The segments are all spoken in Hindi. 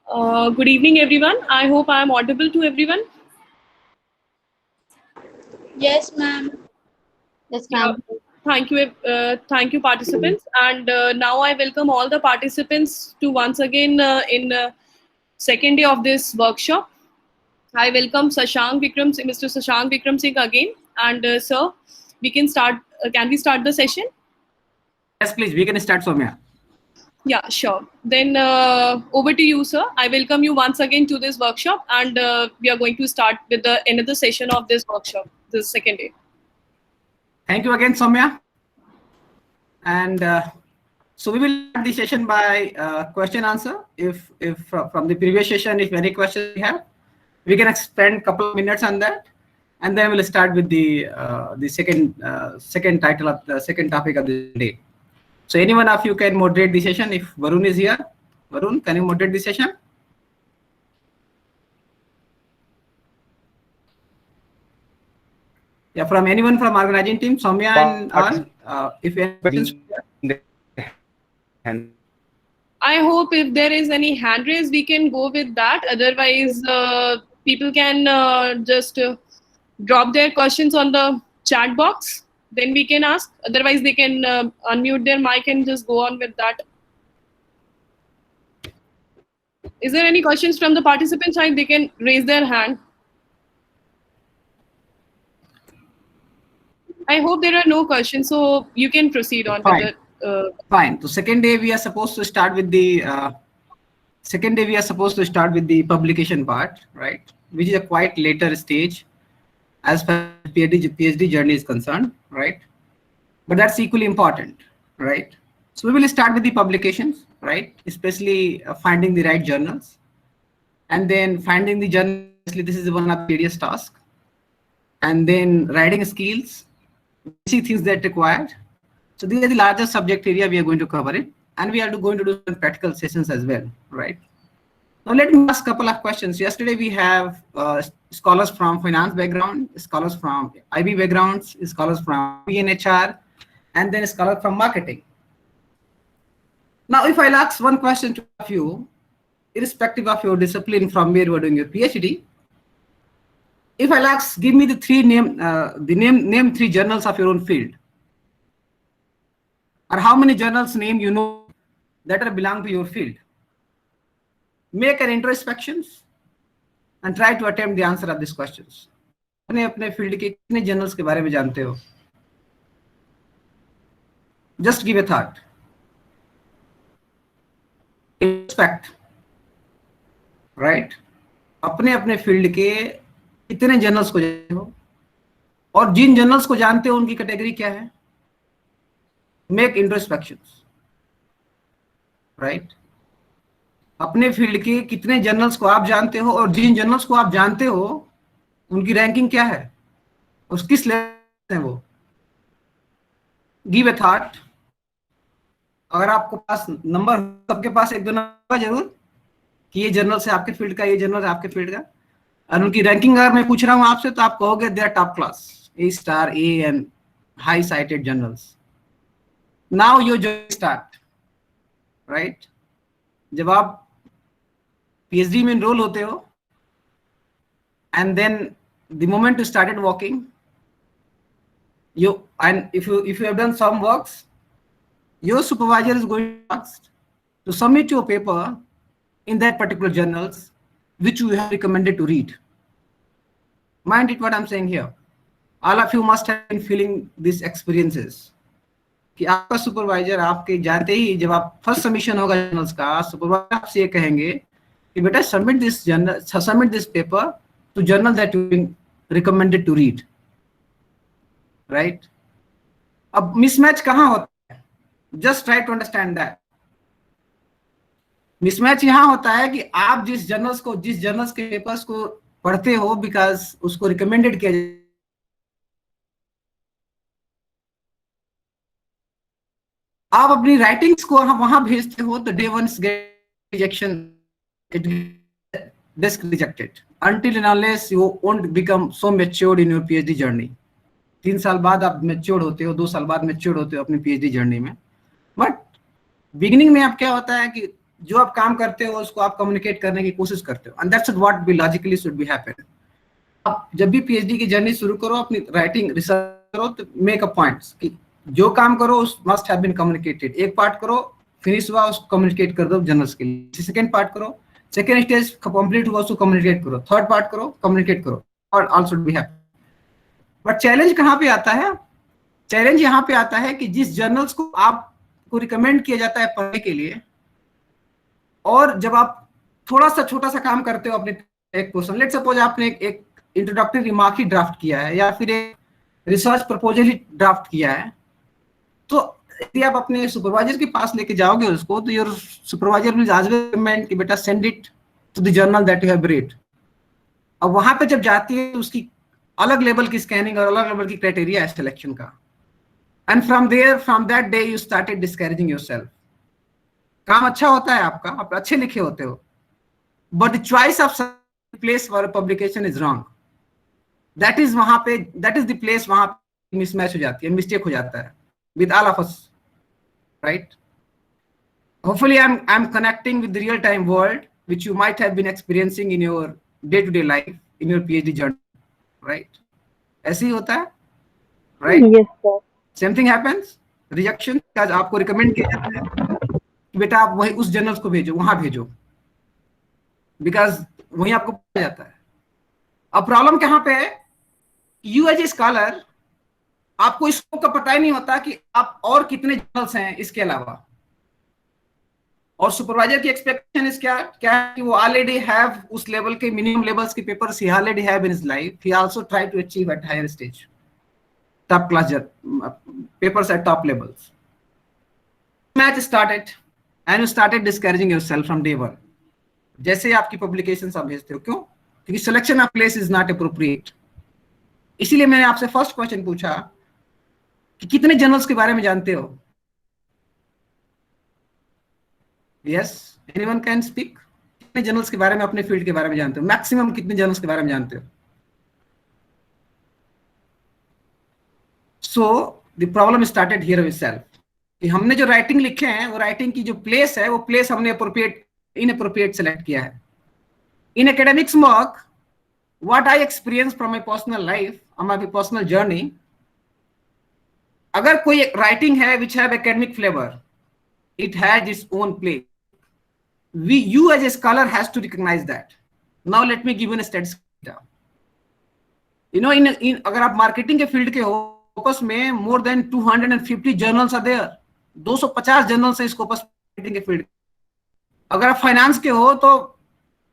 Good evening, everyone. I hope I am audible to everyone. Yes, ma'am. Yes, ma'am. Thank you, participants. And now I welcome all the participants to once again in second day of this workshop. I welcome Mr. Sashank Vikram Singh again. And sir, we can start. Can we start the session? Yes, please. We can start, Soumya. Yeah, sure. Then over to you, sir. I welcome you once again to this workshop, and we are going to start with another session of this workshop, this second day. Thank you again, Soumya. And so we will start the session by question answer. If from the previous session, if any questions we have, we can spend a couple of minutes on that, and then we'll start with the second title of the second topic of the day. So any one of you can moderate the session. If Varun is here, Varun, can you moderate the session? Yeah, from anyone from organizing team, Soumya and all, if any questions. I hope if there is any hand raise, we can go with that. Otherwise, people can just drop their questions on the chat box. Then we can ask. Otherwise, they can unmute their mic and just go on with that. Is there any questions from the participant side? They can raise their hand. I hope there are no questions, so you can proceed on with it. Fine. So second day we are supposed to start with the publication part, right? Which is a quite later stage as far as PhD journey is concerned, right? But that's equally important, right? So we will start with the publications, right? Especially finding the right journals, and then finding the journal. This is one of the tedious tasks, and then writing skills, basic things that required. So these are the largest subject area we are going to cover it, and we are going to do some practical sessions as well, right? Now let me ask a couple of questions. Yesterday we have scholars from finance background, scholars from IB backgrounds, scholars from PNHR, and then scholars from marketing. Now if I'll ask one question to you, irrespective of your discipline from where you are doing your PhD, if I'll ask, give me the name three journals of your own field, or how many journals name you know that are belong to your field. Make an introspection and try to attempt the answer of these questions. अपने फील्ड के कितने जर्नल्स के बारे में जानते हो? Just give a thought. Introspect, right? अपने फील्ड के कितने जर्नल्स को जानते हो, और जिन जर्नल्स को जानते हो उनकी कैटेगरी क्या है? Make introspections, right? अपने फील्ड के कितने जर्नल्स को आप जानते हो, और जिन जर्नल्स को आप जानते हो उनकी रैंकिंग क्या है, और किस लेवल है वो? Give a thought. अगर आपको पास नंबर, सबके पास एक दो नंबर जरूर कि ये जर्नल से आपके फील्ड का, ये जर्नल है आपके फील्ड का, और उनकी रैंकिंग अगर मैं पूछ रहा हूँ आपसे तो आप कहोगे they are top class, A star, A and high cited journals. Now your journey start, right? जब आप PhD में enroll होते हो, and then the moment you started working, if you have done some works, your supervisor is going to ask to submit your paper in that particular journals which you have recommended to read. Mind it what I'm saying here. All of you must have been feeling these experiences. कि आपका सुपरवाइजर आपके जानते ही जब आप फर्स्ट सबमिशन होगा जर्नल्स का, सुपरवाइजर आपसे ये कहेंगे कि बेटा submit this paper to journal that you been recommended to read, right? अब मिसमैच कहाँ होता है? Just try to understand that. Mismatch यहाँ होता है कि आप जिस जर्नल्स के पेपर्स को पढ़ते हो बिकॉज उसको रिकमेंडेड किया, आप अपनी राइटिंग्स को वहां भेजते हो तो day one rejection, it gets rejected until and unless you won't become so matured in your PhD journey. 3 साल बाद आप मैच्योर्ड होते हो, 2 साल बाद मैच्योर्ड होते हो अपनी PhD जर्नी में. बट बिगिनिंग में आप क्या होता है कि जो आप काम करते हो उसको आप कम्युनिकेट करने की कोशिश करते हो, and that's what be logically should be happen. आप जब भी पीएचडी की जर्नी शुरू करो, अपनी राइटिंग रिसर्च करो, तो मेक अ पॉइंट्स कि जो काम करो उस मस्ट हैव बीन कम्युनिकेटेड। एक पार्ट करो, फिनिश हुआ उसको कम्युनिकेट कर दो जर्नल्स के लिए। सेकंड पार्ट करो, सेकंड स्टेज कंप्लीट हुआ उसको कम्युनिकेट करो। थर्ड पार्ट करो, कम्युनिकेट करो, और all should be happen. But challenge कहाँ पे आता है? चैलेंज यहाँ पे आता है कि जिस जर्नल्स को आपको रिकमेंड किया जाता है पढ़ने के लिए, और जब आप थोड़ा सा छोटा सा काम करते हो अपने एक क्वेश्चन, लेट सपोज आपने एक इंट्रोडक्टरी रिमार्क ही ड्राफ्ट किया है या फिर एक रिसर्च प्रपोजल ही ड्राफ्ट किया है, तो यदि आप अपने सुपरवाइजर के पास लेके जाओगे उसको, तो your supervisor will also recommend कि बेटा send it to the journal that you have read. अब वहां पे जब जाती है तो उसकी अलग लेवल की स्कैनिंग और अलग लेवल की क्राइटेरिया है सिलेक्शन का, and from that day you started discouraging yourself. काम अच्छा होता है आपका, आप अच्छे लिखे होते हो, but the choice of place for publication is wrong. That is वहां पे, दैट इज द प्लेस वहां पे मिसमैच हो जाती है, मिस्टेक हो जाता है with all of us, right? Hopefully I'm connecting with the real time world which you might have been experiencing in your day to day life in your PhD journey, right? ऐसे ही होता है, right? Yes, sir. Same thing happens, rejection का आपको recommend किया जाता है कि बेटा आप वही उस जर्नल्स को भेजो, वहां भेजो, because वही आपको पता जाता है। अब प्रॉब्लम कहाँ पे है? यू एज ए स्कॉलर आपको इसको का पता ही नहीं होता कि आप और कितने जर्नल्स हैं इसके अलावा, और सुपरवाइजर की एक्सपेक्टेशन इज क्या कि वो ऑलरेडी हैव उस लेवल के मिनिमम लेवल्स के पेपर्स ही already have in his life. He also try to achieve at higher stage top class papers at top levels. Match started and you started discouraging yourself from day one. जैसे आपकी पब्लिकेशंस आप भेजते हो, क्यों? क्योंकि selection of place is not appropriate. इसीलिए मैंने आपसे फर्स्ट क्वेश्चन पूछा कि कितने जर्नल्स के बारे में जानते हो? Yes, anyone can speak. कितने जर्नल्स के बारे में अपने फील्ड के बारे में जानते हो? मैक्सिमम कितने जर्नल्स के बारे में जानते हो? So the problem started here with self कि हमने जो राइटिंग लिखे हैं वो राइटिंग की जो प्लेस है वो प्लेस हमने इनअप्रोप्रिएट सेलेक्ट किया है। In academics work what I experience from my personal life और माय पर्सनल जर्नी, अगर कोई राइटिंग है which have academic flavour, it has its own place. You as a scholar has to recognize that. Now let me give you a statistic. You know, in अगर आप मार्केटिंग के फील्ड के हो, स्कोपस में more than 250 journals are there. 250 journals है स्कोपस मार्केटिंग के फील्ड। अगर आप फाइनेंस के हो तो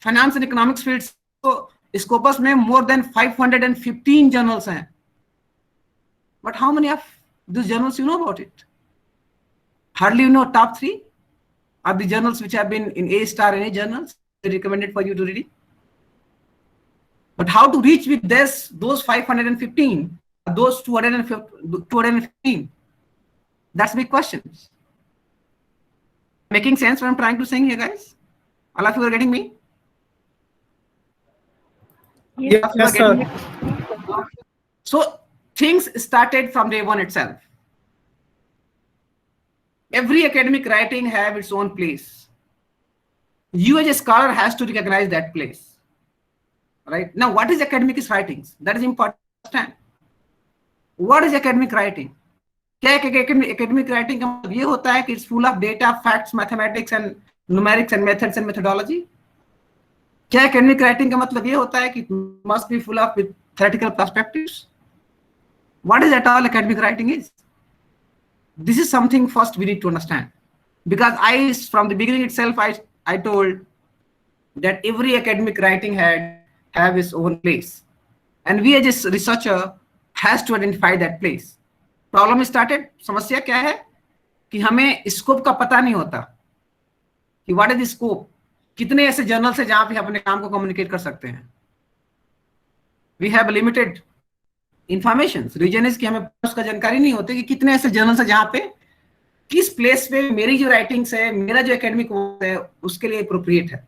फाइनेंस एंड इकोनॉमिक्स फील्ड तो स्कोपस में more than 515 journals हैं। But how many of these journals you know about it? Hardly you know top 3 are the journals which have been in A-star any journals recommended for you to read. But how to reach with those 515, those 215? That's big questions. Making sense what I'm trying to say here, guys? All of you are getting me? Yes, sir. So things started from day one itself. Every academic writing have its own place. You as a scholar has to recognize that place, right? Now, what is academic writings? That is important to understand. What is academic writing? क्या academic writing का मतलब ये होता है कि it's full of data, facts, mathematics and numerics and methods and methodology. क्या academic writing का मतलब ये होता है कि must be full of with theoretical perspectives. What is at all academic writing is? This is something first we need to understand, because from the beginning itself I told that every academic writing have its own place, and we as a researcher has to identify that place. Problem started, समस्या क्या है कि हमें स्कोप का पता नहीं होता कि what is the scope, कितने ऐसे जर्नल्स है जहां पे अपने काम को कम्युनिकेट कर सकते हैं। We have limited information reason is कि हमें उसका जानकारी नहीं होती कि कितने ऐसे जर्नल्स है जहां पे किस प्लेस पे मेरी जो राइटिंग्स है, मेरा जो एकेडमिक वर्क है उसके लिए अप्रोप्रिएट है,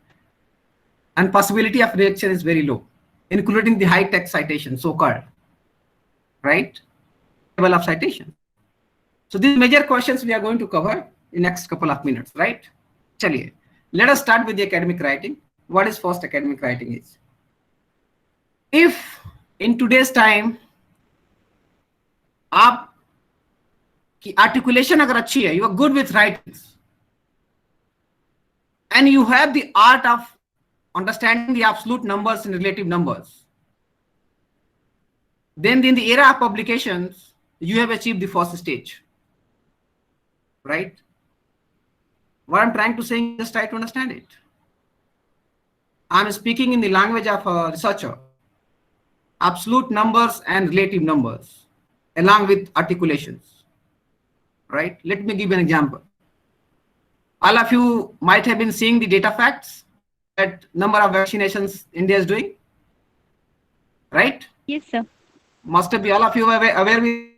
and possibility of rejection is very low, including the high text citation so called, right, level of citation. So this major questions we are going to cover in next couple of minutes, right. चलिए Let us start with the academic writing. What is first academic writing is? If in today's time आप की articulation अगर अच्छी है, you are good with writings, and you have the art of understanding the absolute numbers and relative numbers, then in the era of publications, you have achieved the first stage, right? What I'm trying to say, just try to understand it. I'm speaking in the language of a researcher. Absolute numbers and relative numbers, along with articulations, right? Let me give an example. All of you might have been seeing the data facts, that number of vaccinations India is doing, right? Yes, sir. Must be all of you aware with.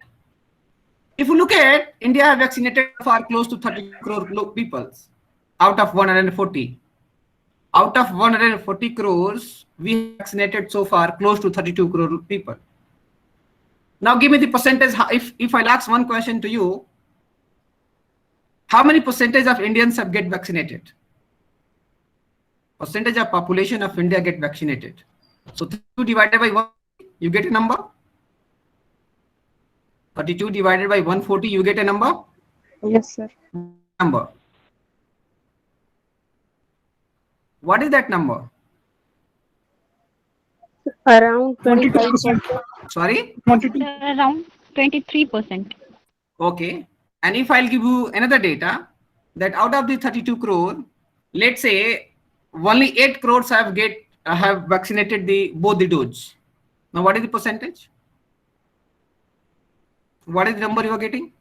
If you look at India, have vaccinated far close to 30 crore people out of 140. Out of 140 crores, we vaccinated so far close to 32 crore people. Now give me the percentage. If I ask one question to you, how many percentage of Indians have get vaccinated? Percentage of population of India get vaccinated. So 32 divided by 1, you get a number. 32 divided by 140, you get a number. Yes, sir. Number. What is that number? Around 25%. Sorry? 22. Around 23%. Okay. And if I'll give you another data, that out of the 32 crore, let's say only 8 crores have vaccinated both the doses. Now what is the percentage? What is the number you are getting?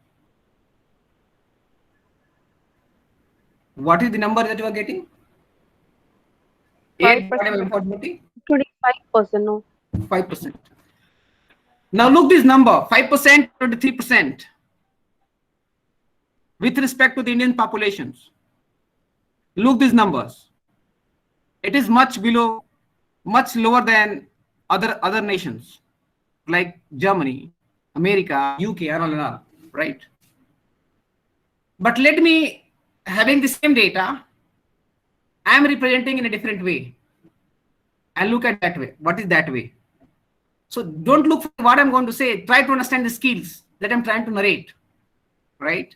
What is the number that you are getting? 8 divided by 140? 25%. No. 5%. Now look this number, 5%, 23%. With respect to the Indian populations. Look these numbers. It is much below, much lower than other nations like Germany, America, UK, and all, right? But let me, having the same data, I am representing in a different way. And look at that way. What is that way? So don't look for what I'm going to say. Try to understand the skills that I'm trying to narrate, right?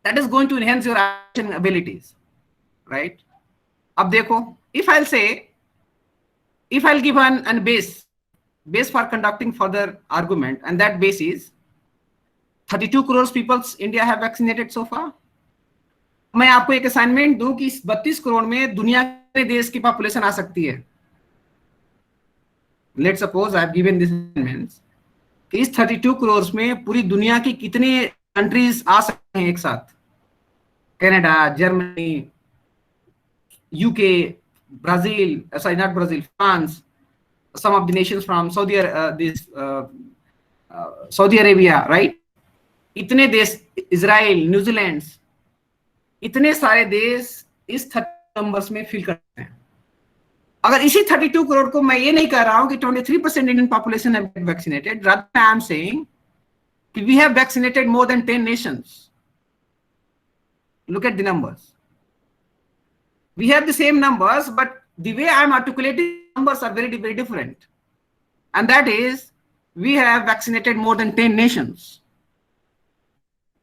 That is going to enhance your action abilities, right? Ab dekho, if I'll give an base for conducting further argument, and that base is 32 crores people India have vaccinated so far. मैं आपको एक असाइनमेंट दूं कि इस 32 करोड़ में दुनिया के देश की पॉपुलेशन आ सकती है. Let's suppose I have given this assignments. इस 32 crores में पूरी दुनिया की कितने कंट्रीज आ सकते हैं एक साथ? Canada, Germany, UK, Brazil, sorry, not Brazil, France, some of the nations from Saudi Arabia, right? इतने देश, इजराइल, न्यूजीलैंड, इतने सारे देश इस 30 नंबर्स में फिल करते हैं. अगर इसी 32 करोड़ को मैं ये नहीं कह रहा हूं कि 23% Indian population have vaccinated, rather I am saying that we have vaccinated more than 10 nations. Look at the numbers. We have the same numbers, but the way I am articulating numbers are very, very different. And that is, we have vaccinated more than 10 nations.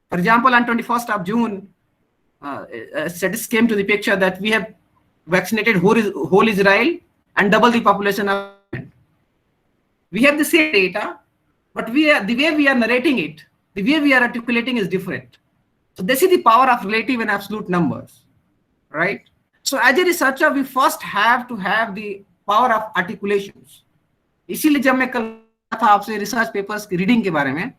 For example, on 21st of June, statistics came to the picture that we have vaccinated whole Israel and double the population of Ireland. We have the same data, but the way we are narrating it, the way we are articulating is different. So this is the power of relative and absolute numbers, right? So as a researcher, we first have to have the power of articulations. इसीलिए जब मैं कल था आपसे research papers की reading के बारे में,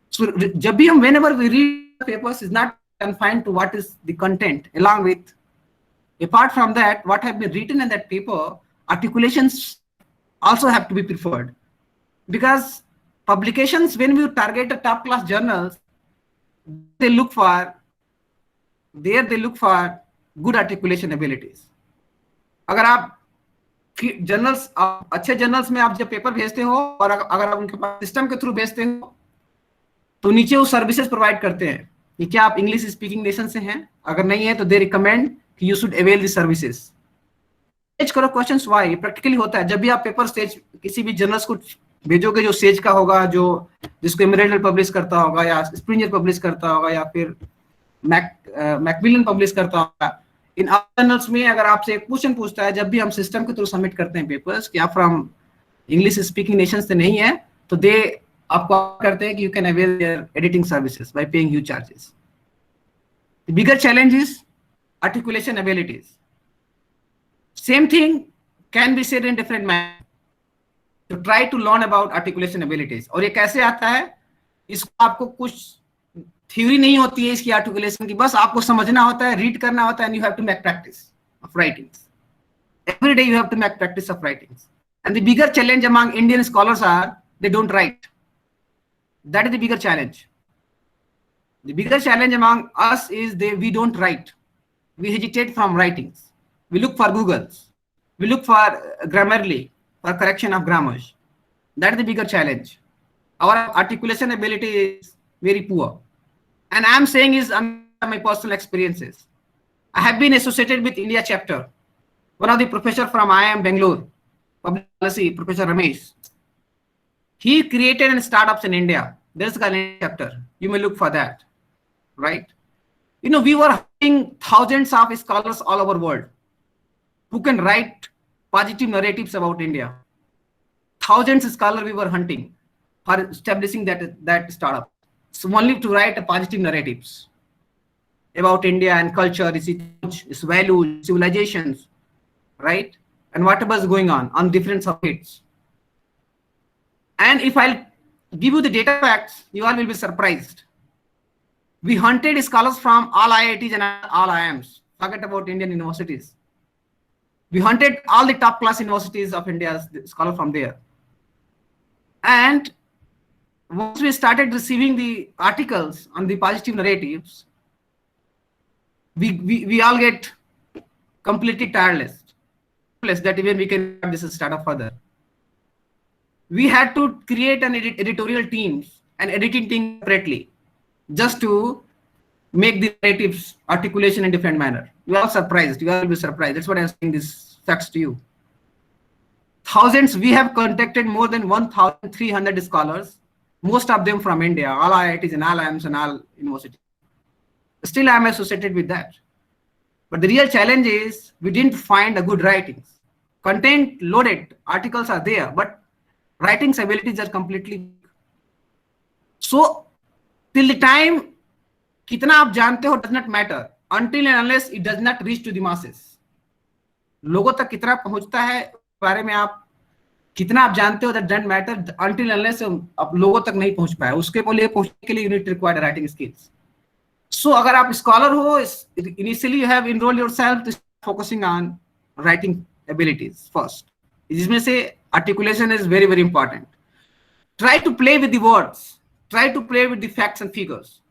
so जब भी हम whenever we read papers is not confined to what is the content. Along with, apart from that, what have been written in that paper, articulations also have to be preferred, because publications, when we target a top class journals, they look for good articulation abilities. अगर आप जर्नल्स, अच्छे जर्नल्स में आप जब पेपर भेजते हो और अगर आप उनके पास सिस्टम के थ्रू भेजते हो तो नीचे वो सर्विसेज प्रोवाइड करते हैं कि क्या आप इंग्लिश स्पीकिंग नेशन से हैं, अगर नहीं है तो दे रिकमेंड कि you should avail the services. Stage करो क्वेश्चंस व्हाई, प्रैक्टिकली होता है। जब भी आप पेपर स्टेज किसी भी जर्नल्स को भेजोगे, जो सेज का होगा, जो जिसको एमरेल्ड पब्लिश करता होगा या स्प्रिंगर पब्लिश करता होगा या फिर मैकमिलन पब्लिश करता होगा, इन जर्नल्स में अगर आपसे एक क्वेश्चन पूछता है, जब भी हम सिस्टम के थ्रू सबमिट करते हैं पेपर्स कि आप फ्रॉम इंग्लिश स्पीकिंग नेशन से नहीं है, तो दे आपको करते हैं कि you can avail their editing services by paying huge charges. The bigger challenge is articulation abilities. Same thing can be said in different manner. To try to learn about articulation abilities. और ये कैसे आता है, इसको आपको कुछ थ्योरी नहीं होती है इसकी आर्टिकुलेशन की, बस आपको समझना होता है, रीड करना होता है, and you have to make practice of writings. Every day you have to make practice of writings. And the bigger challenge among Indian scholars are they don't write. That is the bigger challenge. The bigger challenge among us is we don't write. We hesitate from writings. We look for Googles. We look for Grammarly for correction of grammars. That is the bigger challenge. Our articulation ability is very poor. And I am saying is my personal experiences. I have been associated with India chapter. One of the professor from IIM Bangalore, public policy, Professor Ramesh. He created startups in India. There's a chapter. You may look for that, right? You know, we were having thousands of scholars all over the world who can write positive narratives about India. Thousands of scholars we were hunting for establishing that startup. So only to write positive narratives about India and culture, its values, civilizations, right? And whatever is going on different subjects. And if I'll give you the data facts, you all will be surprised. We hunted scholars from all IITs and all IIMs. Forget about Indian universities. We hunted all the top class universities of India's scholars from there. And once we started receiving the articles on the positive narratives, we all get completely tireless that even we can have this startup further. We had to create an editorial teams and editing team separately, just to make the narratives articulation in different manner. You are surprised. You will be surprised. That's what I'm saying these facts to you. Thousands, we have contacted more than 1,300 scholars, most of them from India, all IITs and all IIMs and all universities. Still, I'm associated with that. But the real challenge is we didn't find a good writings. Content loaded articles are there, but writing's abilities are completely. So, till the time कितना आप जानते हो does not matter until and unless it does not reach to the masses. लोगों तक कितना पहुंचता है बारे में आप कितना आप जानते हो that doesn't matter until unless आप लोगों तक नहीं पहुंच पाए, उसके लिए पहुंचने के लिए you need to require writing skills. So अगर आप स्कॉलर हो, initially you have enrolled yourself to focusing on writing abilities first. जिसमें से articulation is very very important. Try to play with the words. Try to play with the facts and figures.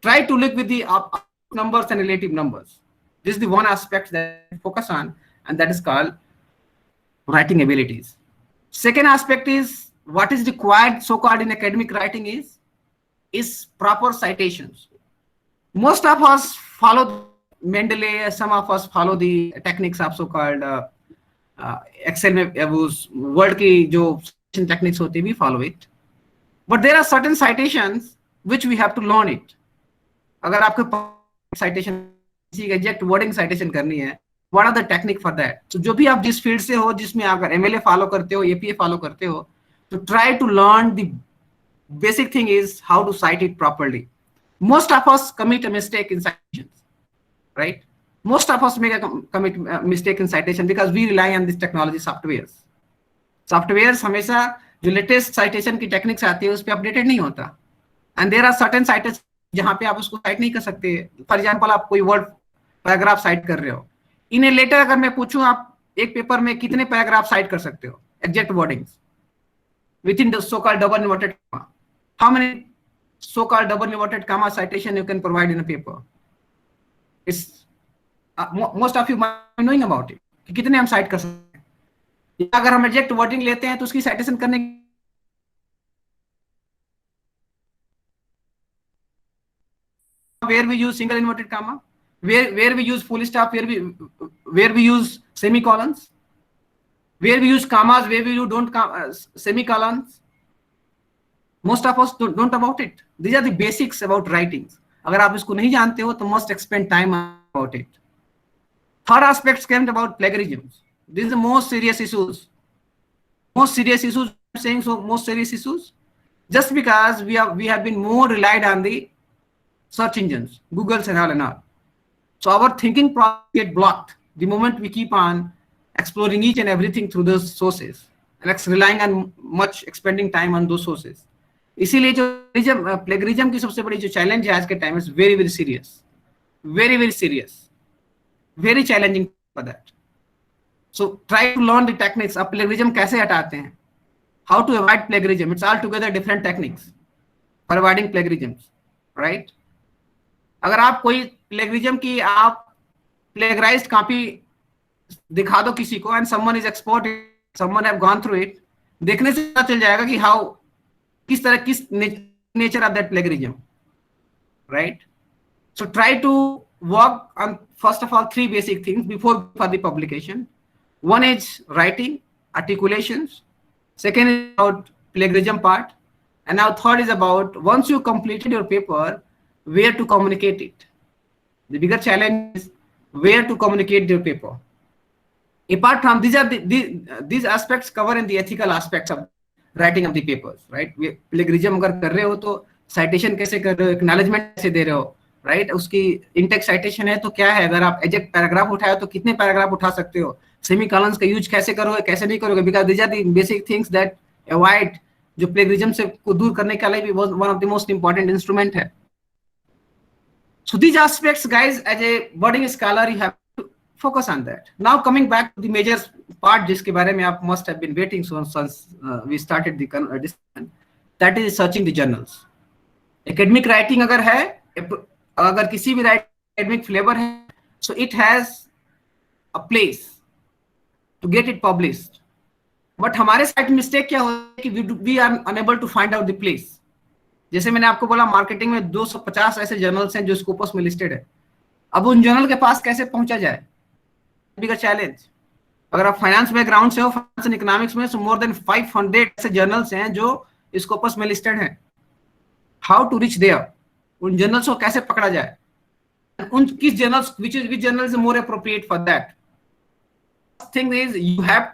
Try to look with the numbers and relative numbers. This is the one aspect that I focus on, and that is called writing abilities. Second aspect is what is required so-called in academic writing is proper citations. Most of us follow Mendeley, some of us follow the techniques of so-called Excel में वो word की जो citation techniques होती है, we follow it. But there are certain citations which we have to learn it. अगर आपको citation किसी exact wording citation करनी है, what are the technique for that? So जो भी आप जिस field से हो, जिसमें अगर MLA follow करते हो, APA follow करते हो, to try to learn the basic thing is how to cite it properly. Most of us commit a mistake in citations, right? Most of us commit a mistake in citation because we rely on this technology softwares. Softwares हमेशा जो latest citation की techniques आती है उस पे updated नहीं होता. And there are certain citations जहाँ पे आप उसको cite नहीं कर सकते. For example, आप कोई word paragraph cite कर रहे हो. In a letter अगर मैं पूछूं आप एक पेपर में कितने paragraph cite कर सकते हो? Exact wordings within the so-called double inverted comma. How many so-called double inverted comma citation you can provide in a paper? It's most of you might be knowing about it. कि कितने हम cite कर सकते हैं. अगर हम exact wording लेते हैं तो उसकी citation करने where we use single inverted comma, where we use full stop, where we use semicolons, where we use commas, where we don't semicolons. Most of us don't about it. These are the basics about writing. अगर आप इसको नहीं जानते हो तो must spend time about it. Third aspect came about plagiarism. This is the most serious issues. Most serious issues. I'm saying so. Most serious issues. Just because we have been more relied on the search engines, Google's and all. So our thinking process get blocked the moment we keep on exploring each and everything through those sources and relying on much expending time on those sources. इसीलिए जो प्लेगरिज्म की सबसे बड़ी जो चैलेंज है आज के time is very very serious, very very serious, very challenging for that. So try to learn the techniques. अब प्लेगरिज्म कैसे हटाते हैं, how to avoid plagiarism. It's all together different techniques for avoiding plagiarism, right. अगर आप कोई प्लेगरिज्म की आप प्लेगराइज्ड कॉपी दिखा दो किसी को and someone is expert, someone have gone through it, देखने से पता चल जाएगा कि हाउ किस तरह किस nature of that plagiarism, right. So try to work on first of all 3 basic things before for the publication. One is writing, articulations. Second is about plagiarism part, and now third is about once you completed your paper, where to communicate it. The bigger challenge is where to communicate your paper. Apart from these aspects cover in the ethical aspects of writing of the papers, right. Plagiarism अगर कर रहे हो तो citation कैसे कर रहे हो, acknowledgement कैसे दे रहे हो, right. उसकी in-text citation है तो क्या है, अगर आप eject paragraph उठाए तो कितने पैराग्राफ उठा सकते हो, semicolons का यूज कैसे करोगे, कैसे नहीं करोगे, because these are the basic things that avoid जो plagiarism से को दूर करने के लिए भी one of the most important instrument है. So these aspects, guys, as a budding scholar, you have to focus on that. Now coming back to the major part, जिसके बारे में आप must have been waiting since we started the discussion, that is searching the journals. Academic writing अगर है, अगर किसी भी academic flavor है, so it has a place to get it published. But हमारे साइड मिस्टेक क्या होता है कि we are unable to find out the place. जैसे मैंने आपको बोला मार्केटिंग में 250 ऐसे जर्नल्स हैं जो स्कोपस में लिस्टेड है. अब उन जर्नल के पास कैसे पहुंचा जाए, बिगर चैलेंज. अगर आप फाइनेंस बैकग्राउंड से हो, फाइनेंस एंड इकोनॉमिक्स में, सो मोर देन 500 ऐसे जर्नल्स हैं जो स्कोपस में लिस्टेड हैं. हाउ टू रीच देयर, उन जर्नल्स को कैसे पकड़ा जाए, उन किस journals which journal is more appropriate for that. Thing is you have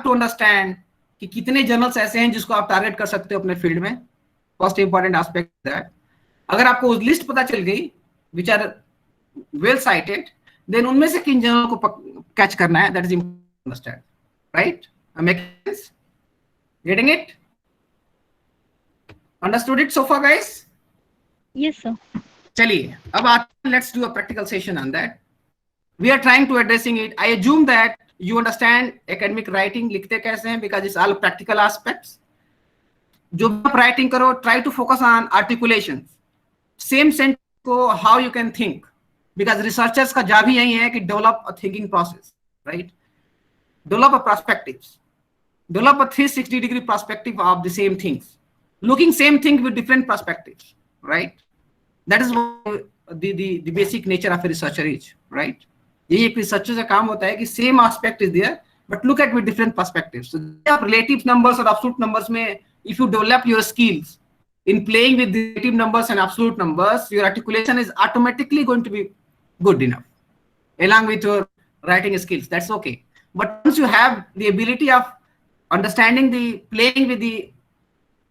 to understand कि कितने जर्नल्स ऐसे हैं जिसको आप टारगेट कर सकते हो अपने फील्ड में. First important aspect that. अगर आपको लिस्ट पता चल गई which are well cited, then उनमें से किन जर्नल को कैच करना है, that is important understand, right. Make sense, getting it, understood it so far guys? Yes, sir. चलिए अब आते, let's do a practical session on that. We are trying to addressing it. I assume that you understand academic writing लिखते कैसे हैं, because it's all practical aspects. जो आप writing करो, try to focus on articulations. Same sentence को how you can think, because researchers का job ही यही है कि develop a thinking process, right? Develop a perspectives, develop a 360-degree perspective of the same things, looking same thing with different perspectives, right? That is what the basic nature of a researcher is, right? यही एक रिसर्चर का काम होता है कि same aspect is there but look at with different perspectives. So आप रिलेटिव नंबर्स और एब्सोल्यूट नंबर्स में if you develop your skills in playing with relative numbers and absolute numbers, your articulation is automatically going to be good enough along with your writing skills. That's okay. But once you have the ability of understanding the playing with the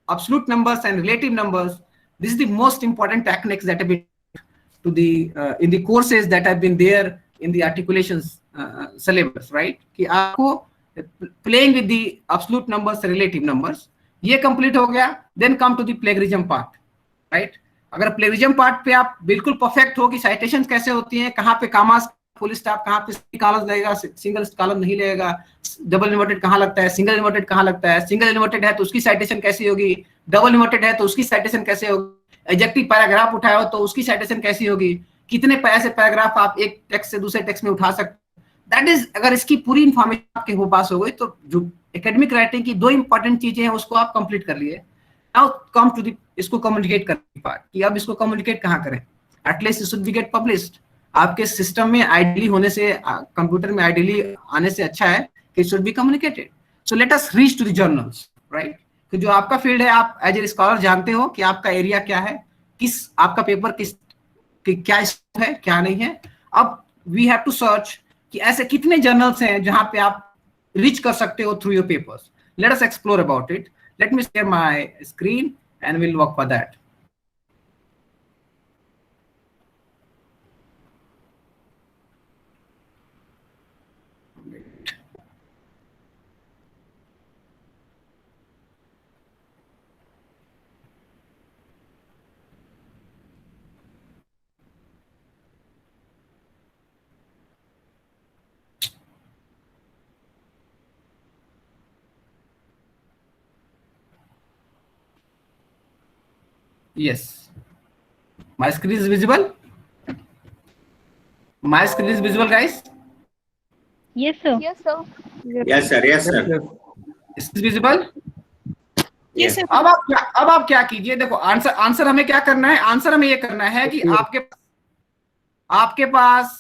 absolute numbers and relative numbers, this is the most important techniques that have been to the in the courses that have been there in the articulations syllabus, right? कि आपको playing with the absolute numbers, relative numbers, ये कंप्लीट हो गया. Then come to the plagiarism part, right. अगर प्लेगरिज्म पार्ट पे आप बिल्कुल परफेक्ट हो कि साइटेशंस कैसे होती हैं, कहाँ पे कामास, फुल स्टॉप, कहाँ पे कॉलम लगेगा, सिंगल कॉलम नहीं लगेगा, डबल इन्वर्टेड कहाँ लगता है, सिंगल इन्वर्टेड कहाँ लगता है, सिंगल इन्वर्टेड है तो उसकी साइटेशन कैसी होगी, डबल इन्वर्टेड है तो उसकी साइटेशन कैसे होगी, एडजेक्टिव पैराग्राफ उठाए हो तो उसकी साइटेशन कैसी होगी, कितने ऐसे पैराग्राफ आप एक टेक्स्ट से दूसरे टेक्स्ट में उठा सकते. दैट इज, अगर इसकी पूरी इंफॉर्मेशन आपके पास हो गई तो जो एकेडमिक राइटिंग की 2 इंपॉर्टेंट चीजें हैं उसको आप कंप्लीट कर लिए. नाउ कम टू द इसको कम्युनिकेट करने पार्ट कि अब इसको कम्युनिकेट कहाँ करें. At least it should be get published. आपके सिस्टम में आइडियली होने से, कंप्यूटर में आइडियली आने से अच्छा है कि it should be communicated. So let us reach to the journals, right. कि जो आपका फील्ड है, आप एज ए स्कॉलर जानते हो कि आपका एरिया क्या है, किस आपका पेपर किस क्या है क्या नहीं है. अब वी हैव टू सर्च कि ऐसे कितने जर्नल्स हैं जहां पे आप रीच कर सकते हो through your papers. Let us explore about it. Let me share my screen and will work for that. Yes. My screen is visible? My screen is visible, guys? Yes, sir. Yes, sir. Yes, sir. Yes, sir. Is this visible? Yes, sir. अब आप क्या कीजिए. देखो, आंसर हमें क्या करना है. आंसर हमें ये करना है कि आपके पास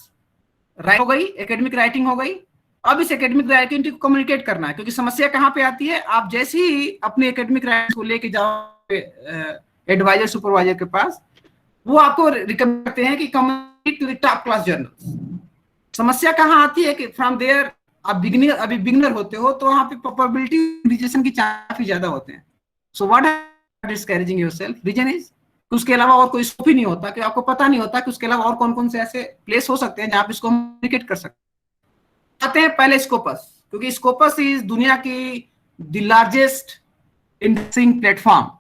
राइट हो गई, एकेडमिक राइटिंग हो गई. अब इस एकेडमिक राइटिंग को कम्युनिकेट करना है, क्योंकि समस्या कहाँ पे आती है. आप जैसे ही अपने एकेडमिक राइटिंग को लेके जाओ एडवाइजर सुपरवाइजर के पास, वो आपको रिकमेंड करते हैं कि communicate to the top class journal. समस्या कहाँ आती है कि फ्रॉम देयर आप अभी बिगिनर होते हो, तो वहाँ पे प्रोबेबिलिटी रिजेक्शन की चांस काफी ज्यादा होते हैं. So what are discouraging yourself? Reason is उसके अलावा और कोई स्कोप ही नहीं होता, कि आपको पता नहीं होता कि उसके अलावा और कौन कौन से ऐसे प्लेस हो सकते हैं जहाँ पे इसको कम्युनिकेट कर सकते हैं. आते हैं पहले स्कोपस, क्योंकि स्कोपस इज दुनिया की the largest indexing platform,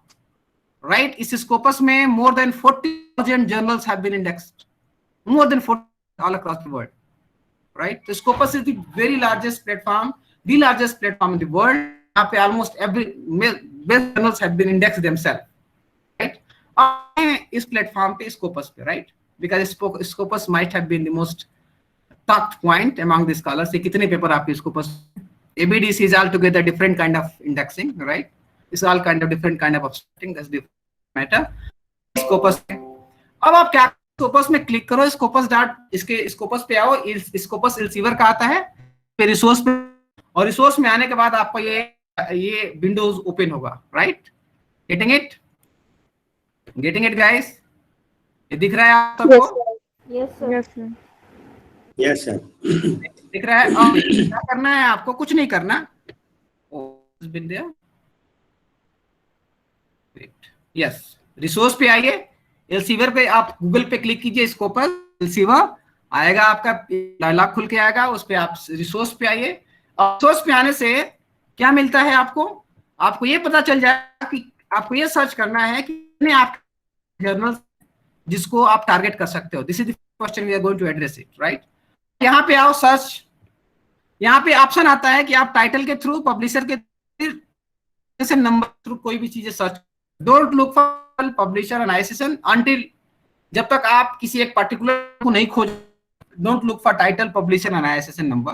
right. इस स्कोपस में more than 40,000 journals have been indexed, more than 40 all across the world, right. तो Scopus is the very largest platform, the largest platform in the world. यहाँ पे almost every best journals have been indexed themselves, right. इस प्लेटफॉर्म पे स्कोपस पे, right, because Scopus might have been the most talked point among the scholars. कितने पेपर आपके Scopus. ABDC is altogether different kind of indexing, right? It's all kind of different kind of abstracting. That's the matter. Scopus. अब आप क्या स्कोपस में क्लिक करो, स्कोपस डॉट इसके स्कोपस पे आओ. स्कोपस रिसीवर का आता है, फिर रिसोर्स पे, और रिसोर्स में आने के बाद आपको ये विंडोज ओपन होगा, राइट. Getting it guys? ये दिख रहा है आप सबको? Yes, sir. Yes, sir. Yes, sir. दिख रहा है. अब क्या करना है आपको? कुछ नहीं करना. यस, रिसोर्स पे आइए. एल्सीवर पे आप गूगल पे क्लिक कीजिए, स्कोपस एल्सीवर आएगा, आपका डायलॉग खुल के आएगा. उस पे आप रिसोर्स पे आइए. और रिसोर्स पे आने से क्या मिलता है आपको ये पता चल जाएगा कि आपको ये सर्च करना है कि आप जर्नल जिसको आप टारगेट कर सकते हो. This is the question we are going to address it, right. यहाँ पे आओ, सर्च. यहाँ पे ऑप्शन आता है कि आप टाइटल के थ्रू, पब्लिशर के नंबर थ्रू कोई भी चीजें search. Don't look for publisher and ISN until, जब तक आप किसी एक पर्टिकुलर को नहीं खोज. Don't look for title, publisher and ISN number.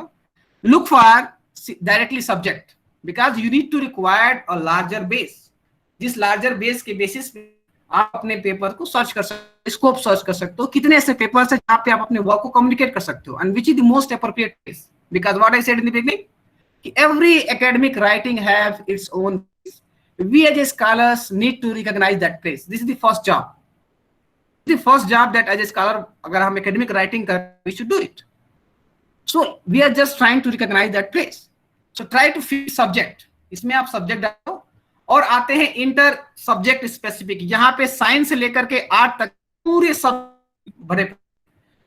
Look for directly subject, because you need to require a larger base. जिस लार्जर बेस के बेसिस पे आप अपने पेपर को सर्च कर सकते हो, स्कोप सर्च कर सकते हो. कितने ऐसे पेपर्स हैं जहाँ पे आप अपने वर्क को कम्युनिकेट कर सकते हो, and which is the most appropriate place. Because what I said in the beginning, कि every academic writing have its own. We as scholars need to recognize that place. This is the first job. The first job that as a scholar, अगर हम academic writing कर, we should do it. So we are just trying to recognize that place. So try to fit subject. इसमें आप subject डालो और आते हैं इंटर सब्जेक्ट स्पेसिफिक. यहाँ पे साइंस से लेकर के आर्ट तक पूरे सब भरे.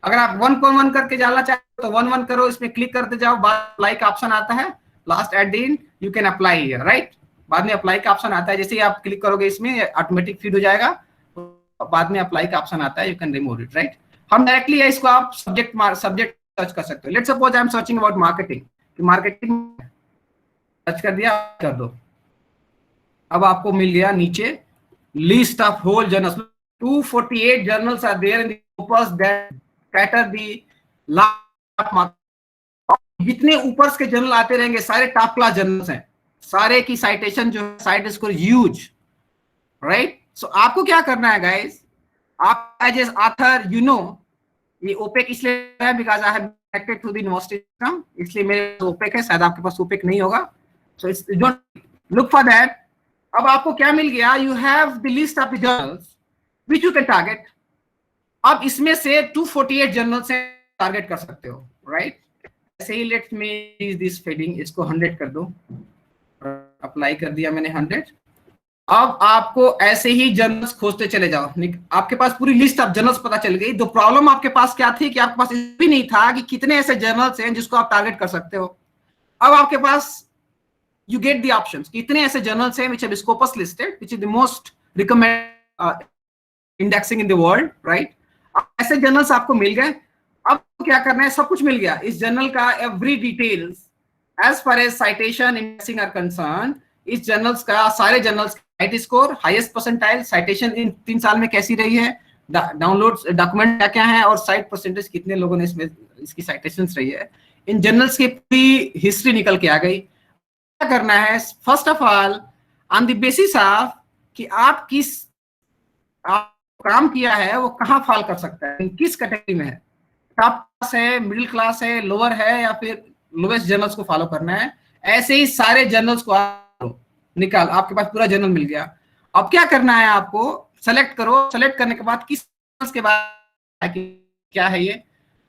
अगर आप 1 करके जाना चाहते हो तो 1 करो, इसमें क्लिक करते जाओ. बाद अप्लाई का ऑप्शन आता है last eight the and, you can apply here, right. बाद में अप्लाई का ऑप्शन आता है, जैसे ही आप क्लिक करोगे इसमें ऑटोमेटिक फीड हो जाएगा. बाद में अप्लाई का ऑप्शन आता है, you can remove it, right. हम डायरेक्टली है इसको आप सब्जेक्ट सर्च कर सकते हो. Let's suppose I am searching about marketing. Marketing search कर दिया, कर दो. अब आपको मिल गया नीचे list of whole journals. 248 journals are there in the corpus that cater the large market. जितने ऊपर के जर्नल आते रहेंगे सारे टॉप क्लास जर्नल्स हैं. सारे की साइटेशन जो है, cite score huge. Right? So आपको क्या करना है गाइस, आप as a author you know, ये ओपेक इसलिए है because I have connected to the university system, इसलिए मेरे ओपेक है, शायद आपके पास ओपेक नहीं होगा, so it's don't look for that. अब आपको क्या मिल गया, you have the list of the journals which you can target. अब इसमें से 248 जर्नल से टारगेट कर सकते हो, राइट? ऐसे ही let's me use this fading, इसको 100 कर दो, अप्लाई कर दिया मैंने 100। अब आपको ऐसे ही जर्नल्स खोजते चले जाओ, आपके पास पूरी लिस्ट ऑफ जर्नल्स पता चल गई। तो प्रॉब्लम आपके पास क्या थी कि आपके पास भी नहीं था कि कितने ऐसे जर्नल्स हैं जिसको आप टारगेट कर सकते हो। अब आपके पास you get the options, कितने ऐसे जर्नल्स हैं which have Scopus listed, which is the most recommended indexing in the world, right? ऐसे जर्नल्स आपको मिल गए। अब क्या करना है, सब कुछ मिल गया, इस जर्नल का every details as far as citation indexing are concerned, इस जर्नल्स का सारे journals right score, highest percentile, citation in 3 साल में कैसी रही है, डाउनलोड डॉक्यूमेंट क्या क्या है, और साइट परसेंटेज कितने लोगों ने इसमें इसकी साइटेशंस रही है, इन जर्नल्स की पूरी हिस्ट्री निकल के आ गई। क्या करना है, first of all on the basis of कि आप किस काम किया है वो कहाँ फॉल कर सकता है, किस कैटेगरी में है, टॉप क्लास है, मिडिल क्लास है, लोअर है, या फिर लोवेस्ट जर्नल्स को फॉलो करना है। ऐसे ही सारे जर्नल्स को निकाल, आपके पास पूरा जर्नल मिल गया। अब क्या करना है, आपको सेलेक्ट करो, सेलेक्ट करने के बाद किस के बाद क्या है ये,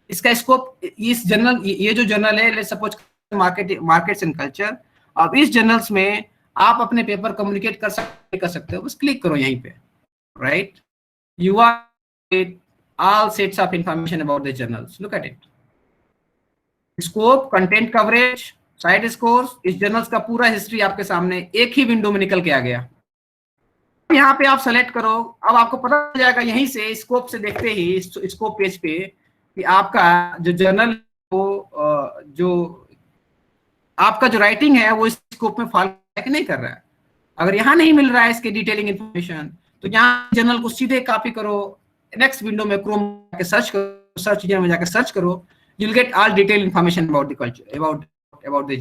इसका स्कोप, इस जर्नल, ये जो जर्नल है let's suppose markets and culture. अब इस जर्नल्स में आप अपने पेपर कम्युनिकेट कर सकते हो, बस क्लिक करो यहीं पे, right? You are all sets of information about the journals, look at it, scope, content coverage, site scores, इस जर्नल्स का पूरा हिस्ट्री आपके सामने एक ही विंडो में निकल के आ गया। यहाँ पे आप सेलेक्ट करो, अब आपको पता चल जाएगा यहीं से, स्कोप से देखते ही स्कोप पेज पे कि आपका जो जर्नल वो जो आपका जो राइटिंग है वो इस स्कोप में फॉलो है कि नहीं कर रहा है। अगर यहाँ नहीं मिल रहा है इसके डिटेलिंग इंफॉर्मेशन, तो यहाँ जर्नल को सीधे कॉपी करो, नेक्स्ट विंडो में क्रोम जाके सर्च करो, सर्च इंजन में जाके सर्च करो, you will get all detail information about the culture, about the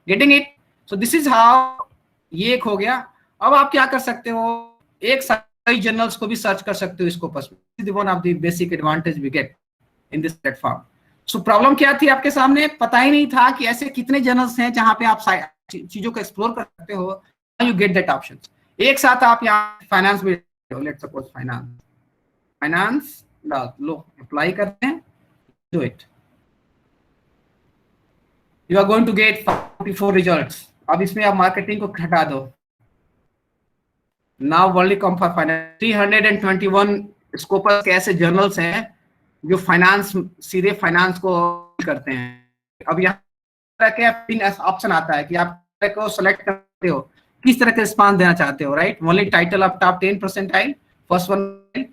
getting it. So this is how, ये एक हो गया। अब आप क्या कर सकते हो, एक साथ कई जर्नल्स को भी सर्च कर सकते हो स्कोपस में, this is one of the basic advantage we get in this platform. So problem क्या थी आपके सामने, पता ही नहीं था कि ऐसे कितने जर्नल्स हैं जहां पे आप चीजों को एक्सप्लोर कर सकते हो। यू गेट दैट ऑप्शन, एक साथ आप यहाँ फाइनेंस में, लेट्स सपोज फाइनेंस लो, अप्लाई करते हैं, do it, you are going to get 44 results. अब इसमें आप मार्केटिंग को हटा दो, now only come for finance. 321 Scopus के ऐसे जर्नल्स हैं जो फाइनेंस, सीधे फाइनेंस को करते हैं। अब यहाँ ऑप्शन आता है कि आप को सेलेक्ट करते हो किस तरह का रिस्पांस देना चाहते हो, right? Only title of top 10 percentile, first one,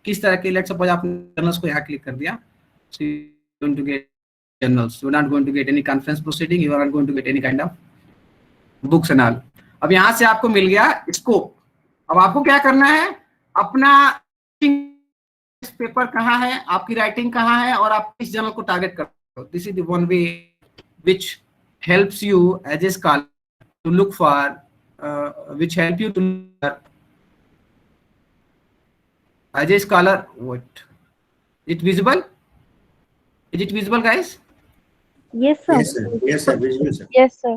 किस तरह के, लेट्स सपोज आप जर्नल्स को यहाँ क्लिक कर दिया, so you're going to get journals, you're not going to get any conference proceeding, you are not going to get any kind of books and all। अब यहाँ से आपको मिल गया स्कोप। अब आपको क्या करना है, अपना पेपर कहाँ है, आपकी राइटिंग कहाँ है, और आप किस जर्नल को टारगेट करते हो। This is the one way which helps you as a scholar to look for which help you to as a scholar, what it visible, is it visible guys? Yes, sir. Yes, sir. Yes, sir. Visual, sir. Yes, sir.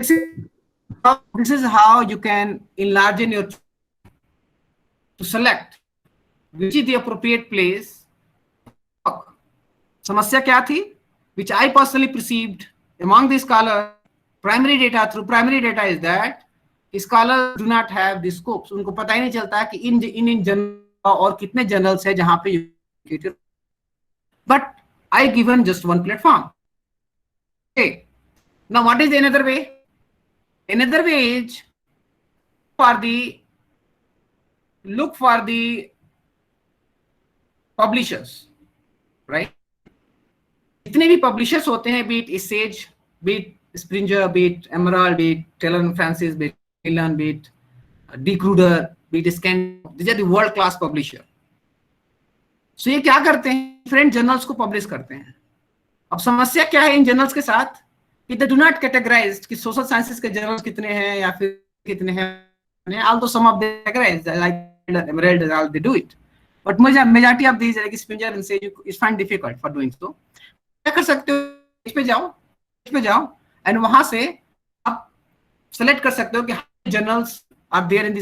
This is how you can enlarge in your to select which is the appropriate place। समस्या क्या थी, which I personally perceived among the scholars, primary data, through primary data is that scholars do not have the scopes, उनको पता ही नहीं चलता कि इन जर्नल और कितने जर्नल्स है जहां पे, but I given just one platform। Okay, now what is another way? Another way is look for the publishers, right? जितने भी पब्लिशर्स होते हैं, बीट इसेज, be it Springer, be it Emerald, be it Taylor Francis, be it मिलन, बीट डिक्रूडर, बीट स्कैन, this are the world class publisher. So ये क्या करते हैं, डिफरेंट जर्नल्स को पब्लिश करते हैं। अब समस्या क्या है इन जर्नल्स के साथ कि दे डू नॉट कैटेगराइज कि सोशल साइंसेस के जर्नल्स कितने हैं या फिर कितने हैं, although some of them categorize like Emerald, all they do it, but majority of these like Spinger and Sage is find difficult for doing so. क्या कर सकते हो, पेज पे जाओ एंड वहां से आप सेलेक्ट कर सकते हो कि journals are there in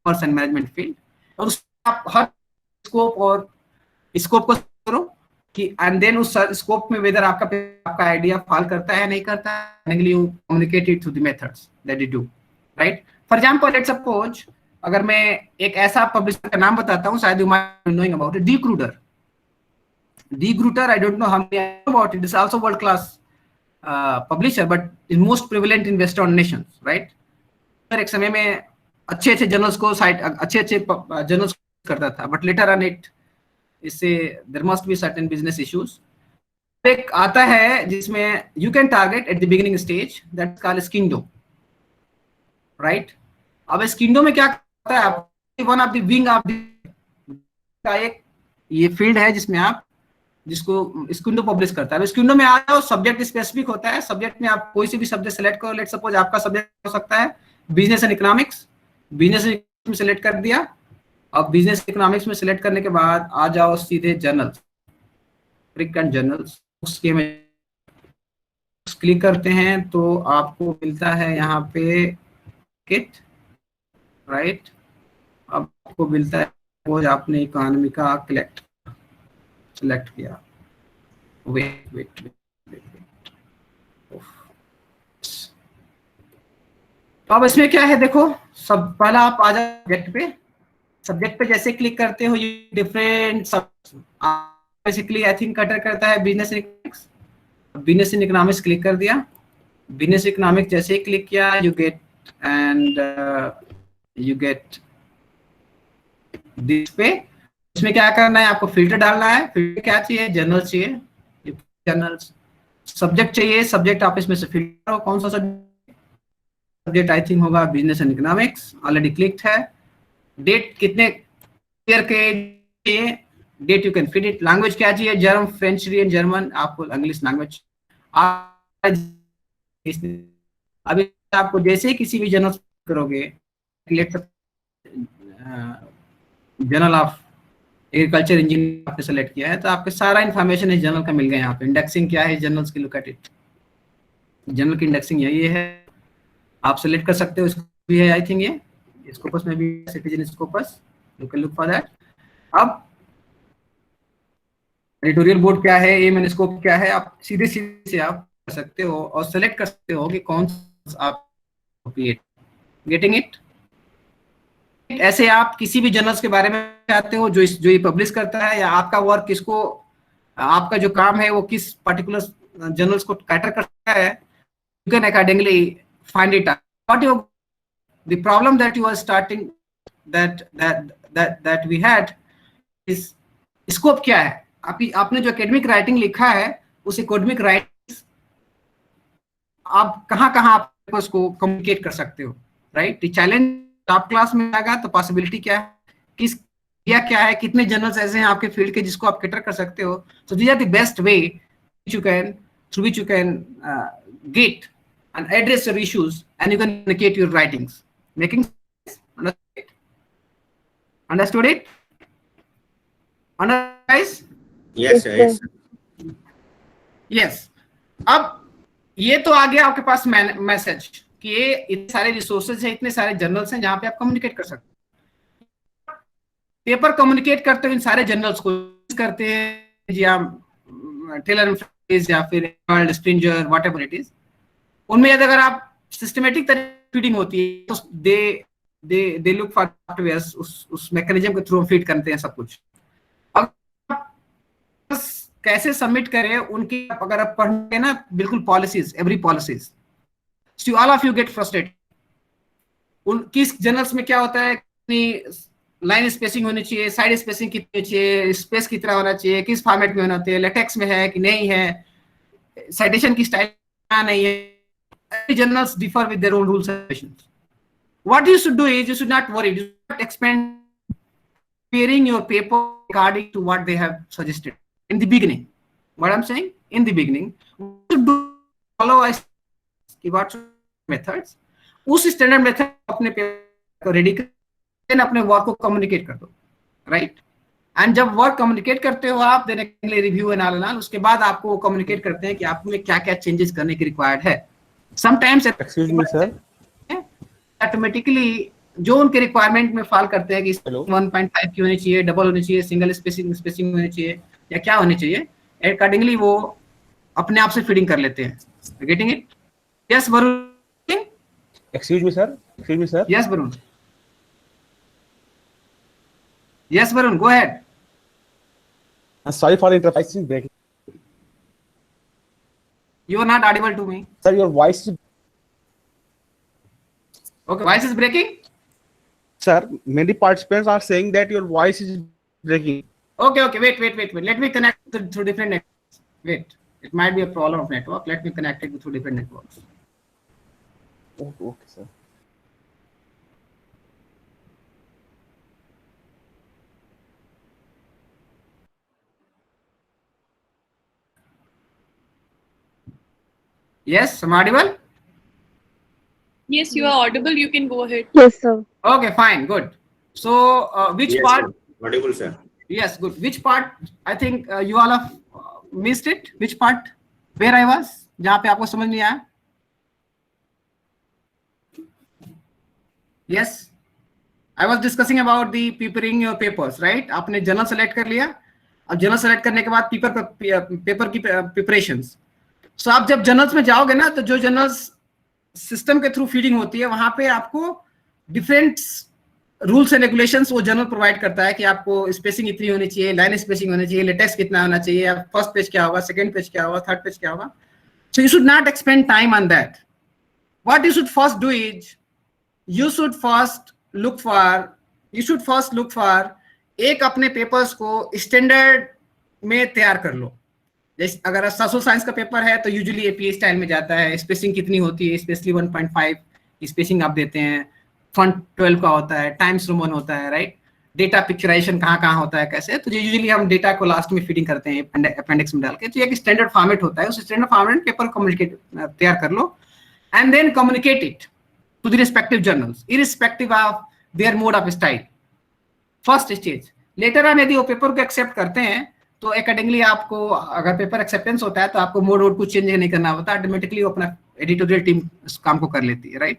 commerce and management field, और उसमें आप हर स्कोप को करो कि एंड देन उस स्कोप में वेदर आपका आइडिया फॉल करता है नहीं करता है, you communicate it through the methods that you do, right. For example let's suppose अगर मैं एक ऐसा पब्लिशर का नाम बताता हूं, शायद you might knowing about it, DeGrooter, I don't know how many about it. It's also world class publisher, but is most prevalent in Western nations, right? एक समय में अच्छे जर्नल्स को अच्छे जर्नल्स करता था, but later on it इससे there must be certain business issues. एक आता है जिसमें you can target at the beginning stage, that's called Skindo, right? अब Skindo में क्या करता है, आप one of the wing of the का एक ये फील्ड है जिसमें आप जिसको स्किंडो पब्लिश करता है. अब स्किंडो में आ जाओ, सब्जेक्ट स्पेसिफिक होता है. सब्जेक्ट में आप कोई सी भी सब्जेक्ट सेलेक्ट करो. लेट सपोज आपका सब्जेक्ट हो सकता है बिजनेस एंड इकोनॉमिक्स. बिजनेस में सेलेक्ट कर दिया. अब बिजनेस इकोनॉमिक्स में सेलेक्ट करने के बाद आ जाओ सीधे जर्नल्स, फ्रीक्वेंट जर्नल्स. उसके में क्लिक करते हैं तो आपको मिलता है यहाँ पे किट, राइट. अब आपको मिलता है सपोज आपने इकोनॉमी का सेलेक्ट किया. वेट तो अब इसमें क्या है देखो, सब पहला आप आ जाओ सब्जेक्ट पे जैसे क्लिक करते हो ये different basically I think cutter करता है बिजनेस इन इकोनॉमिक्स. क्लिक कर दिया. बिजनेस इकोनॉमिक्स जैसे ही क्लिक किया यू गेट दिस पे. इसमें क्या करना है, आपको फिल्टर डालना है. फिल्टर क्या चाहिए, जर्नल्स चाहिए. जर्नल्स सब्जेक्ट चाहिए. सब्जेक्ट आप इसमें से फिल्टर करो कौन सा सब्जेक्ट आई थिंक होगा business and economics. Already clicked है. डेट कितने ईयर के चाहिए, date you can fit it. Language क्या चाहिए, जर्मन, फ्रेंच एंड जर्मन. आपको इंग्लिश लैंग्वेज. अभी आपको जैसे ही किसी भी जर्नल करोगे, जर्नल ऑफ एग्रीकल्चर इंजीनियर आपने सेलेक्ट किया है तो आपके सारा इन्फॉर्मेशन इस जर्नल का मिल गया. यहाँ पे इंडेक्सिंग क्या है जर्नल्स की, लुक एट इट. जर्नल की इंडेक्सिंग यही है. आप सेलेक्ट कर सकते हो. इसको भी है आई थिंक ये स्कोपस में भी citizen Scopus, you can look for that. अब एडिटोरियल बोर्ड क्या है, एम एंड स्कोप क्या है, आप सीधे से आप कर सकते हो और सेलेक्ट कर सकते हो कि कौन सा आप गेटिंग इट. ऐसे आप किसी भी जर्नल्स के बारे में चाहते हो जो ये पब्लिश करता है, या आपका वर्क किसको, आपका जो काम है वो किस पर्टिकुलर जर्नल्स को कैटर करता है, you can accordingly find it. What you the problem that you are starting that we had is scope क्या है. आपने जो एकेडमिक राइटिंग लिखा है उस एकेडमिक राइटिंग आप कहाँ आप उसको कम्युनिकेट कर सकते हो, राइट. चैलेंज टॉप क्लास में आएगा तो पॉसिबिलिटी क्या है, किस क्या है, कितने जर्नल्स ऐसे हैं आपके फील्ड के जिसको आप कैटर कर सकते हो. So these are the best way through which you can get and address your issues and you can communicate your writings. Making sense? Understood it? Understood guys? Yes, sir. Yes, sir. Yes. अब ये तो आ गया आपके पास मैसेज कि ये इतने सारे रिसोर्सेज हैं, इतने सारे जर्नल्स हैं जहां पे आप कम्युनिकेट कर सकते हैं. पेपर कम्युनिकेट करते हो इन सारे जर्नल्स को करते हैं जी आप टेलर एंड फ्रांसिस या फिर world Springer whatever it is. उनमें यदि अगर आप सिस्टमेटिक तरीके फीडिंग होती है तो दे लुक फॉर सॉफ्टवेयर्स, उस मैकेनिज्म के थ्रू फीड करते हैं सब कुछ. अब कैसे सबमिट करें उनकी अगर आप पढ़ेंगे ना बिल्कुल policies, every policies, so all of you get frustrated. उन किस जर्नल्स में क्या होता है, कितनी लाइन स्पेसिंग होनी चाहिए, साइड स्पेसिंग कितनी चाहिए, स्पेस कितना होना चाहिए, किस फॉर्मेट में होना चाहिए, लेटेक्स में है कि नहीं है, साइटेशन की स्टाइल क्या नहीं है. Journals differ with their own rules and regulations. What you should do is you should not worry, you should not expand preparing your paper according to what they have suggested in the beginning. What I'm saying, in the beginning, you should follow what methods. उस स्टैंडर्ड मेथड अपने पेपर को रेडी कर, अपने वर्क को कम्युनिकेट कर दो, राइट। एंड जब वर्क कम्युनिकेट करते हो आप, देन रिव्यू एंड ऑल, उसके बाद आपको कम्युनिकेट करते हैं कि आप में क्या क्या चेंजेस करने की रिक्वायर्ड है। Sometimes excuse me sir, automatically जो उनके रिक्वायरमेंट में फॉल करते हैं कि 1.5 की होनी चाहिए, डबल होनी चाहिए, सिंगल स्पेसिंग होनी चाहिए, या क्या होनी चाहिए, अकॉर्डिंगली वो अपने आप से फीडिंग कर लेते हैं। Getting it? Yes Varun? Excuse me sir, yes Varun, yes Varun, go ahead. Sorry for interrupting, breaking. You are not audible to me. Sir, your voice is... Okay, voice is breaking. Sir, many participants are saying that your voice is breaking. Okay, wait. Let me connect through different networks. Wait, it might be a problem of network. Let me connect it through different networks. Okay, sir. Yes, am I audible? Yes, you are audible. You can go ahead. Yes, sir. Okay, fine, good. So, which Yes, part? sir. Audible, sir. Yes, good. Which part? I think you all have missed it. Which part? Where I was? जहाँ पे आपको समझ नहीं आया? Yes, I was discussing about the preparing your papers, right? आपने जर्नल सेलेक्ट कर लिया. अब जर्नल सेलेक्ट करने के बाद पेपर की प्रिपरेशंस. सो आप जब जर्नल्स में जाओगे ना, तो जो जर्नल्स सिस्टम के थ्रू फीडिंग होती है, वहां पे आपको डिफरेंट रूल्स एंड रेगुलेशंस वो जर्नल प्रोवाइड करता है कि आपको स्पेसिंग इतनी होनी चाहिए, लाइन स्पेसिंग होनी चाहिए, लेटेक्स कितना होना चाहिए, फर्स्ट पेज क्या होगा, सेकंड पेज क्या होगा, थर्ड पेज क्या होगा. So you should not expand time on that. What you should first do is you should first look for एक अपने पेपर्स को स्टैंडर्ड में तैयार कर लो. जैसे अगर सोशल साइंस का पेपर है तो यूजुअली एपीए स्टाइल में जाता है. स्पेसिंग कितनी होती है, स्पेशली 1.5 स्पेसिंग आप देते हैं. फॉन्ट 12 का होता है, टाइम्स रोमन होता है, राइट. डेटा पिक्चराइजेशन कहाँ होता है, कैसे, तो यूजुअली हम डेटा को लास्ट में फीडिंग करते हैं अपेंडिक्स में डाल के. तो एक स्टैंडर्ड फॉर्मेट होता है, उस स्टैंडर्ड फॉर्मेट पेपर कम्युनिकेट तैयार कर लो and then communicate it to the respective journals irrespective of their mode of style. First stage. Later on यदि वो पेपर को एक्सेप्ट करते हैं तो अकॉर्डिंगली आपको, अगर पेपर एक्सेप्टेंस होता है तो आपको मोड वोड कुछ चेंज नहीं करना होता, ऑटोमेटिकली वो अपना एडिटोरियल टीम इस काम को कर लेती है, राइट.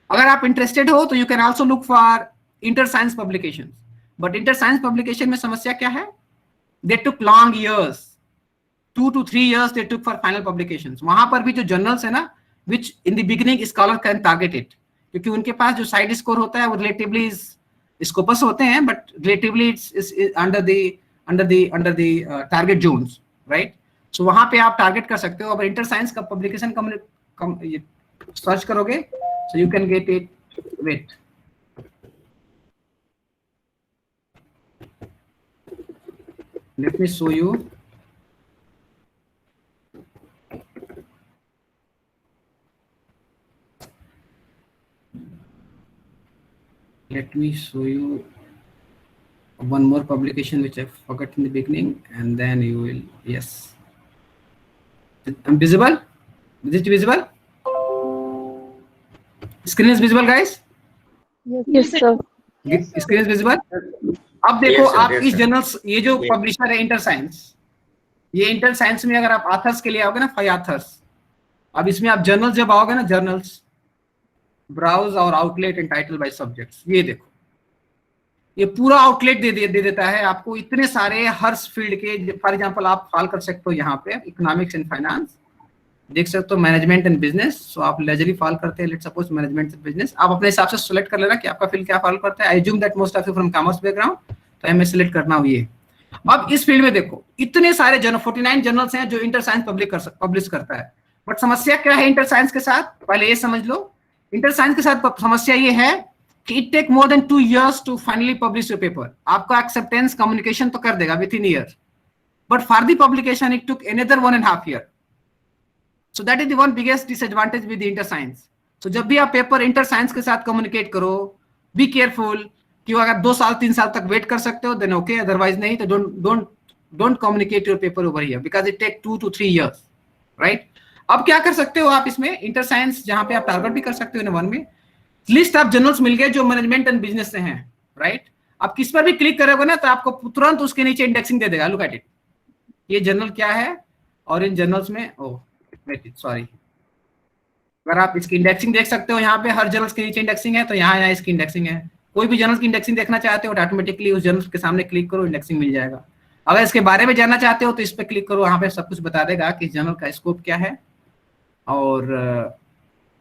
अगर आप इंटरेस्टेड हो तो you can also look for inter science publications. But inter science publication में समस्या क्या है? They took long years, 2 to 3 years they took for final publications. वहां पर भी जो जर्नल्स है ना, which in the beginning scholar can target it, क्योंकि उनके पास जो साइड स्कोर होता है वो रिलेटिवली स्कोपस होते हैं, but relatively it's under the target zones, right. So वहां पे आप टारगेट कर सकते हो. अगर इंटर साइंस का पब्लिकेशन सर्च करोगे so you can get it. Wait, let me show you. Let me show you one more publication which I forgot in the beginning, and then you will, yes. I'm visible? Is it visible? Screen is visible, guys? Yes, sir. Screen is visible? अब देखो, Yes, sir, आप yes, इस sir. जर्नल्स, ये जो पब्लिशर है इंटर साइंस, ये इंटर साइंस में अगर आप ऑथर्स के लिए आओगे ना, 5 ऑथर्स. अब इसमें आप जर्नल्स जब आओगे ना, जर्नल्स ब्राउज और outlet and title by subjects, ये देखो, ये पूरा आउटलेट दे देता है आपको. इतने सारे हर फील्ड के, फॉर एग्जांपल आप कॉल कर सकते हो यहाँ पे इकोनॉमिक्स एंड फाइनेंस, देख सकते हो मैनेजमेंट एंड बिजनेस. सो आप लेजरली फॉल करते हैं, let's suppose management and business. आप अपने हिसाब से सिलेक्ट कर लेना कि आपका फील्ड क्या फॉलो करता है. आई assume that most of you from commerce background, तो मैं सिलेक्ट करना हूँ ये. अब इस फील्ड में देखो, इतने सारे 49 जर्नल्स हैं जो इंटर साइंस पब्लिश करता है. बट समस्या क्या है इंटर साइंस के साथ, पहले ये समझ लो. इंटर साइंस के साथ समस्या ये है कि it take more than 2 years to finally publish your paper. आपका एक्सेप्टेंस कम्युनिकेशन तो कर देगा within year, but for the publication it took another 1.5 years. So that is the one biggest disadvantage with inter science. So जब भी आप पेपर इंटर साइंस के साथ कम्युनिकेट करो, बी केयरफुल कि अगर 2 साल 3 साल तक वेट कर सकते हो देन ओके, अदरवाइज नहीं तो don't communicate your paper over here because it take 2 to 3 years, right. अब क्या कर सकते हो आप इसमें इंटर साइंस, जहां पे आप टारगेट भी कर सकते हो इन 1 में, लिस्ट ऑफ जर्नल्स मिल गए जो मैनेजमेंट एंड बिजनेस से हैं, राइट। आप किस पर भी क्लिक करोगे ना तो आपको तुरंत उसके नीचे इंडेक्सिंग दे देगा, लुक एट इट, ये जर्नल क्या है, और इन जर्नल्स में सॉरी, अगर आप इसकी इंडेक्सिंग देख सकते हो, यहाँ पे हर जर्नल्स के नीचे इंडेक्सिंग है, तो यहाँ इसकी इंडेक्सिंग है। कोई भी जर्नल की इंडेक्सिंग देखना चाहते हो तो ऑटोमेटिकली उस जर्नल के सामने क्लिक करो, इंडेक्सिंग मिल जाएगा। अगर इसके बारे में जानना चाहते हो तो इस पर क्लिक करो, यहाँ पे सब कुछ बता देगा कि जर्नल का स्कोप क्या है और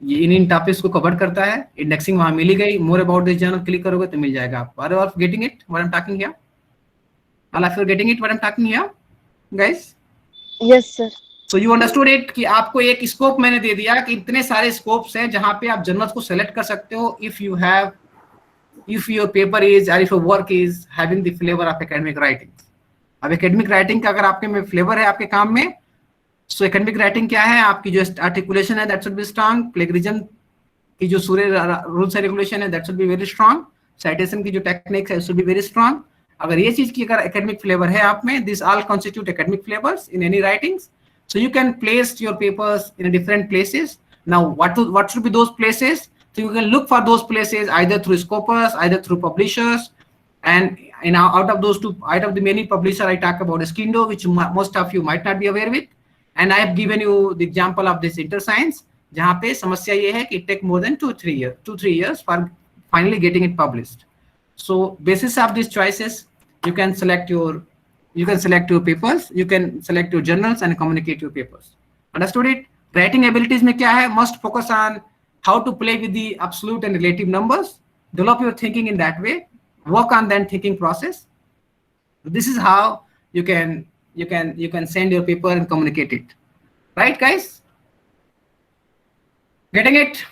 ये इन टॉपिक्स को कवर करता है। इंडेक्सिंग वहां मिली गई, more about this journal click करोगे तो मिल जाएगा आपको। Are you all getting it what I am talking here? All of you are getting it what I am talking here guys? Yes, sir. So you understood it कि आपको एक स्कोप मैंने दे दिया कि इतने सारे स्कोप्स हैं जहां पे आप जर्नल्स को सेलेक्ट कर सकते हो if your paper is or if your work is having the flavor of academic writing। अब एकेडमिक राइटिंग का अगर आपके में फ्लेवर है आपके काम में, सो एकेडमिक राइटिंग क्या है, आपकी जो आर्टिकुलेशन है that should be strong, plagiarism की जो सूर्य रूल्स एंड रेगुलेशन है that should be very strong, citation की जो टेक्निक्स है शुड बी वेरी स्ट्रांग। अगर ये चीज की अगर एकेडमिक फ्लेवर है आप में, this all constitute academic flavours in any writings. So you can place your papers in different places. Now, what should be those places? So you can look for those places either through Scopus, either through publishers, and out of the many publishers, I talk about Skindo, which most of you might not be aware with, and I have given you the example of this InterScience, जहाँ पे समस्या ये है कि it take more than 2-3 years for finally getting it published. So basis of these choices, you can select your papers, you can select your journals and communicate your papers. Understood it? Writing abilities में क्या है? Must focus on how to play with the absolute and relative numbers. Develop your thinking in that way. Work on that thinking process. This is how you can send your paper and communicate it. Right, guys? Getting it?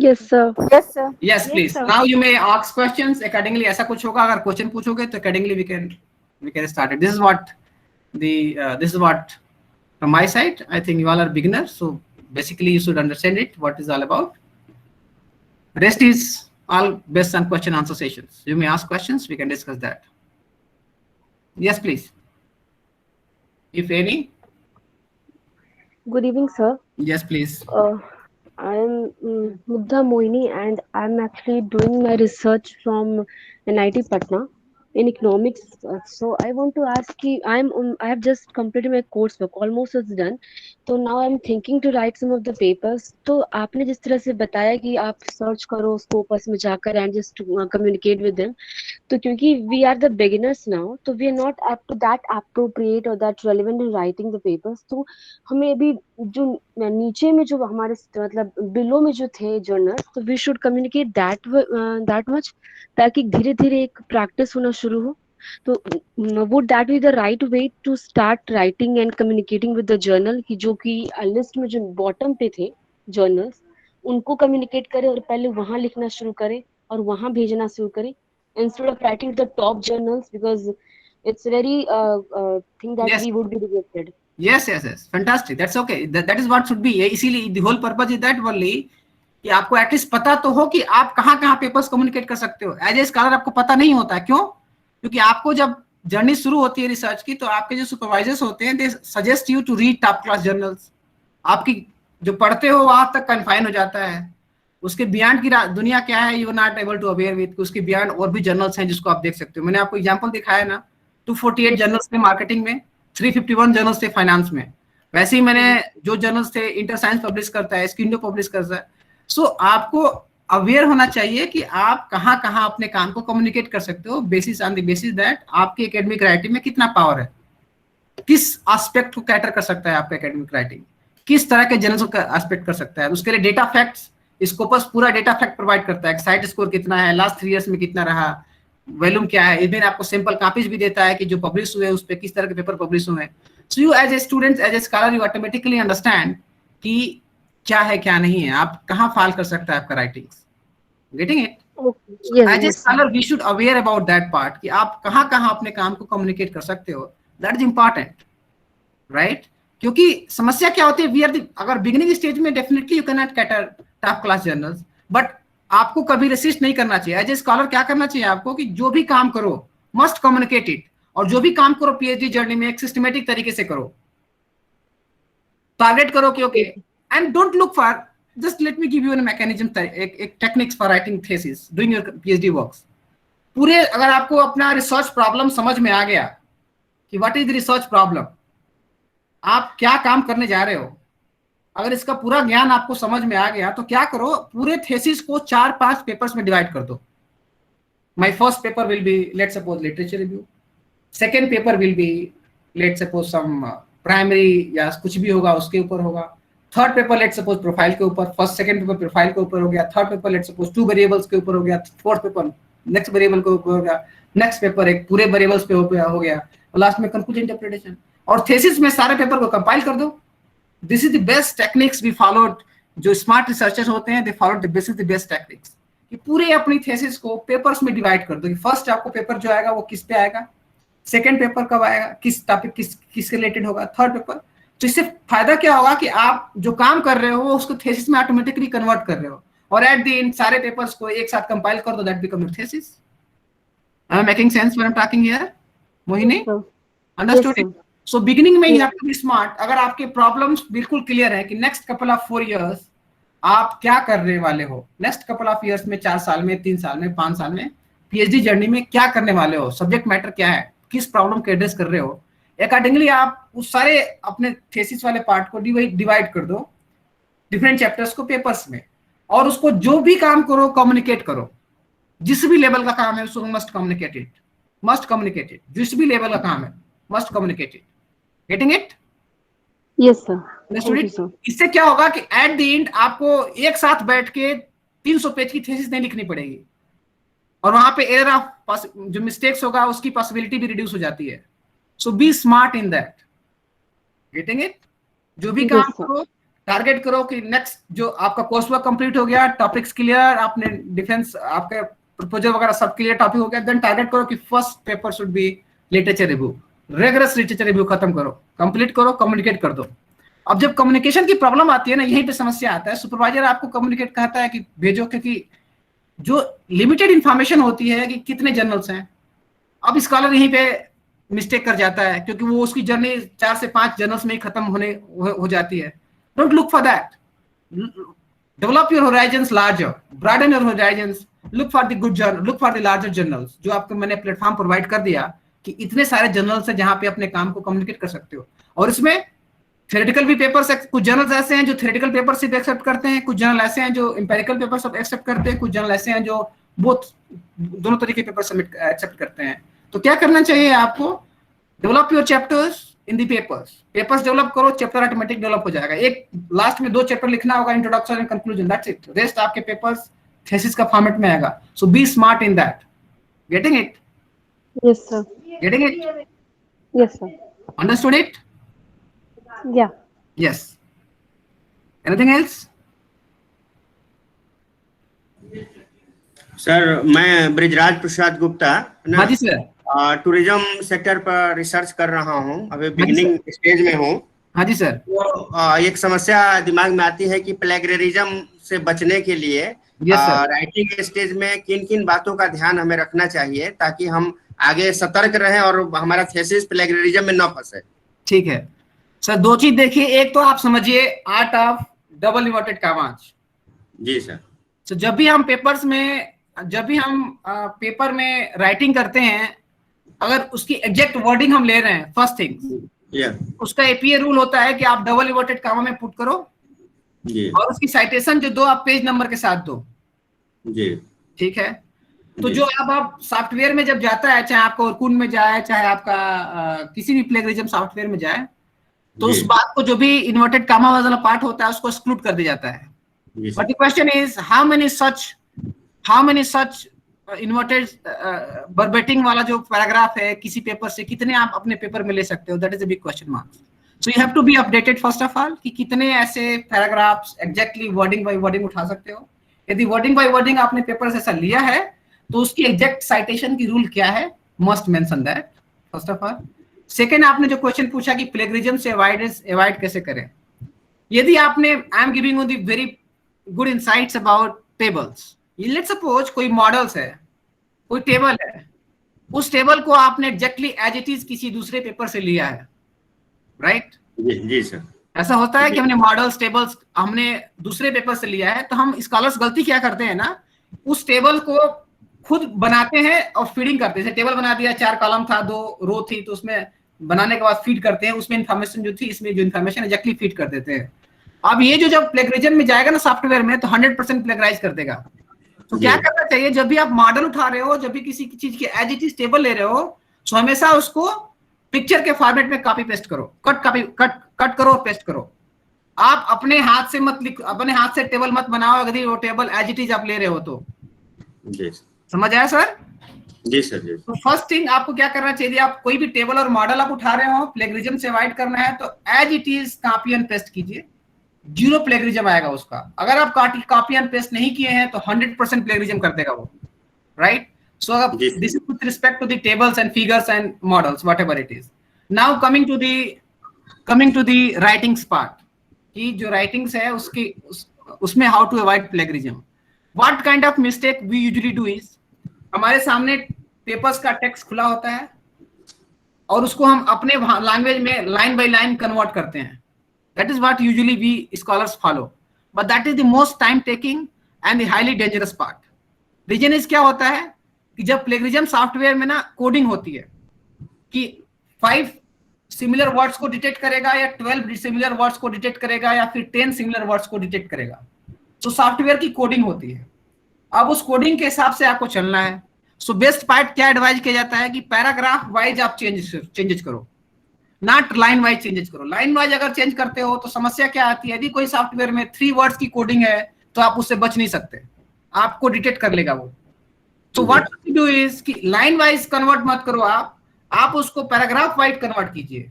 Yes, sir. Yes, sir. Yes, please. sir. Now you may ask questions accordingly. ऐसा कुछ होगा, अगर क्वेश्चन पूछोगे तो accordingly we can start it. This is what from my side. I think you all are beginners, so basically you should understand it, what is all about. Rest is all based on question answer sessions. You may ask questions, we can discuss that. Yes, please. If any. Good evening, sir. Yes, please. I am Mugdha Moini, and I'm actually doing my research from NIT Patna in economics. So I want to ask you, I have just completed my coursework, almost it's done. So now I'm thinking to write some of the papers. तो आपने जिस तरह से बताया कि आप सर्च करो स्कोपस में जाकर and just communicate with them, तो क्योंकि we are the beginners now, तो we are not up to that appropriate or that relevant in writing the papers. तो हमें अभी जो नीचे में जो हमारे मतलब बिलो में जो थे जर्नल, तो we should communicate that much, ताकि धीरे धीरे एक प्रैक्टिस होना शुरू हो। तो would that be the right way to start writing and communicating with the journal, कि जो कि लिस्ट में जो बॉटम पे थे जर्नल्स उनको कम्युनिकेट करें और पहले वहां लिखना शुरू करें और वहां भेजना शुरू करें, instead of writing the top journals, because it's very thing that Yes. we would be rejected. Yes. Fantastic. That's okay. That is what should be. इसीलिए the whole purpose is that only कि आपको एटलीस्ट पता तो हो कि आप कहाँ पेपर्स कम्युनिकेट कर सकते हो। एज ए स्कॉलर आपको पता नहीं होता है, क्यों? क्योंकि आपको जब जर्नी शुरू होती है रिसर्च की, तो आपके जो सुपरवाइजर्स होते हैं they suggest you to read top class journals. आपकी जो पढ़ते हो वहां तक कन्फाइन हो जाता है, उसके बियॉन्ड की दुनिया क्या है you are not able to aware with. उसके बियॉन्ड और भी जर्नल्स हैं जिसको आप देख सकते हो। मैंने आपको एग्जांपल दिखाया ना, 248 जर्नल्स थे मार्केटिंग में, 351 जर्नल्स थे फाइनेंस में। वैसे ही मैंने जो जर्नल्स थे इंटरसाइंस पब्लिश करता है, स्किंडो पब्लिश करता है। सो आपको अवेयर होना चाहिए कि आप कहाँ अपने काम को कम्युनिकेट कर सकते हो, basis on the basis that आपकी एकेडमिक राइटिंग में कितना पावर है, किस एस्पेक्ट को कैटर कर सकता है आपका एकेडमिक राइटिंग, किस तरह के जर्नल्स को एस्पेक्ट कर सकता है। उसके लिए डेटा फैक्ट्स, स्कोपस पूरा डेटा फैक्ट प्रोवाइड करता है, साइट स्कोर कितना है, लास्ट 3 इयर्स में कितना रहा, वॉल्यूम क्या है। इवन आपको सैंपल कॉपीज भी देता है कि जो पब्लिश हुए उस पर किस तरह के पेपर पब्लिश हुए हैं। So you as a student, as a scholar, you automatically understand कि क्या है क्या नहीं है, आप कहाँ फाल कर सकता है आपका writing. Getting it? As a scholar we should aware about that part कि आप कहाँ अपने काम को कम्युनिकेट कर सकते हो। That is important, right? क्योंकि समस्या क्या होती है, वी आर अगर बिगिनिंग स्टेज में definitely you can not cater top class journals, but आपको कभी रेसिस्ट नहीं करना चाहिए। एज ए स्कॉलर क्या करना चाहिए आपको कि जो भी काम करो मस्ट कम्युनिकेट इट, और जो भी काम करो पीएचडी जर्नी में एक सिस्टमेटिक तरीके से करो, टारगेट करो कि okay, and don't look for just let me give you a mechanism, एक techniques for writing thesis, doing your PhD works. पूरे अगर आपको अपना रिसर्च प्रॉब्लम समझ में आ गया कि what is the research problem, आप क्या काम करने जा रहे हो, अगर इसका पूरा ज्ञान आपको समझ में आ गया तो क्या करो, पूरे थेसिस को 4-5 पेपर्स में डिवाइड कर दो. My first paper will be let's suppose literature review, second paper will be let's suppose some primary या कुछ भी होगा उसके ऊपर होगा, third paper let's suppose profile के ऊपर, फर्स्ट सेकंड पेपर प्रोफाइल के ऊपर हो गया, third paper let's suppose 2 variables के ऊपर हो गया, फोर्थ पेपर नेक्स्ट वेरिएबल के ऊपर हो गया, नेक्स्ट पेपर एक पूरे वेरिएबल्स पे हो गया, और लास्ट में कंक्लूजन इंटरप्रिटेशन. और थेसिस में सारे पेपर को कंपाइल कर दो. This is the best techniques we followed. जो स्मार्ट रिसर्चर्स होते हैं they follow this is the best techniques कि पूरे अपनी थेसिस को पेपर्स में डिवाइड कर दो कि फर्स्ट आपको पेपर जो आएगा वो किस पे आएगा, सेकंड पेपर कब आएगा, किस टॉपिक किस रिलेटेड होगा, थर्ड पेपर. तो इससे फायदा क्या होगा कि आप जो काम कर रहे हो उसको थेसिस में ऑटोमेटिकली कन्वर्ट कर रहे हो, और एट द एंड सारे पेपर्स को एक साथ कंपाइल कर दो, that become your thesis. I am making sense when I am talking here, Mohini? Understood it? So beginning में you have to be smart. अगर आपके प्रॉब्लम्स बिल्कुल क्लियर है कि नेक्स्ट कपल ऑफ 4 इयर्स आप क्या करने वाले हो, नेक्स्ट कपल ऑफ इयर्स में 4 साल में, 3 साल में, 5 साल में पीएचडी जर्नी में क्या करने वाले हो, सब्जेक्ट मैटर क्या है, किस प्रॉब्लम को एड्रेस कर रहे हो, अकॉर्डिंगली आप उस सारे अपने थेसिस वाले पार्ट को डिवाइड कर दो डिफरेंट चैप्टर्स को पेपर्स में, और उसको जो भी काम करो कम्युनिकेट करो. जिस भी लेवल का काम है उसको मस्ट कम्युनिकेट इट. जिस भी लेवल का काम है must communicate it. Getting it? Yes sir. इससे क्या होगा कि एट द एंड आपको एक साथ बैठ के 300 पेज की थीसिस नहीं लिखनी पड़ेगी, और वहां पे एरर ऑफ जो मिस्टेक्स होगा उसकी पॉसिबिलिटी भी रिड्यूस हो जाती है. So be smart in that. Getting it? जो भी काम करो टारगेट करो कि नेक्स्ट जो आपका कोर्स वर्क कंप्लीट हो गया, टॉपिक्स क्लियर, आपने डिफेंस आपका प्रपोजल वगैरह सब क्लियर टॉपिक हो गया, देन टारगेट करो कि first paper should be literature review. Regular literature review खत्म करो, कंप्लीट करो, कम्युनिकेट कर दो. अब जब कम्युनिकेशन की प्रॉब्लम आती है ना, यहीं पे समस्या आता है. सुपरवाइजर आपको कम्युनिकेट कहता है कि भेजो, क्योंकि जो लिमिटेड इंफॉर्मेशन होती है कि कितने जर्नल्स हैं, अब स्कॉलर यहीं पे मिस्टेक कर जाता है क्योंकि वो उसकी जर्नी 4 से 5 जर्नल्स में ही खत्म हो जाती है. Don't look for that. Develop your horizons larger, broaden your horizons, look for the good journal, look for the larger journals. जो आपको मैंने प्लेटफॉर्म प्रोवाइड कर दिया कि इतने सारे जर्नल्स हैं जहां पे अपने काम को कम्युनिकेट कर सकते हो. और इसमें थ्योरेटिकल भी पेपर्स, कुछ जर्नल्स ऐसे हैं जो थ्योरेटिकल पेपर से भी एक्सेप्ट करते हैं, कुछ जर्नल ऐसे हैं जो एम्पिरिकल पेपर सब एक्सेप्ट करते हैं, कुछ जर्नल ऐसे हैं जो दोनों तरीके के पेपर एक्सेप्ट करते हैं. तो क्या करना चाहिए आपको? Develop your chapters in the papers develop करो, चैप्टर ऑटोमेटिक डेवलप हो जाएगा. एक लास्ट में 2 चैप्टर लिखना होगा, introduction and conclusion, that's it. Rest आपके पेपर्स थीसिस का फॉर्मेट में आएगा. So be smart in that. Getting it? Yes sir. Getting it? Yes sir. Understood it? Yeah. Yes. Anything else? Sir, मैं ब्रिजराज प्रसाद गुप्ता हाँ जी सर. टूरिज्म सेक्टर पर रिसर्च कर रहा हूँ, अभी बिगिनिंग स्टेज में हूँ. हाँ जी सर. तो एक समस्या दिमाग में आती है कि प्लेगरिज्म से बचने के लिए राइटिंग स्टेज में किन किन बातों का ध्यान हमें रखना चाहिए ताकि हम आगे सतर्क रहें और हमारा थीसिस प्लेगरिज्म में न फंसे. ठीक है सर. 2 चीज देखिए, एक तो आप समझिए art of double inverted commas. जी सर. तो जब भी हम पेपर में राइटिंग करते हैं, अगर उसकी एग्जैक्ट वर्डिंग हम ले रहे हैं, फर्स्ट थिंग उसका एपीए रूल होता है कि आप डबल इन्वर्टेड कॉमा में पुट करो जी, और उसकी साइटेशन जो दो आप पेज नंबर के साथ दो जी. ठीक है. तो जो अब आप सॉफ्टवेयर में जब जाता है, चाहे आपका ओरकुन में जाए, चाहे आपका किसी भी प्लेगरिज्म सॉफ्टवेयर में जाए, तो उस बात को जो भी इन्वर्टेड कॉमा वाला पार्ट होता है उसको एक्सक्लूड कर दिया जाता है. But the question is how many such inverted verbatim वाला जो पैराग्राफ है किसी पेपर से, कितने आप अपने पेपर में ले सकते हो? That is a big question mark. So you have to be updated first of all कि कितने ऐसे paragraphs exactly wording by wording उठा सकते हो. यदि वर्डिंग बाय वर्डिंग आपने पेपर से ऐसा लिया है तो उसकी एग्जैक्ट साइटेशन की रूल क्या है, must mention that first of all. Second, आपने जो क्वेश्चन पूछा कि प्लेगरिज्म से अवॉइड कैसे करें, यदि आपने I am giving you the very good insights about tables. Let's suppose कोई मॉडल्स है, कोई टेबल है, उस टेबल को आपने एग्जैक्टली एज इट इज किसी दूसरे पेपर से लिया है, राइट? जी सर. ऐसा होता है कि हमने मॉडल्स टेबल्स हमने दूसरे पेपर से लिया है, तो हम स्कॉलर्स गलती क्या करते हैं ना, उस टेबल को खुद बनाते हैं और फीडिंग करते हैं। जैसे टेबल बना दिया, 4 कॉलम था, 2 रो थी, तो उसमें बनाने के बाद फीड करते हैं, उसमें इन्फॉर्मेशन जो थी इसमें जो इन्फॉर्मेशन एग्जैक्टली फीड कर देते हैं। अब ये जो जब प्लेगरिज्म में जाएगा ना सॉफ्टवेयर में, तो 100% प्लेगराइज कर देगा। तो क्या करना चाहिए, जब भी आप मॉडल उठा रहे हो, जब भी किसी चीज की एज इट इज टेबल ले रहे हो, तो हमेशा उसको पिक्चर के फॉर्मेट में कॉपी पेस्ट करो, कट करो और पेस्ट करो। आप अपने हाथ से मत लिख, अपने हाथ से टेबल मत बनाओ अगर वो टेबल एज इट इज आप ले रहे हो तो। जी समझ आया सर? जी सर जी। तो फर्स्ट थिंग आपको क्या करना चाहिए, आप कोई भी टेबल और मॉडल आप उठा रहे हो, प्लेगरिज्म से अवॉइड करना है तो as it is copy and paste कीजिए, 0 प्लेगरिज्म आएगा उसका। अगर आप कॉपी एंड पेस्ट नहीं किए हैं तो 100% प्लेगरिज्म कर देगा वो, right? So this is with respect to the tables and figures and models whatever it is. Now coming to the writings part, कि जो राइटिंग्स है उसमें how to avoid plagiarism. What kind of mistake we usually do is, हमारे सामने पेपर्स का टेक्स्ट खुला होता है और उसको हम अपने लैंग्वेज में लाइन बाय लाइन कन्वर्ट करते हैं। That is what usually we scholars follow, but that is the most time taking and the highly dangerous part. Reason is क्या होता है कि जब प्लेगरिज्म सॉफ्टवेयर में ना कोडिंग होती है कि 5 सिमिलर वर्ड्स को डिटेक्ट करेगा या 12 सिमिलर वर्ड्स को डिटेक्ट करेगा या फिर 10 सिमिलर वर्ड्स को डिटेक्ट करेगा, तो सॉफ्टवेयर की कोडिंग होती है। अब उस कोडिंग के हिसाब से आपको चलना है। सो बेस्ट पार्ट क्या एडवाइज किया जाता है कि पैराग्राफ वाइज आप चेंजेस करो, नॉट लाइन वाइज चेंजेस करो। लाइन वाइज अगर चेंज करते हो तो समस्या क्या आती है, यदि कोई सॉफ्टवेयर में 3 वर्ड्स की कोडिंग है तो आप उससे बच नहीं सकते, आपको डिटेक्ट कर लेगा वो। तो व्हाट यू डू इज कि लाइन वाइज कन्वर्ट मत करो, आप उसको पैराग्राफ वाइज कन्वर्ट कीजिए।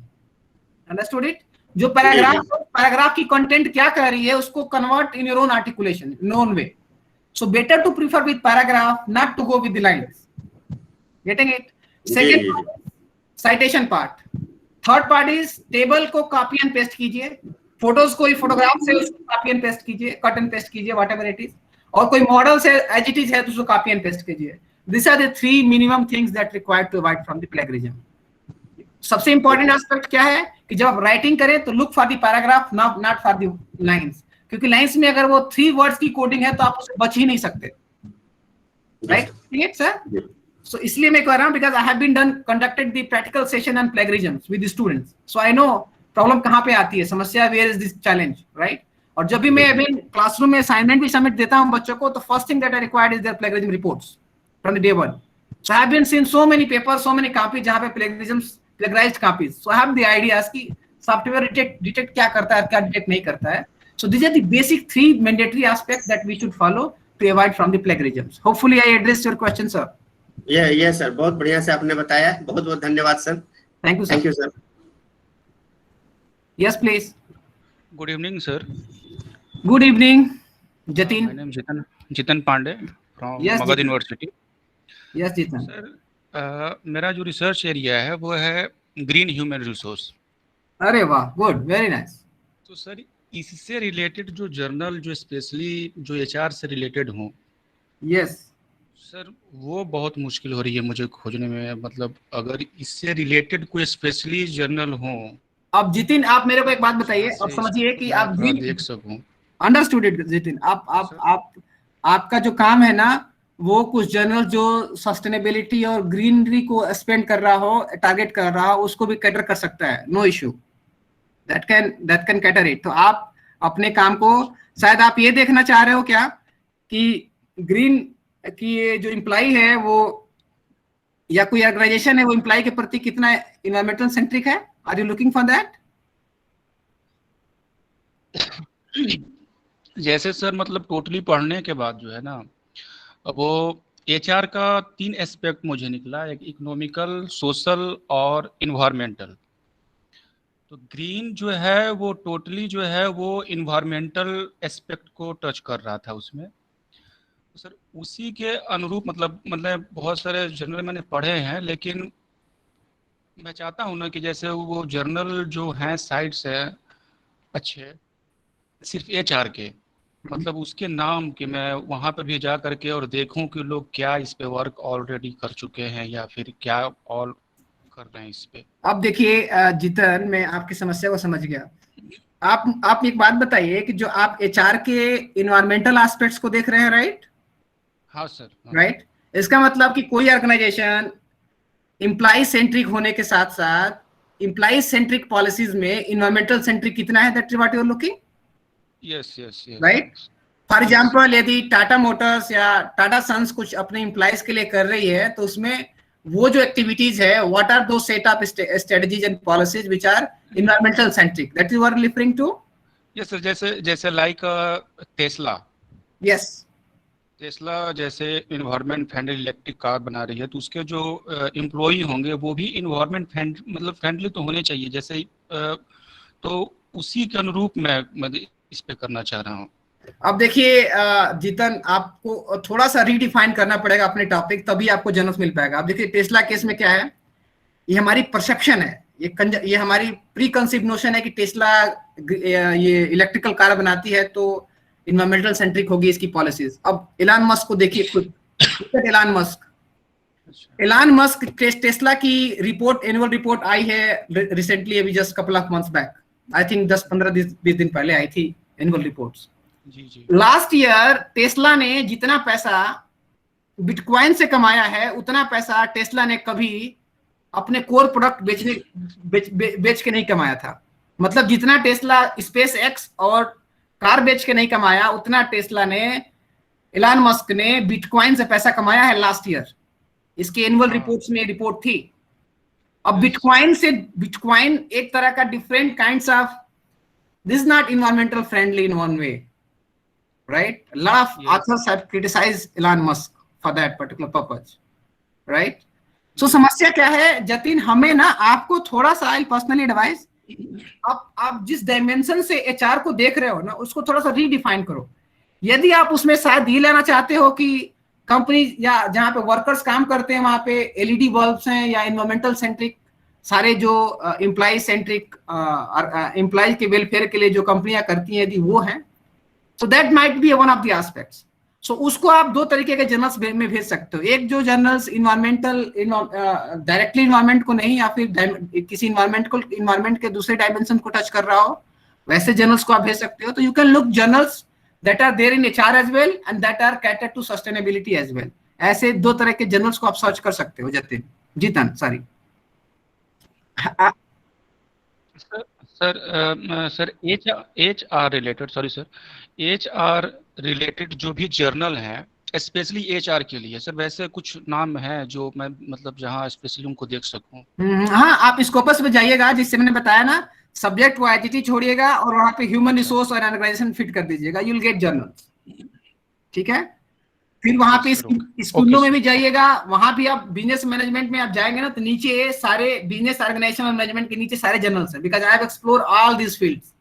Understood it? जो पैराग्राफ की कंटेंट क्या कह रही है उसको convert in your own articulation, in own way. So better to prefer with paragraph, not to go with the lines. Getting it? Second part, citation part. Third part is table को copy and paste कीजिए, फोटोज कोई फोटोग्राफ से उसको copy and paste कीजिए, cut and paste कीजिए, whatever it is. और कोई मॉडल से as it is है तो उसको copy and paste कीजिए। These are the 3 minimum things that required to avoid from the plagiarism. सबसे इंपॉर्टेंट एस्पेक्ट क्या है कि जब आप राइटिंग करें तो look for the paragraph, not for the lines, क्योंकि लाइंस में अगर वो 3 वर्ड्स की कोडिंग है तो आप उससे बच ही नहीं सकते, राइट? ठीक है सर? सो इसलिए मैं कह रहा हूं because I have been conducted the practical session on plagiarism with the students, so I know problem कहां पे आती है, समस्या where is this challenge, right? और जब भी मैं अभी क्लासरूम में असाइनमेंट भी सबमिट देता हूं बच्चों को, तो first thing that I required is their plagiarism reports from the day 1. So I have been seen so many papers, so many copies जहां पे plagiarized copies, so I have the ideas कि सॉफ्टवेयर डिटेक्ट क्या करता है, क्या डिटेक्ट नहीं करता है. So these are the basic 3 mandatory aspects that we should follow to avoid from the plagiarisms. Hopefully I addressed your question, sir. Yes sir, बहुत बढ़िया से आपने बताया, बहुत बहुत धन्यवाद sir. Thank you, sir. Thank you sir. Yes, please. Good evening, sir. Good evening, Jatin. My name is Jitan Pandey from Yes, Magad Jitan. University. Yes, Jitan. Sir मेरा जो रिसर्च एरिया है वो है ग्रीन ह्यूमन रिसोर्स. अरे वाह, गुड, वेरी नाइस. तो सर इससे रिलेटेड जो जर्नल जो स्पेशली जो एचआर से रिलेटेड हों, यस सर वो बहुत मुश्किल हो रही है मुझे खोजने में. मतलब अगर इससे रिलेटेड कोई स्पेशली जर्नल हो. अब जितिन आप मेरे को एक बात बताइए, अब समझिए कि आप देख सकूं. Understood it Jitin. आपका जो काम है ना, वो कुछ जर्नल जो सस्टेनेबिलिटी और ग्रीनरी को स्पेंड कर रहा हो, टारगेट कर रहा हो, उसको भी कैटर कर सकता है, no issue. that can cater it. तो आप अपने काम को, शायद आप ये देखना चाह रहे हो क्या कि ग्रीन की ये जो एम्प्लॉय है वो या कोई ऑर्गेनाइजेशन है वो एम्प्लॉय के प्रति कितना इन्वायरमेंटल सेंट्रिक है? Are you looking for that? जैसे सर मतलब टोटली पढ़ने के बाद जो है ना, वो एचआर का 3 एस्पेक्ट मुझे निकला, एक इकोनॉमिकल, सोशल और इन्वायरमेंटल. तो ग्रीन जो है वो टोटली जो है वो इन्वायरमेंटल एस्पेक्ट को टच कर रहा था उसमें. तो सर उसी के अनुरूप मतलब बहुत सारे जर्नल मैंने पढ़े हैं, लेकिन मैं चाहता हूँ ना कि जैसे वो जर्नल जो हैं साइट्स है अच्छे सिर्फ एचआर के, मतलब उसके नाम कि मैं वहाँ पर भी जा करके और देखूं कि लोग क्या इस पे वर्क ऑलरेडी कर चुके हैं या फिर क्या और कर रहे हैं इस पे. अब देखिए जितन, मैं आपकी समस्या को समझ गया. आप एक बात बताइए कि जो आप एचआर के इन्वायरमेंटल एस्पेक्ट्स को देख रहे हैं, राइट? हाँ सर। राइट, इसका मतलब कि कोई ऑर्गेनाइजेशन एम्प्लॉय सेंट्रिक होने के साथ साथ एम्प्लॉय सेंट्रिक पॉलिसीज में इन्वायरमेंटल सेंट्रिक कितना है, that is what you are looking. Yes yes yes, right. For example, यदि टाटा मोटर्स या टाटा सन्स कुछ अपने एम्प्लॉयज के लिए कर रही है, तो उसमें वो जो एक्टिविटीज है, what are two set of strategies and policies which are environmental centric, that is what I am referring to. Yes sir, जैसे लाइक टेस्ला। यस, टेस्ला जैसे इन्वायरमेंट फ्रेंडली इलेक्ट्रिक कार बना रही है, तो उसके जो एम्प्लॉई होंगे वो भी इन्वायरमेंट फ्रेंडली तो होने चाहिए, जैसे तो उसी के अनुरूप मैं इस पे करना चाह रहा हूँ। अब देखिए जीतन, आपको थोड़ा सा रीडिफाइन करना पड़ेगा अपने टॉपिक, तभी आपको जन्नत मिल पाएगा। अब देखिए टेस्ला केस में क्या है, ये हमारी परसेप्शन है, ये हमारी प्री कंसीव नोशन है कि टेस्ला ये इलेक्ट्रिकल कार बनाती है तो इन्वायरमेंटल सेंट्रिक होगी इसकी पॉलिसीज। अब एलन मस्क को देखिए खुद, एलन मस्क टेस्ला की रिपोर्ट, एनुअल रिपोर्ट आई है रिसेंटली, अभी just couple of months back, I think 10-15-20 दिन पहले आई थी एनुअल रिपोर्ट्स। जी। लास्ट ईयर टेस्ला ने जितना पैसा बिटकॉइन से कमाया है, उतना पैसा टेस्ला ने कभी अपने कोर प्रोडक्ट बेच के नहीं कमाया था। मतलब जितना टेस्ला स्पेस एक्स और कार बेच के नहीं कमाया, उतना टेस्ला ने, एलन मस्क ने बिटकॉइन से पैसा कमाया है लास्ट ईयर। इसके एनुअल रिपोर्ट्स में रिपोर्ट थी। अब बिटकॉइन एक तरह का different kinds of, this is not environmental friendly in one way, right? A lot of authors have criticized Elon Musk for that particular purpose, right? So समस्या क्या है जतिन, हमें ना, आपको थोड़ा सा पर्सनली एडवाइस, आप जिस डायमेंशन से एचआर को देख रहे हो ना, उसको थोड़ा सा रीडिफाइन करो। यदि आप उसमें शायद ये लेना चाहते हो कि कंपनी या जहाँ पे वर्कर्स काम करते हैं वहां पे एलईडी बल्ब्स हैं, या इन्वायरमेंटल सेंट्रिक सारे जो एम्प्लॉय सेंट्रिक एम्प्लॉय के वेलफेयर के लिए जो कंपनियां करती हैं, यदि वो हैं, so that might be one of the aspects. So उसको आप दो तरीके के जर्नल्स में भेज सकते हो। एक जो जर्नल्स इन्वायरमेंटल डायरेक्टली इन्वायरमेंट को नहीं, या फिर किसी इन्वायरमेंट के दूसरे डायमेंशन को टच कर रहा हो, वैसे जर्नल्स को आप भेज सकते हो। तो you can look journals that are there in HR as well and that are catered to sustainability as well. ऐसे दो तरह के जर्नल्स को आप सर्च कर सकते हो Jitan sorry. Sir HR related, sorry sir, HR related जो भी जर्नल है स्पेशली HR के लिए, सर वैसे कुछ नाम है जो मैं मतलब जहाँ स्पेशली उनको देख सकूं? हाँ, आप स्कोपस पे जाइएगा, जिससे मैंने बताया ना, सब्जेक्ट वो आईटीटी छोड़िएगा और वहाँ पे ह्यूमन रिसोर्स और ऑर्गेनाइजेशन फिट कर दीजिएगा, यू विल गेट जर्नल्स। ठीक है, फिर वहां पे स्कूलों में भी जाइएगा, वहां भी आप बिजनेस मैनेजमेंट में आप जाएंगे ना, तो नीचे सारे बिजनेस ऑर्गेनाइजेशन मैनेजमेंट के नीचे सारे जर्नल्स हैं, because I have explore all this fields,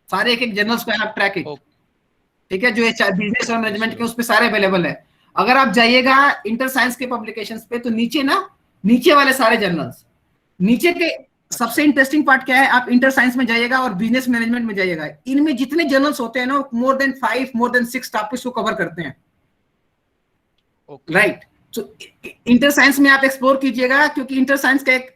सारे एक जर्नल्स को आप ट्रैक इट। ठीक है, जो बिजनेस और मैनेजमेंट के उस पे सारे अवेलेबल है। अगर आप जाइएगा इंटर साइंस के पब्लिकेशंस पे, तो नीचे वाले सारे जर्नल्स, नीचे के सबसे इंटरेस्टिंग पार्ट क्या है, आप इंटर साइंस में जाइएगा और बिजनेस मैनेजमेंट में जाइएगा, इनमें जितने जर्नल्स होते हैं ना, मोर देन 6 टॉपिक्स को कवर करते हैं। राइट, सो इंटर साइंस में आप एक्सप्लोर कीजिएगा, क्योंकि इंटर साइंस का एक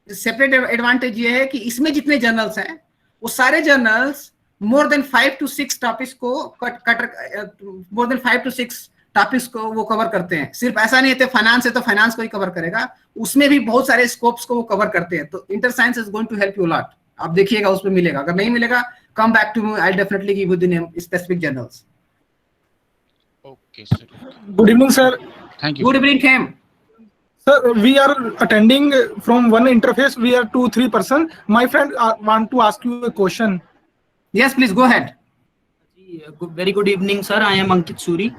सेपरेट एडवांटेज ये है कि इसमें जितने जर्नल्स हैं, वो सारे journals more than 5 to 6 topics को मोर देन 5 to 6 टॉपिक्स को वो कवर करते हैं। सिर्फ ऐसा नहीं है फाइनेंस है तो फाइनेंस को ही कवर करेगा, उसमें भी बहुत सारे स्कोप्स को वो कवर करते हैं। तो inter science is going to help you lot. आप देखिएगा उसमें मिलेगा, अगर नहीं मिलेगा come back to me, I will definitely give you the name specific journals. Okay, sir. Good evening, sir. Thank you. Good evening, Khem. Sir, we are attending from one interface. We are 2-3 person. My friend want to ask you a question. Yes, please go ahead. Very good evening, sir. I am Ankit Suri.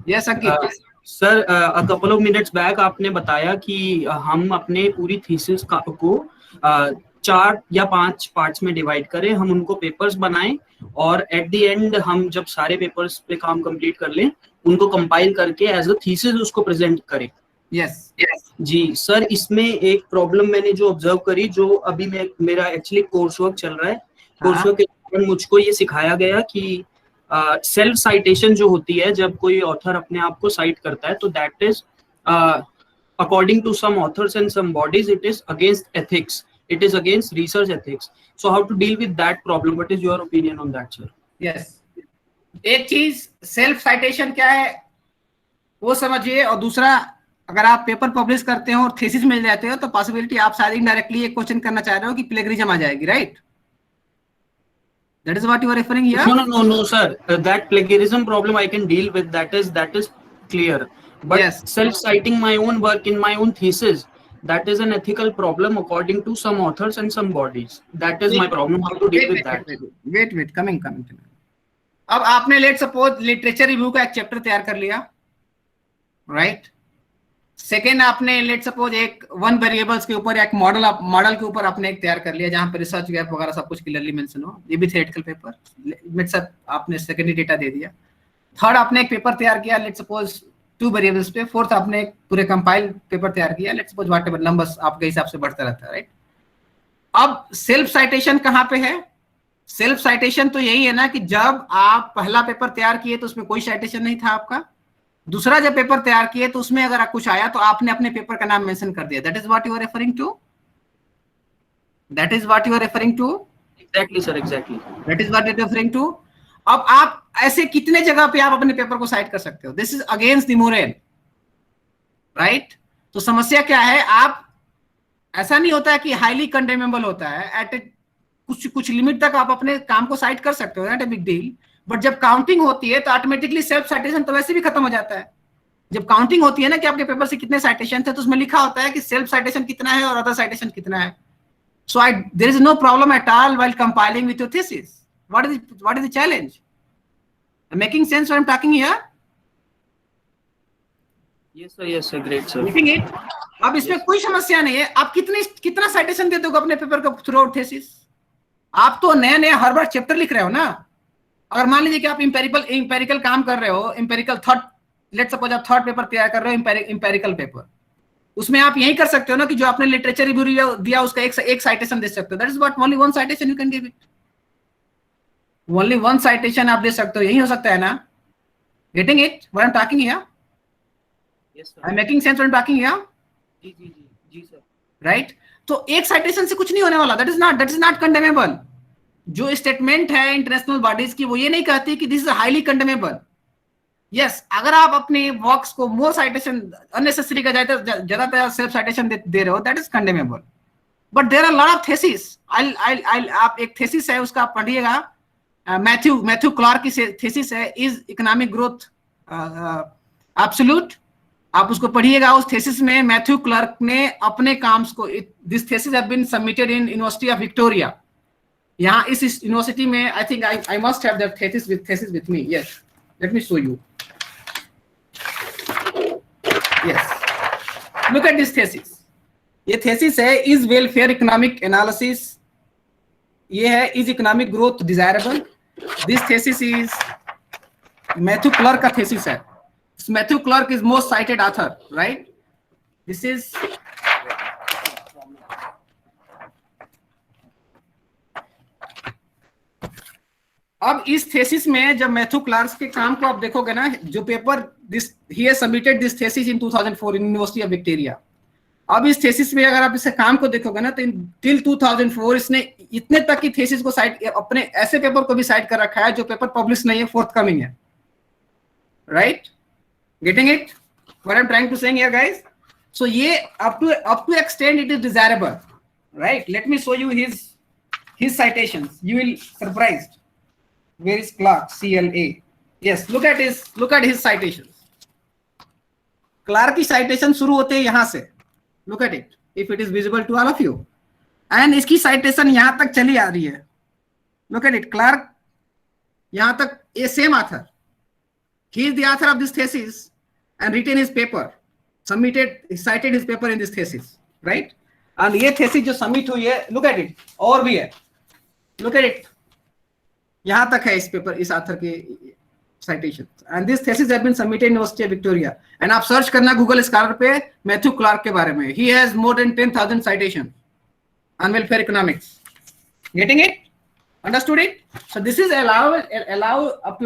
Yes, Ankit. Sir, a couple of minutes back आपने बताया कि हम अपने पूरी थीसिस को 4 या 5 पार्ट्स में डिवाइड करें, हम उनको पेपर्स बनाएं और एट द एंड हम जब सारे पेपर्स पे काम कंप्लीट कर लें, उनको कंपाइल करके एज अ थीसिस उसको प्रेजेंट करें। यस जी सर, इसमें एक प्रॉब्लम मैंने जो ऑब्जर्व करी, जो अभी मेरा एक्चुअली कोर्स वर्क चल रहा है, कोर्स वर्क के दौरान मुझको ये सिखाया गया कि सेल्फ साइटेशन जो होती है, जब कोई ऑथर अपने आप को साइट करता है, तो that is according to some authors and some bodies it is against ethics, it is against research ethics. So how to deal with that problem? What is your opinion on that, sir? Yes. एक चीज सेल्फ साइटेशन क्या है वो समझिए, और दूसरा अगर आप पेपर पब्लिश करते हो और थीसिस मिल जाते हो तो पॉसिबिलिटी आप शायद इनडायरेक्टली एक क्वेश्चन करना चाह रहे हो कि प्लेगरिज्म आ जाएगी, right? That is what you are referring here? No, sir. That plagiarism problem I can deal with. That is clear. But Yes. Self-citing my own work in my own thesis, that is an ethical problem according to some authors and some bodies. That is my problem. How to deal with that? Wait. Coming. अब आपने लेट सपोज लिटरेचर रिव्यू का एक चैप्टर तैयार कर लिया, राइट? सेकेंड आपने लेट सपोज एक वन वेरिएबल्स के ऊपर एक मॉडल के ऊपर आपने एक तैयार कर लिया जहां पर रिसर्च गैप वगैरह सब कुछ क्लियरली मेंशन हो, ये भी थ्योरेटिकल पेपर में सब आपने सेकेंडरी डेटा दे दिया। थर्ड आपने एक पेपर तैयार किया लेट सपोज 2 वेरिएबल्स पे। फोर्थ आपने एक पूरे कंपाइल पेपर तैयार किया लेट सपोज व्हाटएवर नंबर्स आपके हिसाब से बढ़ता रहता है, राइट? अब सेल्फ साइटेशन कहाँ पे है? सेल्फ साइटेशन तो यही है ना कि जब आप पहला पेपर तैयार किए तो उसमें कोई साइटेशन नहीं था आपका, दूसरा जब पेपर तैयार किए तो उसमें अगर कुछ आया तो आपने अपने पेपर का नाम मेंशन कर दिया। That is what you are referring to? Exactly sir, exactly that is what you are referring to. अब आप ऐसे कितने जगह पे आप अपने पेपर को साइट कर सकते हो? This is against the moral, right? तो समस्या क्या है, आप ऐसा नहीं होता है कि हाईली कंडेमेबल होता है, एट कुछ लिमिट तक आप अपने काम को साइट कर सकते हो, not a big deal. But जब काउंटिंग होती है तो ऑटोमेटिकली सेल्फ साइटेशन तो वैसे भी खत्म हो जाता है। जब काउंटिंग होती है ना कि आपके पेपर से कितने साइटेशन थे तो उसमें लिखा होता है कि सेल्फ साइटेशन कितना है और अदर साइटेशन कितना है। So there is no problem at all while compiling with your thesis. What is the challenge? Making sense what I am talking here? Yes sir, great sir. Making it? अब इसमें कोई समस्या नहीं है, आप कितना साइटेशन देते हो अपने पेपर का थ्रू आउट थीसिस? आप तो नए हर बार चैप्टर लिख रहे हो ना। अगर मान लीजिए कि आप इंपेरिकल काम कर रहे हो, इंपेरिकल लेट सपोज आप थर्ड पेपर तैयार कर रहे हो, इंपेरिकल पेपर, उसमें आप यही कर सकते हो ना कि जो आपने लिटरेचर रिव्यू दिया उसका एक साइटेशन दे सकते हो। That is what only one citation you can give it. Only one citation आप दे सकते हो, यही हो सकता है ना? Getting it what I am talking here? Yes sir. I am making sense what I am talking here? जी सर, राइट? तो एक साइटेशन से कुछ नहीं होने वाला। That is not condemnable. जो स्टेटमेंट है इंटरनेशनल बॉडीज की वो ये नहीं कहती कि this is highly condemnable. Yes, अगर आप अपने वर्क्स को मोर साइटेशन अननेसेसरी का ज्यादातर सेल्फ साइटेशन दे रहे हो, that is condemnable. But there are lot of thesis. आप एक थीसिस है उसका आप पढ़िएगा, मैथ्यू क्लार्क की थीसिस है, इज इकोनॉमिक ग्रोथ एब्सोल्यूट? आप उसको पढ़िएगा। उस थीसिस में मैथ्यू क्लार्क ने अपने काम को, this thesis have been submitted in university of Victoria. यहाँ इस यूनिवर्सिटी में I think I must have that thesis with me. Yes, let me show you. Yes, look at this thesis. ये थीसिस है इज वेलफेयर इकोनॉमिक एनालिसिस। ये है is economic growth desirable. This thesis is Matthew Clark का थीसिस है। Matthew Clark is most cited author, right? This is अब इस थीसिस में जब मैथ्यू क्लार्क के काम को आप देखोगे ना, जो paper he has submitted this thesis in 2004 in University of Victoria। अब इस थीसिस में अगर आप इसके काम को देखोगे ना तो टिल 2004 इसने इतने तक की थीसिस को साइट, अपने ऐसे पेपर को भी साइट कर रखा है जो पेपर पब्लिश नहीं है, फोर्थकमिंग है, right? Getting it? What I'm trying to say here, guys? So ये up to extent it is desirable, right? Let me show you his citations. You will surprised. Where is Clark? CLA. Yes, look at his citations. Clark की citation शुरू होते हैं यहाँ से. Look at it. If it is visible to all of you. And इसकी citation यहाँ तक चली आ रही है. Look at it. Clark यहाँ तक ये same author. He is the author of this thesis and written his paper, cited his paper in this thesis, right? And ये thesis जो submit हुई है, look at it, और भी है, look at it, यहाँ तक है इस पेपर, इस author के citation, and this thesis has been submitted in University of Victoria, and आप search करना Google Scholar पे मैथ्यू क्लार्क के बारे में, he has more than 10,000 citations on welfare economics. Getting it? Understood it? So this is allow up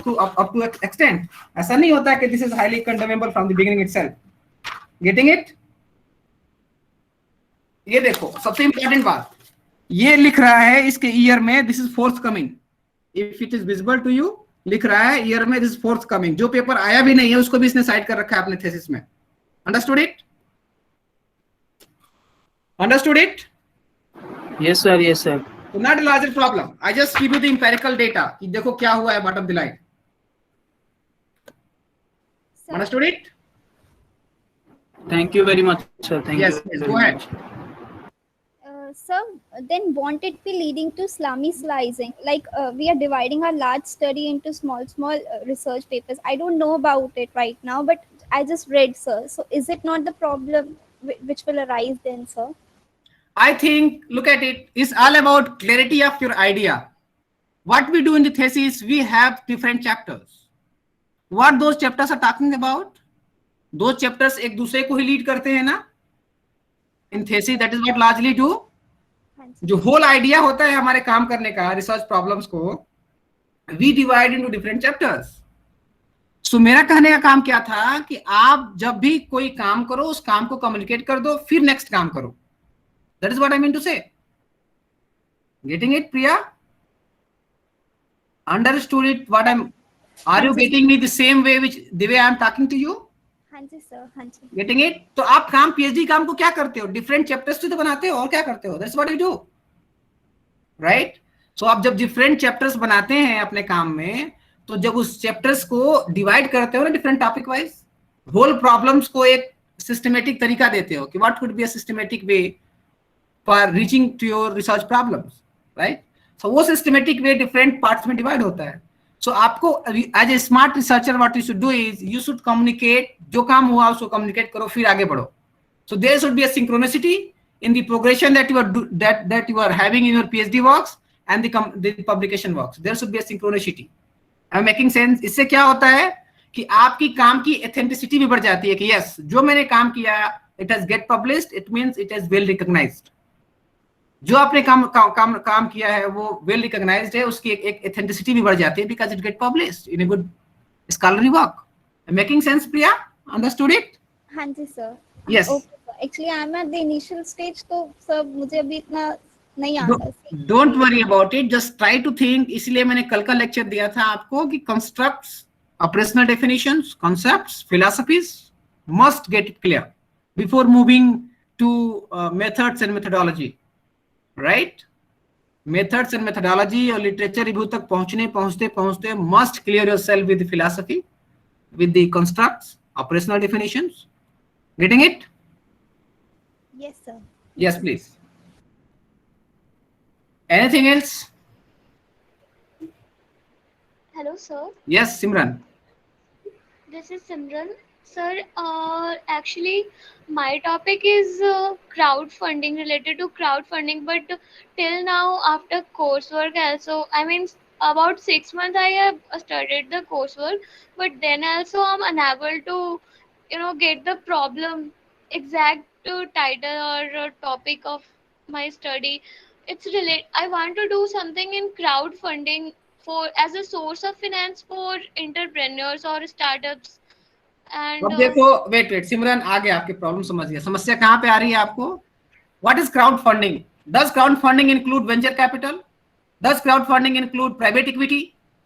to extent. ऐसा नहीं होता कि this is highly condemnable from the beginning itself. Getting it? ये देखो सबसे इंपॉर्टेंट बात, ये लिख रहा है इसके ईयर में this is forthcoming, if it is visible to you, लिख रहा है ईयर में दिस इज फोर्थ कमिंग। जो पेपर आया भी नहीं है उसको भी इसने साइड कर रखा है अपने थीसिस में। Understood it? Understood it? Yes sir, yes sir. So not a larger problem. I just give you the empirical data कि देखो क्या हुआ है bottom the line. Sir, Understood it? Thank you very much, sir. Thank Yes, you. yes, very go ahead. much. sir, then won't it be leading to slummy slicing? Like we are dividing our large study into small research papers. I don't know about it right now, but I just read, sir. So is it not the problem which will arise then, sir? I think, look at it, it's all about clarity of your idea. What we do in the thesis, we have different chapters. What those chapters are talking about? Those chapters एक दूसरे को ही लीड करते हैं ना? In thesis, that is what largely do. जो whole idea होता है हमारे काम करने का, research problems को, we divide into different chapters. So मेरा कहने का काम क्या था कि आप जब भी कोई काम करो, उस काम को communicate कर दो, फिर next काम करो. That is what I mean to say. Getting it, Priya? Understood it? What I'm? Are you getting me the same way the way I'm talking to you? हाँ जी सर, हाँ जी। Getting it? तो आप काम PhD काम को क्या करते हो? Different chapters तो बनाते हो और क्या करते हो? That's what you do, right? So आप जब different chapters बनाते हैं अपने काम में, तो जब उस chapters को divide करते हो ना different topic wise, whole problems को एक systematic तरीका देते हो कि what could be a systematic way for reaching to your research problems, right? So वो systematic way different parts में divide होता है. So आपको as a smart researcher what you should do is you should communicate, जो काम हुआ उसको communicate करो, फिर आगे बढ़ो. So there should be a synchronicity in the progression that you are having in your PhD works and the publication works. There should be a synchronicity. I'm making sense? इससे क्या होता है कि आपकी काम की authenticity भी बढ़ जाती है कि yes, जो मैंने काम किया it has get published, it means it is well recognized. जो आपने काम किया है वो वेल रिकॉग्नाइज्ड है, उसकी एक एथेंटिसिटी भी बढ़ जाती है because it get published in a good scholarly work. Making sense Priya? Understood it? हाँ जी sir. Yes. Actually I am at the initial stage, तो सर मुझे अभी इतना नहीं आता. Don't worry about it, just try to think. इसलिए मैंने कल का लेक्चर दिया था आपको कि constructs, operational definitions, concepts, philosophies must get it clear before moving to methods and methodology. Right? Methods and methodology और लिटरेचर रिव्यू तक पहुंचते must clear yourself with the philosophy, with the constructs, operational definitions. Getting it? Yes sir. Yes please. Anything else? Hello, sir. Yes, Simran. This is Simran. Sir, actually, my topic is crowdfunding, related to crowdfunding, but till now, after coursework also, I mean, about 6 months I have studied the coursework, but then also I'm unable to, get the problem exact title or topic of my study. It's I want to do something in crowdfunding as a source of finance for entrepreneurs or startups. And अब देखो, वेट सिमरन, आगे आपकी प्रॉब्लम समझ गया. समस्या कहाँ पे आ रही है आपको? What is crowd funding? Does crowd funding include venture capital? Does crowd funding include private equity?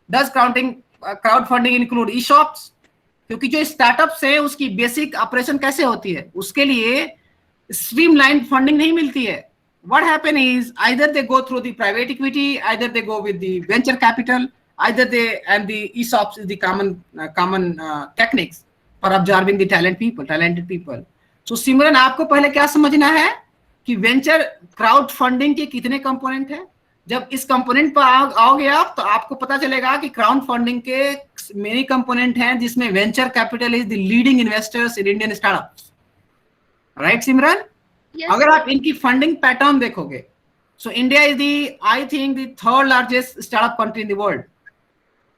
Does crowd funding include E shops? क्योंकि जो स्टार्टअप्स है उसकी बेसिक ऑपरेशन कैसे होती है, उसके लिए स्ट्रीमलाइन फंडिंग नहीं मिलती है. What happen is either they go through the private equity, either they go with the venture capital, and the ESOPs is the common techniques for absorbing the talented people. So सिमरन, आपको पहले क्या समझना है कि वेंचर क्राउड फंडिंग के कितने कंपोनेंट हैं. जब इस कंपोनेंट पर आओगे आप तो आपको पता चलेगा कि क्राउड फंडिंग के मेनी कंपोनेंट हैं जिसमें venture capital is the leading investors in Indian startups. Right Simran? yes, अगर आप इनकी फंडिंग पैटर्न देखोगे, so India is I think the third largest startup country in the world,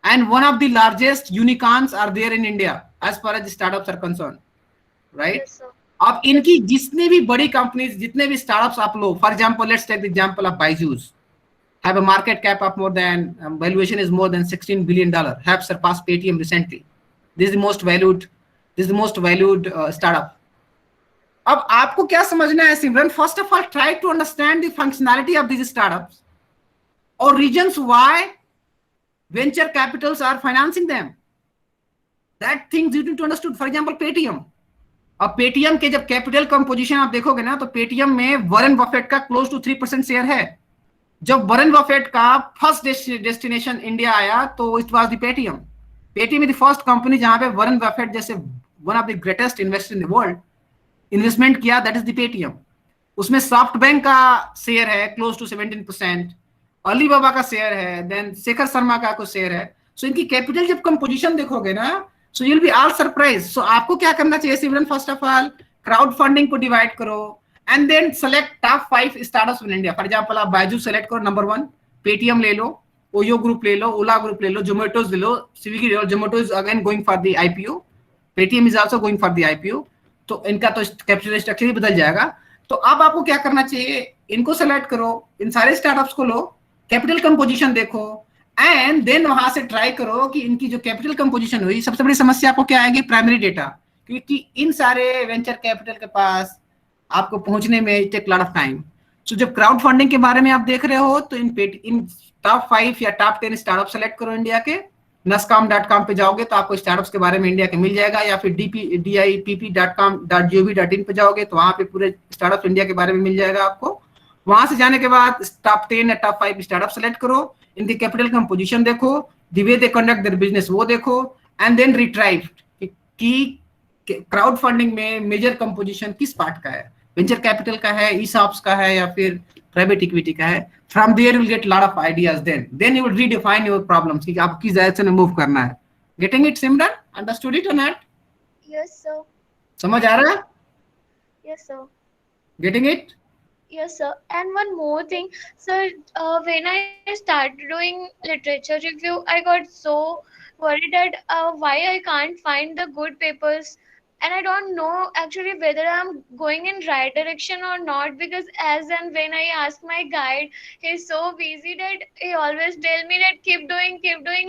and one of the largest unicorns are there in India as far as the startups are concerned, right? yes, sir. अब इनकी जितने भी बड़ी कंपनीज, जितने भी स्टार्टअप्स आप लो, for example let's take the example of Byju's, have a market cap of more than valuation is more than $16 billion, have surpassed Paytm recently. This is the most valued startup. अब आपको क्या समझना है Simran? First of all try to understand the functionality of this startups और reasons why venture capitals are financing them. That things you need to understood. For example Paytm. अब पेटीएम के जब कैपिटल कंपोजिशन आप देखोगे ना, तो पेटीएम में वॉरेन बफेट का क्लोज टू 3% शेयर है. जब वॉरेन बफेट का फर्स्ट डेस्टिनेशन इंडिया आया तो it was the Paytm. Paytm is the first company जहां पे वॉरेन बफेट जैसे one of the greatest investor in the world investment किया. That is the Paytm. उसमें सॉफ्ट बैंक का शेयर है क्लोज टू 17%. अलीबाबा का शेयर है. देन शेखर शर्मा का कुछ शेयर है. सो इनकी कैपिटल जब कंपोजिशन देखोगे ना, so you will be all surprise. So आपको क्या करना चाहिए Simran? First of all crowd funding को डिवाइड करो and then select top 5 startups in India. For example आप बायजू सेलेक्ट करो नंबर 1, पेटीएम ले लो, ओयो ग्रुप ले लो, ओला ग्रुप ले लो, जोमेटोज ले लो, स्विगी ले लो. Zomato is again going for the IPO, Paytm is also going for the IPO. तो इनका तो कैपिटल स्ट्रक्चर ही बदल जाएगा. तो अब आपको क्या करना चाहिए? इनको सेलेक्ट करो, इन सारे स्टार्टअप्स को लो, कैपिटल कंपोजिशन देखो एंड देन वहां से ट्राई करो कि इनकी जो कैपिटल कंपोजिशन हुई. सबसे बड़ी समस्या आपको क्या आएगी? Primary data. क्योंकि इन सारे वेंचर कैपिटल के पास आपको पहुंचने में टेक लॉट ऑफ टाइम. सो जब क्राउड फंडिंग के बारे में आप देख रहे हो तो इन टॉप 5 या टॉप 10 स्टार्टअप सेलेक्ट करो इंडिया के. nascom.com पे जाओगे तो आपको स्टार्टअप्स के बारे में इंडिया के मिल जाएगा, या फिर dipp.com.gov.in पे जाओगे तो वहां पे पूरे स्टार्टअप इंडिया के बारे में मिल जाएगा आपको. वहां से जाने के बाद टॉप 10 या टॉप 5 स्टार्टअप सेलेक्ट करो, इनकी कैपिटल कंपोजिशन देखो, the way they conduct their business वो देखो एंड देन रिट्राइव कि क्राउड फंडिंग में मेजर कंपोजिशन किस पार्ट का है, वेंचर कैपिटल का है, ईसॉप्स का है, या फिर प्राइवेट इक्विटी का है. From there you will get lot of ideas. Then you will redefine your problems कि आपको किस डायरेक्शन में मूव करना है. Getting it Simran? Understood it और नॉट? Yes, sir. समझ आ रहा है? Yes, sir. गेटिंग इट? Yes, sir. And one more thing, sir, when I started doing literature review, I got so worried that why I can't find the good papers, and I don't know actually whether I'm going in right direction or not, because as and when I ask my guide, he's so busy that he always tell me that keep doing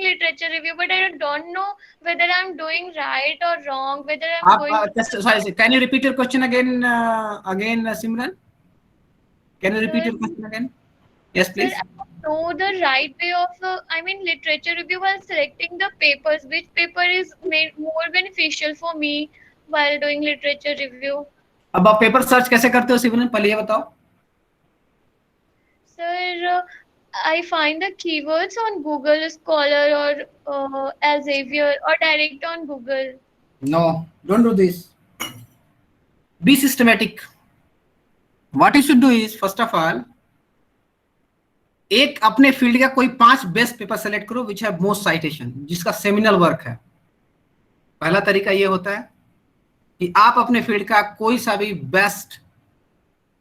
literature review, but I don't know whether I'm doing right or wrong, whether I'm going. Sorry, can you repeat your question again, Simran? Can you repeat your question again? Yes, please. Sir, I don't know the right way of, literature review while selecting the papers. Which paper is more beneficial for me while doing literature review? अब आप पेपर सर्च कैसे करते हो सिमरन? पहले ये बताओ. Sir, I find the keywords on Google Scholar or Elsevier or direct on Google. No, don't do this. Be systematic. What you should do is, first of all, एक अपने फील्ड का कोई 5 बेस्ट पेपर सेलेक्ट करो विच हैव मोस्ट साइटेशन, जिसका सेमिनल वर्क है. पहला तरीका ये होता है कि आप अपने फील्ड का कोई सा भी बेस्ट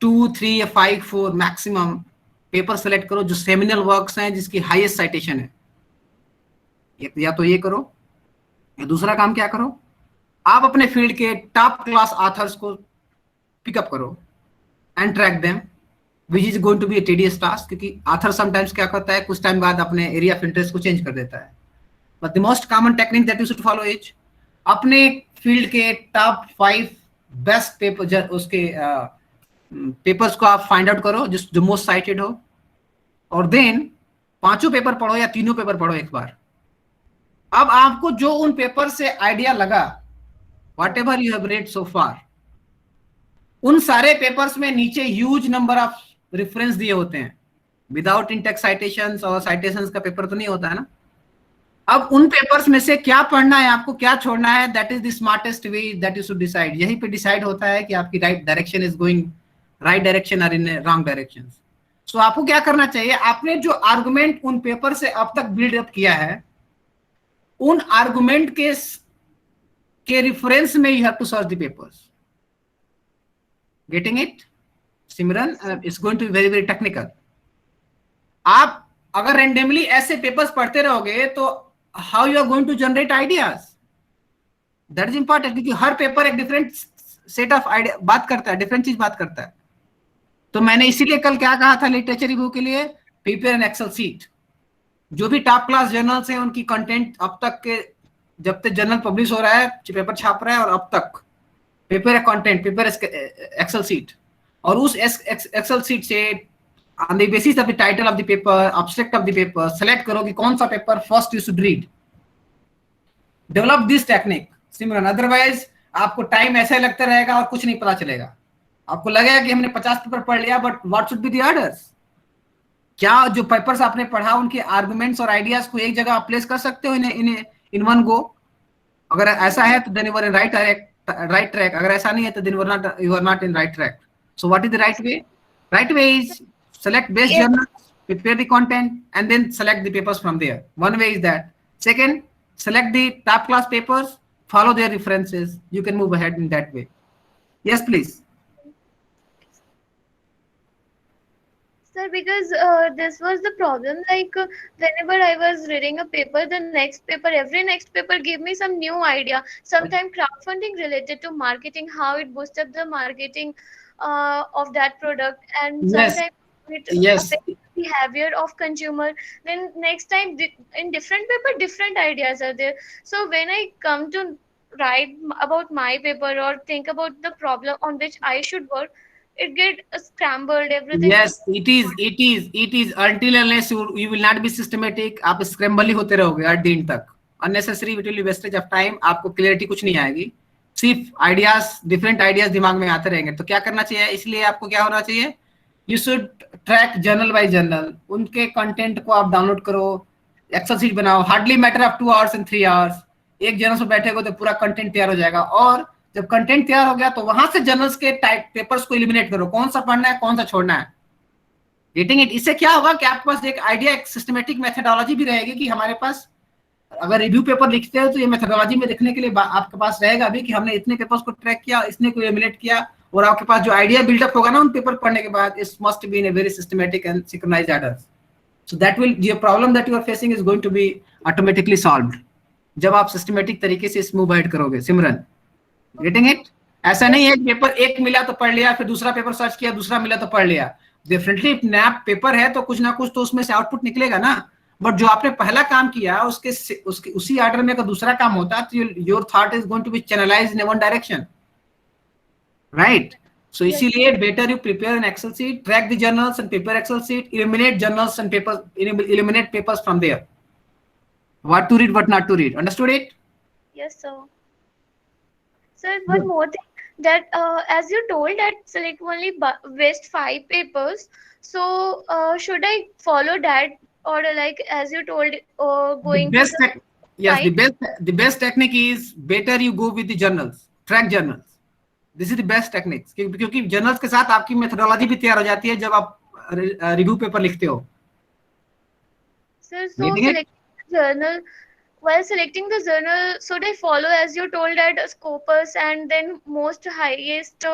2, 3 या 5, 4 मैक्सिमम पेपर सेलेक्ट करो जो सेमिनल वर्क्स हैं, जिसकी हाईएस्ट साइटेशन है. या तो ये करो, या दूसरा काम क्या करो, आप अपने फील्ड के टॉप क्लास ऑथर्स को पिकअप करो and track them, which is going to be a tedious task, क्योंकि author sometimes क्या करता है, कुछ टाइम बाद अपने area of interest को change कर देता है. But the most common technique that you should follow is अपने field के top 5 best paper उसके papers को आप find out करो जो most cited हो, और then 5 पेपर पढ़ो या 3 पेपर पढ़ो एक बार. अब आपको जो उन पेपर से आइडिया लगा, whatever you have read so far, उन सारे पेपर्स में नीचे ह्यूज नंबर ऑफ रेफरेंस दिए होते हैं. विदाउट इंटेक्स साइटेशंस और साइटेशंस का पेपर तो नहीं होता है ना. अब उन पेपर्स में से क्या पढ़ना है, आपको क्या छोड़ना है, that is the smartest way that you should decide. यहीं पे डिसाइड होता है कि आपकी right direction is going right direction और इन रॉन्ग डायरेक्शन. सो आपको क्या करना चाहिए, आपने जो आर्गुमेंट उन पेपर से अब तक बिल्ड अप किया है, उन आर्गुमेंट के रेफरेंस में you have to search the papers. Getting it, Simran? It's going to be very very technical. आप अगर randomly ऐसे पेपर्स पढ़ते रहोगे तो how you are going to generate ideas? That is important, क्योंकि हर पेपर एक डिफरेंट सेट ऑफ आइडिया बात करता है, डिफरेंट चीज बात करता है. तो मैंने इसीलिए कल क्या कहा था लिटरेचर रिव्यू के लिए, प्रिपेयर एन एक्सेल सीट. जो भी टॉप क्लास जर्नल्स हैं उनकी कंटेंट अब तक के, जब तक जर्नल पब्लिश हो रहा है, पेपर छाप रहा है, और अब तक prepare a content, prepare a Excel sheet, और उस Excel sheet से on the basis of the title of the paper, abstract of the paper, select करो कि कौन सा paper first you should read. Develop this technique, Simran. Otherwise आपको टाइम ऐसे लगता रहेगा और कुछ नहीं पता चलेगा. आपको लगेगा कि हमने 50 पेपर पढ़ लिया, but what should be the orders? क्या जो पेपर्स आपने पढ़ा उनके आर्गुमेंट्स और आइडियाज को एक जगह आप प्लेस कर सकते हो इन वन गो? अगर ऐसा है तो then you are in right track. अगर ऐसा नहीं है तो then you are not in right track. So what is the right way? Right way is select best journals, prepare the content, and then select the papers from there. One way is that. Second, select the top class papers, follow their references. You can move ahead in that way. Yes, please. Sir, because this was the problem, like whenever I was reading a paper, the next paper, every next paper gave me some new idea. Sometimes crowdfunding related to marketing, how it boosts up the marketing of that product, and sometimes it affects the behavior of consumer. Then next time in different paper, different ideas are there. So when I come to write about my paper or think about the problem on which I should work, it get scrambled everything. Yes, it is until unless you will not be systematic, आप scramble ही होते रहोगे at the end तक. Unnecessary, it will be wastage of time. आपको clarity कुछ नहीं आएगी. सिर्फ आइडियाज, डिफरेंट आइडियाज दिमाग में आते रहेंगे. तो क्या करना चाहिए? इसलिए आपको क्या होना चाहिए? You should track journal by journal. उनके कंटेंट को आप डाउनलोड करो, एक्सेल शीट बनाओ. Hardly matter of 2 hours and 3 hours. एक जर्नल पे बैठेगा तो पूरा कंटेंट तैयार हो जाएगा. और जब कंटेंट तैयार हो गया तो वहां से जर्नल्स के टाइप पेपर्स को एलिमिनेट करो. कौन सा पढ़ना है, कौन सा छोड़ना है. Getting it? इससे क्या होगा कि आपके पास एक आइडिया, एक सिस्टमेटिक मेथोडोलॉजी भी रहेगी कि हमारे पास अगर रिव्यू पेपर लिखते हो तो ये मेथोडोलॉजी में लिखने के लिए आपके पास रहेगा भी कि हमने इतने पेपर्स को ट्रैक किया, इसने को एलिमिनेट किया. और आपके पास जो आइडिया बिल्डअप होगा ना उन पेपर पढ़ने के बाद, it must be in a very systematic and synchronised order. So that will, your problem that you are facing is going to be automatically solved जब आप सिस्टमैटिक तरीके से मूव अहेड करोगे. Simran, getting it? ऐसा नहीं है पेपर एक मिला तो पढ़ लिया, फिर दूसरा पेपर सर्च किया, दूसरा मिला तो पढ़ लिया. डेफिनेटली नया पेपर है तो कुछ ना कुछ तो उसमें से आउटपुट निकलेगा ना. बट जो आपने पहला काम किया उसके उसी ऑर्डर में अगर दूसरा काम होता तो your thought is going to be channelized in one direction, right? So इसीलिए better you prepare an Excel sheet, track the journals and prepare Excel sheet, eliminate journals and papers, eliminate papers from there. What to read, what not to read. Understood it? Yes, sir. Sir, one more thing, that as you told that select only best 5 papers, so should I follow that, or like as you told going the best the best technique is better you go with the journals, track journals. This is the best technique, क्योंकि जर्नल्स के साथ आपकी मेथोडोलॉजी भी तैयार हो जाती है जब आप रिव्यू पेपर लिखते हो. Sir, so selecting journal, while selecting the journal, should I follow as you told that Scopus and then most highest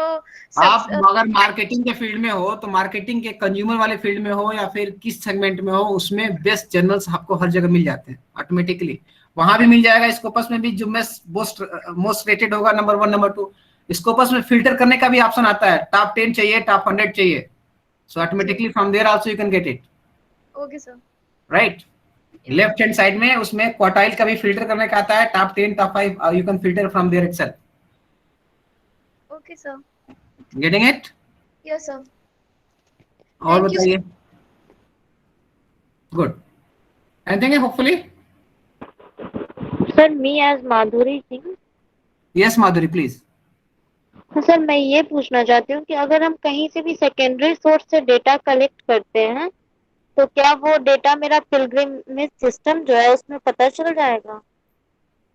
आप अगर मार्केटिंग के फील्ड में हो तो मार्केटिंग के कंज्यूमर वाले फील्ड में हो या फिर किस सेगमेंट में हो, उसमें बेस्ट जर्नल्स आपको हर जगह मिल जाते हैं ऑटोमेटिकली. वहां भी मिल जाएगा. स्कोपस में भी जो मोस्ट रेटेड होगा, नंबर 1 नंबर 2. स्कोपस में फिल्टर करने का भी ऑप्शन आता है. टॉप 10 चाहिए, टॉप 100 चाहिए, so automatically from there also you can get it. Okay sir. Right? Left hand side में उसमें क्वार्टाइल का भी फिल्टर करने का आता है. Top 10, top 5 you can filter from there itself. Okay sir. Getting it? Yes sir. और बताइए. Good. Anything hopefully? Sir, me as Madhuri Singh. Yes Madhuri, please. Sir, मैं ये पूछना चाहती हूँ कि अगर हम कहीं से भी सेकेंडरी सोर्स से डेटा कलेक्ट करते हैं तो क्या वो डेटा मेरा पिलग्रिमेज सिस्टम जो है उसमें पता चल जाएगा?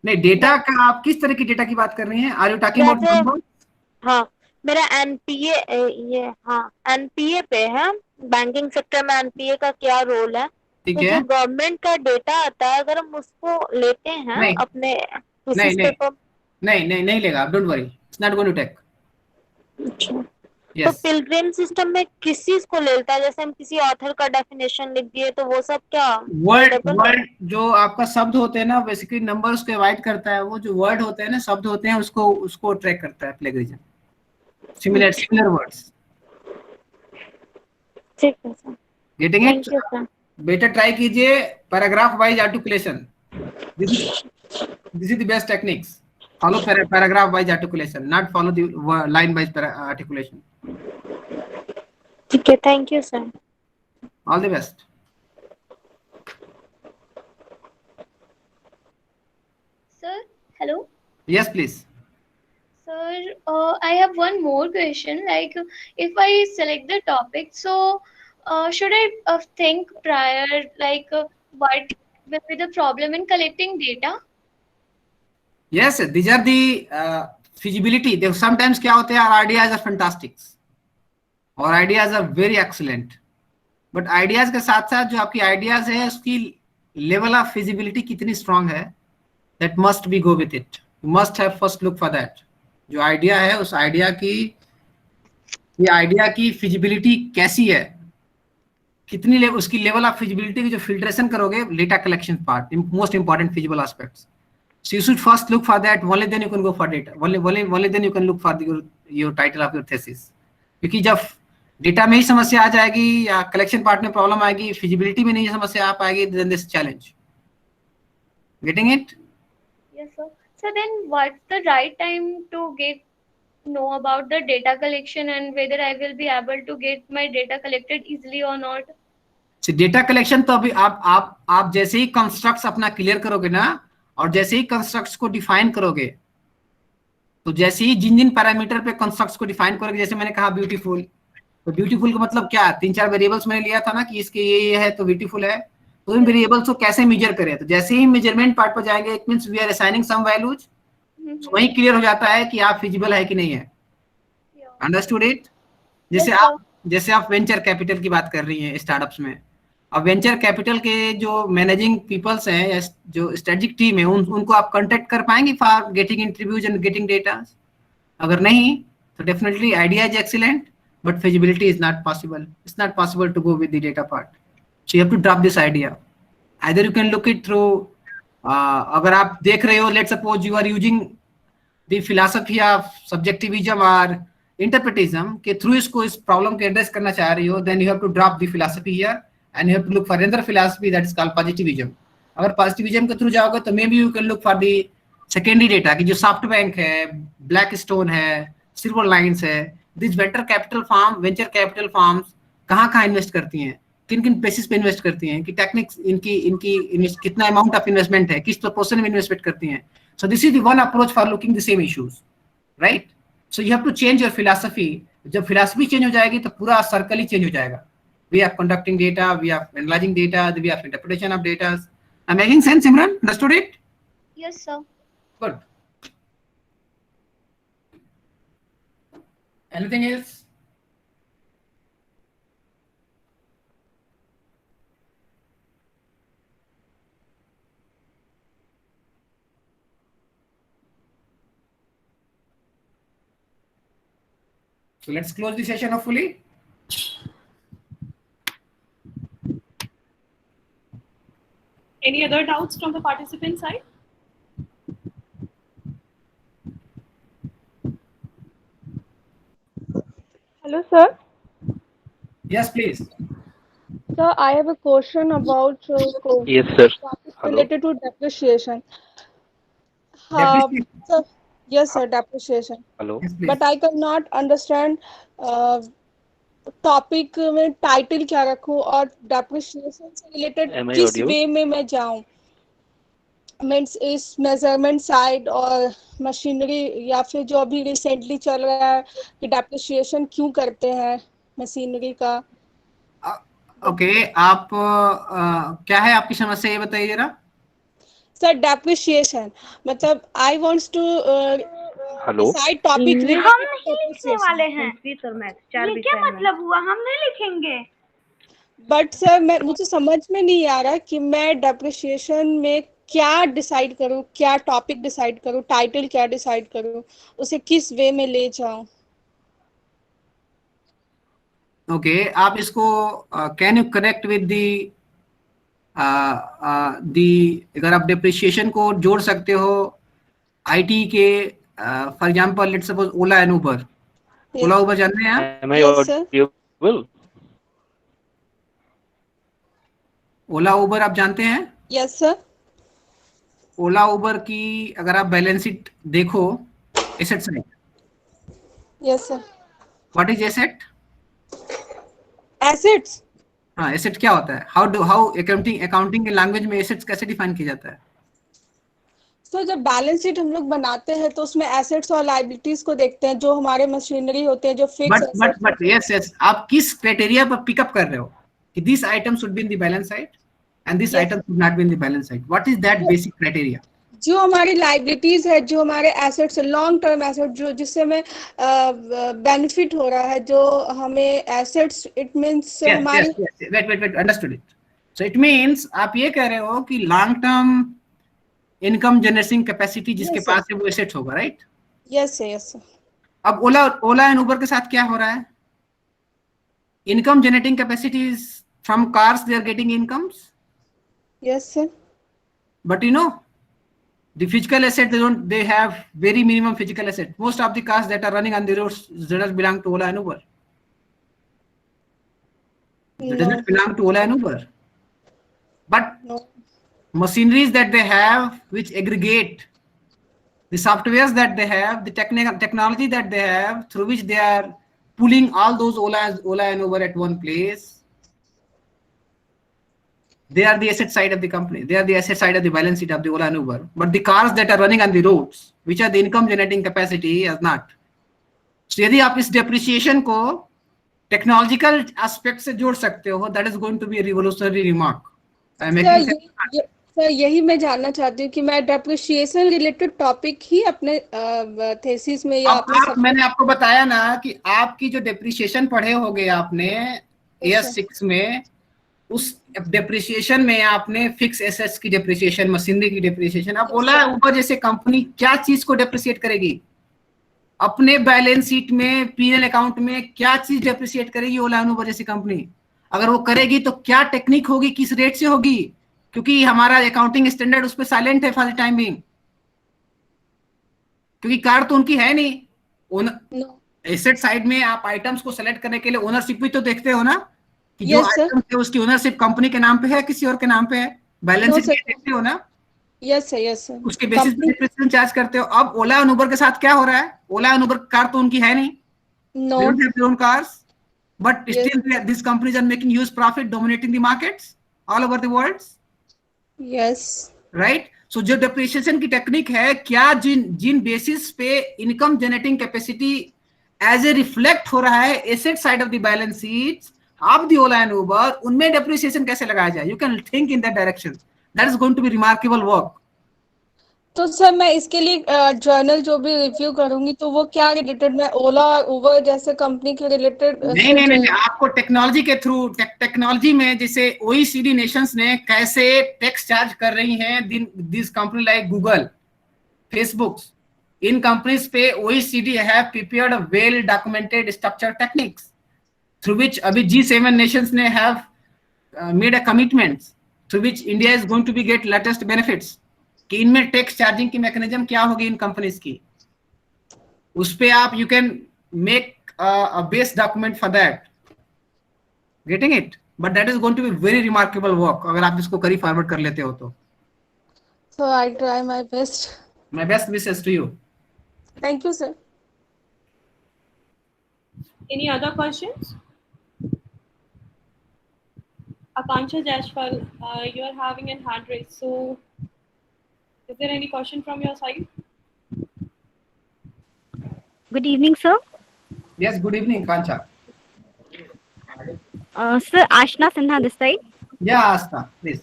नहीं, डेटा का आप किस तरह की डेटा की बात कर रही हैं? Are you talking about? हाँ, मेरा एनपीए पे है. बैंकिंग सेक्टर में एनपीए का क्या रोल है? ठीक तो है. जो गवर्नमेंट का डेटा आता है अगर हम उसको लेते हैं अपने नहीं लेगा. Don't worry, it's not going to take. अच्छा. तो पिलग्रिम सिस्टम में किस चीज को लेता है? जैसे हम किसी ऑथर का डेफिनेशन लिख दिए तो वो सब क्या वर्ड जो आपका शब्द होते हैं ना, बेसिकली नंबर्स को अवॉइड करता है. वो जो वर्ड होते हैं ना, शब्द होते हैं, उसको ट्रैक करता है प्लेगरिज्म. Similar words. ठीक है सर. Getting it? बेटर ट्राई कीजिए paragraph wise articulation. This is the best techniques. Follow paragraph wise articulation, not follow the line wise articulation. Okay, thank you, sir. All the best. Sir, hello. Yes, please. Sir, I have one more question. Like, if I select the topic, so should I think prior, like, what will be the problem in collecting data? Yes, these are the feasibility. Sometimes क्या होते हैं, our ideas are fantastic, our ideas are very excellent, but ideas के साथ साथ जो आपकी ideas है उसकी level of feasibility कितनी strong है, that must be go with it. You must have first look for that. जो idea है उस idea की, ये idea की feasibility कैसी है, कितनी उसकी level of feasibility की जो filtration करोगे, data collection part, most important feasible aspects. So you should first look for that. Only then you can go for data. Only then you can look for your title of your thesis. क्योंकि जब डेटा में ही समस्या आ जाएगी या कलेक्शन पार्ट में प्रॉब्लम आएगी, फिजिबिलिटी में नहीं समस्या आ पाएगी, then this challenge. Getting it? Yes, sir. So then, what's the right time to know about the data collection and whether I will be able to get my data collected easily or not? So data collection तो अभी आप जैसे ही कंस्ट्रक्ट्स अपना क्लियर करोगे ना, और जैसे ही कंस्ट्रक्ट्स को डिफाइन करोगे, तो जैसे ही जिन पैरामीटर पे कंस्ट्रक्ट्स को डिफाइन करोगे, जैसे मैंने कहा ब्यूटीफुल, तो ब्यूटीफुल का मतलब क्या, 3-4 वेरिएबल्स मैंने लिया था ना कि इसके ये है तो ब्यूटीफुल है, तो इन वेरिएबल्स को कैसे मेजर करें, तो जैसे ही मेजरमेंट पार्ट पर जाएंगे, it means we are assigning some values, तो वही क्लियर हो जाता है कि आप फिजिबल है कि नहीं है. Understood it? जैसे आप वेंचर कैपिटल की बात कर रही हैं स्टार्टअप्स में, अब वेंचर कैपिटल के जो मैनेजिंग पीपल्स हैं या जो स्ट्रेटेजिक टीम है, उनको आप कांटेक्ट कर पाएंगे for getting interviews and getting data? अगर नहीं तो definitely idea is excellent, but feasibility is not possible. It's not possible to go with the data part. So you have to drop this idea. Either you can look it through, अगर आप देख रहे हो, let's suppose you are using the philosophy of subjectivism और इंटरप्रिटिज्म के थ्रू इसको, इस प्रॉब्लम को एड्रेस करना चाह रही हो, then you have to drop the philosophy here and you have to look for another philosophy that is called positivism. अगर positivism के थ्रू जाओगे तो maybe you can look for the secondary data कि जो SoftBank है, Blackstone है, Silver Lines है, these venture capital firms कहाँ इन्वेस्ट करती हैं, किन बेसिस पे इन्वेस्ट करती हैं, कि टेक्निक्स इनकी कितना अमाउंट ऑफ इन्वेस्टमेंट है, किस प्रोपोर्शन में इन्वेस्टमेंट करती हैं. So this is the one approach for looking the same issues, right? So you have to change your philosophy. जब philosophy change हो जाएगी तो पूरा सर्कल ही चेंज हो जाएगा. We are conducting data, we are analyzing data, we have interpretation of data. I'm making sense, Simran? Understood it? Yes, sir. Good. Anything else? So let's close the session hopefully. Any other doubts from the participant side? Hello, sir. Yes, please. Sir, I have a question about Yes, sir. related to depreciation. Sir, yes, sir, depreciation. Hello. Yes, please. But I cannot understand topic में टाइटल क्या रखूं और डेप्रिसिएशन से रिलेटेड किस वे में मैं जाऊं, मींस इस मेजरमेंट साइड और मशीनरी, या फिर जो अभी रिसेंटली चल रहा है कि डेप्रिसिएशन क्यों करते हैं मशीनरी का. ओके, आप क्या है आपकी समस्या, ये बताइए जरा. सर डेप्रिसिएशन मतलब I wants to decide topic. हम नहीं लिखने वाले हैं. ये क्या मतलब हुआ, हम नहीं लिखेंगे. बट सर मुझे समझ में नहीं आ रहा कि मैं डेप्रिसिएशन में क्या डिसाइड करूं, क्या टॉपिक डिसाइड करूं, टाइटल क्या डिसाइड करूं, उसे किस वे में ले जाऊं. ओके, आप इसको can you connect with the अगर आप डेप्रिसिएशन को जोड़ सकते हो आईटी के, for example let's suppose Ola and Uber. Ola Uber जानते हैं आप? ओला उबर आप जानते हैं? Yes sir. ओला उबर की अगर आप बैलेंस शीट देखो, asset side, yes sir. What is asset? Assets, हाँ, एसेट क्या होता है? हाउ अकाउंटिंग के लैंग्वेज में एसेट्स कैसे डिफाइन किया जाता है? तो जब बैलेंस शीट हम लोग बनाते हैं तो उसमें एसेट्स और लायबिलिटीज को देखते हैं, जो हमारे मशीनरी होते हैं, जो फिक्स बट यस, आप किस क्राइटेरिया पर पिकअप कर रहे हो कि this item should be in the balance side and this item should not be in the balance side? What is that basic criteria? जो हमारी लायबिलिटीज है, जो हमारे एसेट्स, लॉन्ग टर्म एसेट, जो जिससे हमें बेनिफिट हो रहा है, जो हमें एसेट्स, इट मींस हमारी wait understood it. So it means आप ये कह रहे हो कि long term income generating capacity जिसके पास है वो एसेट होगा, राइट? Yes sir. अब ओला एंड उबर के साथ क्या हो रहा है? Income generating capacities from cars, they are getting incomes. Yes sir. But you know, the physical asset, they have very minimum physical asset. Most of the cars that are running on the roads does belong to Ola and Uber. They does not belong to Ola and Uber. But machineries that they have, which aggregate the softwares that they have, the technology that they have, through which they are pulling all those Ola and Uber at one place, they are the asset side of the company. They are the asset side of the balance sheet of the Ola and Uber. But the cars that are running on the roads, which are the income generating capacity, is not. So यदि आप इस depreciation को technological aspect से जोड़ सकते हो, that is going to be a revolutionary remark. Sir यही मैं जानना चाहती हूँ कि मैं डेप्रिसिएशन रिलेटेड टॉपिक ही अपने थीसिस में या मैंने आपको बताया ना कि आपकी जो डेप्रिसिएशन पढ़े होगे आपने AS6 में, उस डेप्रिसिएशन में आपने फिक्स एसेट्स की डेप्रिसिएशन, मशीनरी की डेप्रिसिएशन। अब ओला उबर जैसे कंपनी क्या चीज को डेप्रिसिएट करेगी? अपने बैलेंस शीट में, P&L अकाउंट में क्या चीज डेप्रिसिएट करेगी ओला उबर जैसी कंपनी? अगर वो करेगी तो क्या टेक्निक होगी, किस रेट से होगी? क्योंकि हमारा अकाउंटिंग स्टैंडर्ड उस पर साइलेंट है फॉर द टाइम बीइंग, क्योंकि कार तो उनकी है नहीं। एसेट साइड में आप आइटम्स को सेलेक्ट करने के लिए ओनरशिप भी तो देखते हो ना, कि जो आइटम है उसकी ओनरशिप कंपनी के नाम पे है, किसी और के नाम पे है, बैलेंस शीट देखते हो ना। Yes sir. उसके बेसिस पे डेप्रिसिएशन चार्ज करते हो। अब ओला एंड उबर के साथ क्या हो रहा है? ओला एंड उबर कार तो उनकी है नहीं, they don't have their own cars, but still these companies are making huge profit, dominating the markets all over the world. Yes. Right? So जो डेप्रिसिएशन की टेक्निक है, क्या जिन बेसिस पे income generating capacity as a reflect हो रहा है asset side of the balance sheet of the Ola and Uber, उनमें डेप्रिसिएशन कैसे लगाया जाए? You can think in that direction. That is going to be remarkable work. तो सर मैं इसके लिए जर्नल जो भी रिव्यू करूंगी तो वो क्या रिलेटेड, मैं ओला और उबर जैसे कंपनी के रिलेटेड? नहीं, आपको टेक्नोलॉजी के थ्रू, टेक्नोलॉजी में जैसे OECD नेशंस ने कैसे टैक्स चार्ज कर रही हैं this company like Google, Facebook, in companies पे OECD have prepared a well documented structure techniques through which अभी G7 nations ने have made a commitment through which India is going to be get latest benefits, कि इनमें टैक्स चार्जिंग की मैकेनिज्म क्या होगी इन कंपनीज की, उस पे आप you can make a base document for that, getting it? But that is going to be very remarkable work अगर आप इसको करी फॉरवर्ड कर लेते हो तो। So I try my best. My best wishes to you. Thank you sir. Any other questions? Akansha Jaishwal, you are having a hand raised. So, is there any question from your side? Good evening, sir. Yes, good evening, Kancha. Sir, Ashna Sinha this side. Yeah, Ashna, please.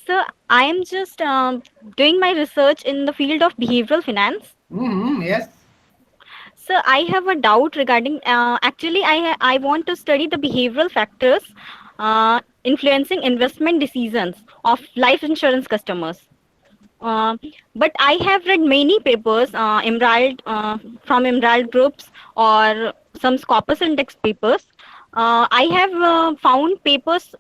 Sir, I am just doing my research in the field of behavioral finance. Yes. Sir, I have a doubt regarding, actually, I want to study the behavioral factors influencing investment decisions of life insurance customers. But I have read many papers, from Emerald Groups or some Scopus Index papers. I have found papers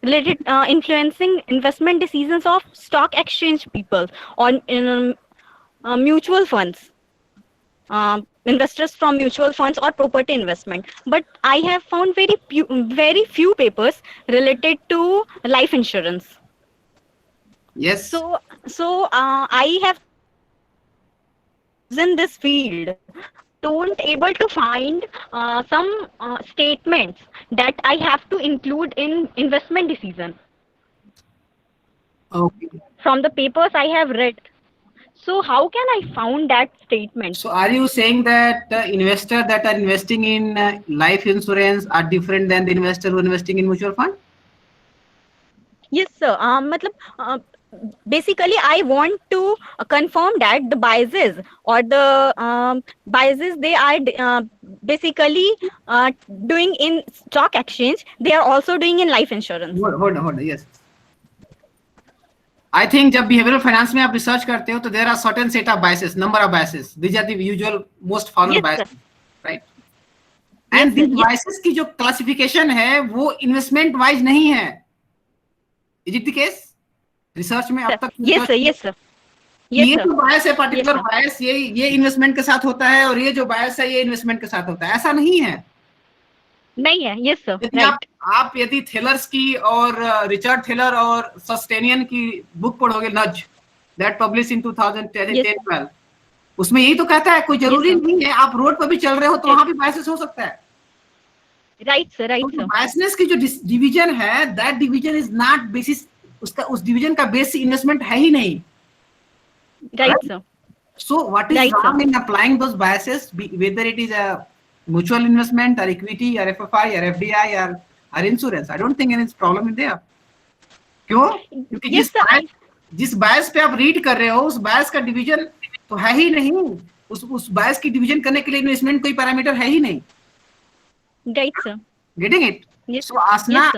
related influencing investment decisions of stock exchange people or mutual funds. Investors from mutual funds or property investment, but I have found very few papers related to life insurance. Yes. So So I have in this field don't able to find some statements that I have to include in investment decision Okay. from the papers I have read. So how can I found that statement? So are you saying that the investor that are investing in life insurance are different than the investor who are investing in mutual fund? Yes, sir. Basically, I want to confirm that the biases or the biases they are basically doing in stock exchange, they are also doing in life insurance. Hold on, yes. I think जब behavioral finance में आप research करते हो तो there are certain set of biases, number of biases. These are the usual most followed Yes, biases, sir. right? And these biases की जो classification है वो investment wise नहीं है. Is it the case? Research में अब तक Yes, sir. Yes, sir. ये जो bias है particular bias ये investment के साथ होता है और ये जो bias है ये investment के साथ होता है, ऐसा नहीं है. नहीं है. Yes, sir. यदि आप यदि थेलर्स की और रिचर्ड थेलर और सस्टेनियन की बुक पढ़ोगे नज दैट पब्लिश इन 2010-12 उसमें यही तो कहता है कोई जरूरी नहीं है आप रोड पर भी चल रहे हो तो वहां भी बायसेस हो सकता है. Right sir, right sir. Biasness की जो डिवीजन है that division is not basis उसका उस डिवीजन का बेस इन्वेस्टमेंट है ही नहीं. Right sir. So what is wrong in applying those biases, whether it is a mutual investment or equity or FFI or FDI or insurance? I don't think any problem in there. क्यों? क्योंकि जिस bias पे आप रीड कर रहे हो उस bias का डिवीजन तो है ही नहीं. उस bias की डिवीजन करने के लिए इन्वेस्टमेंट कोई पैरामीटर है ही नहीं. Right, sir. Getting it? Yes, so आसना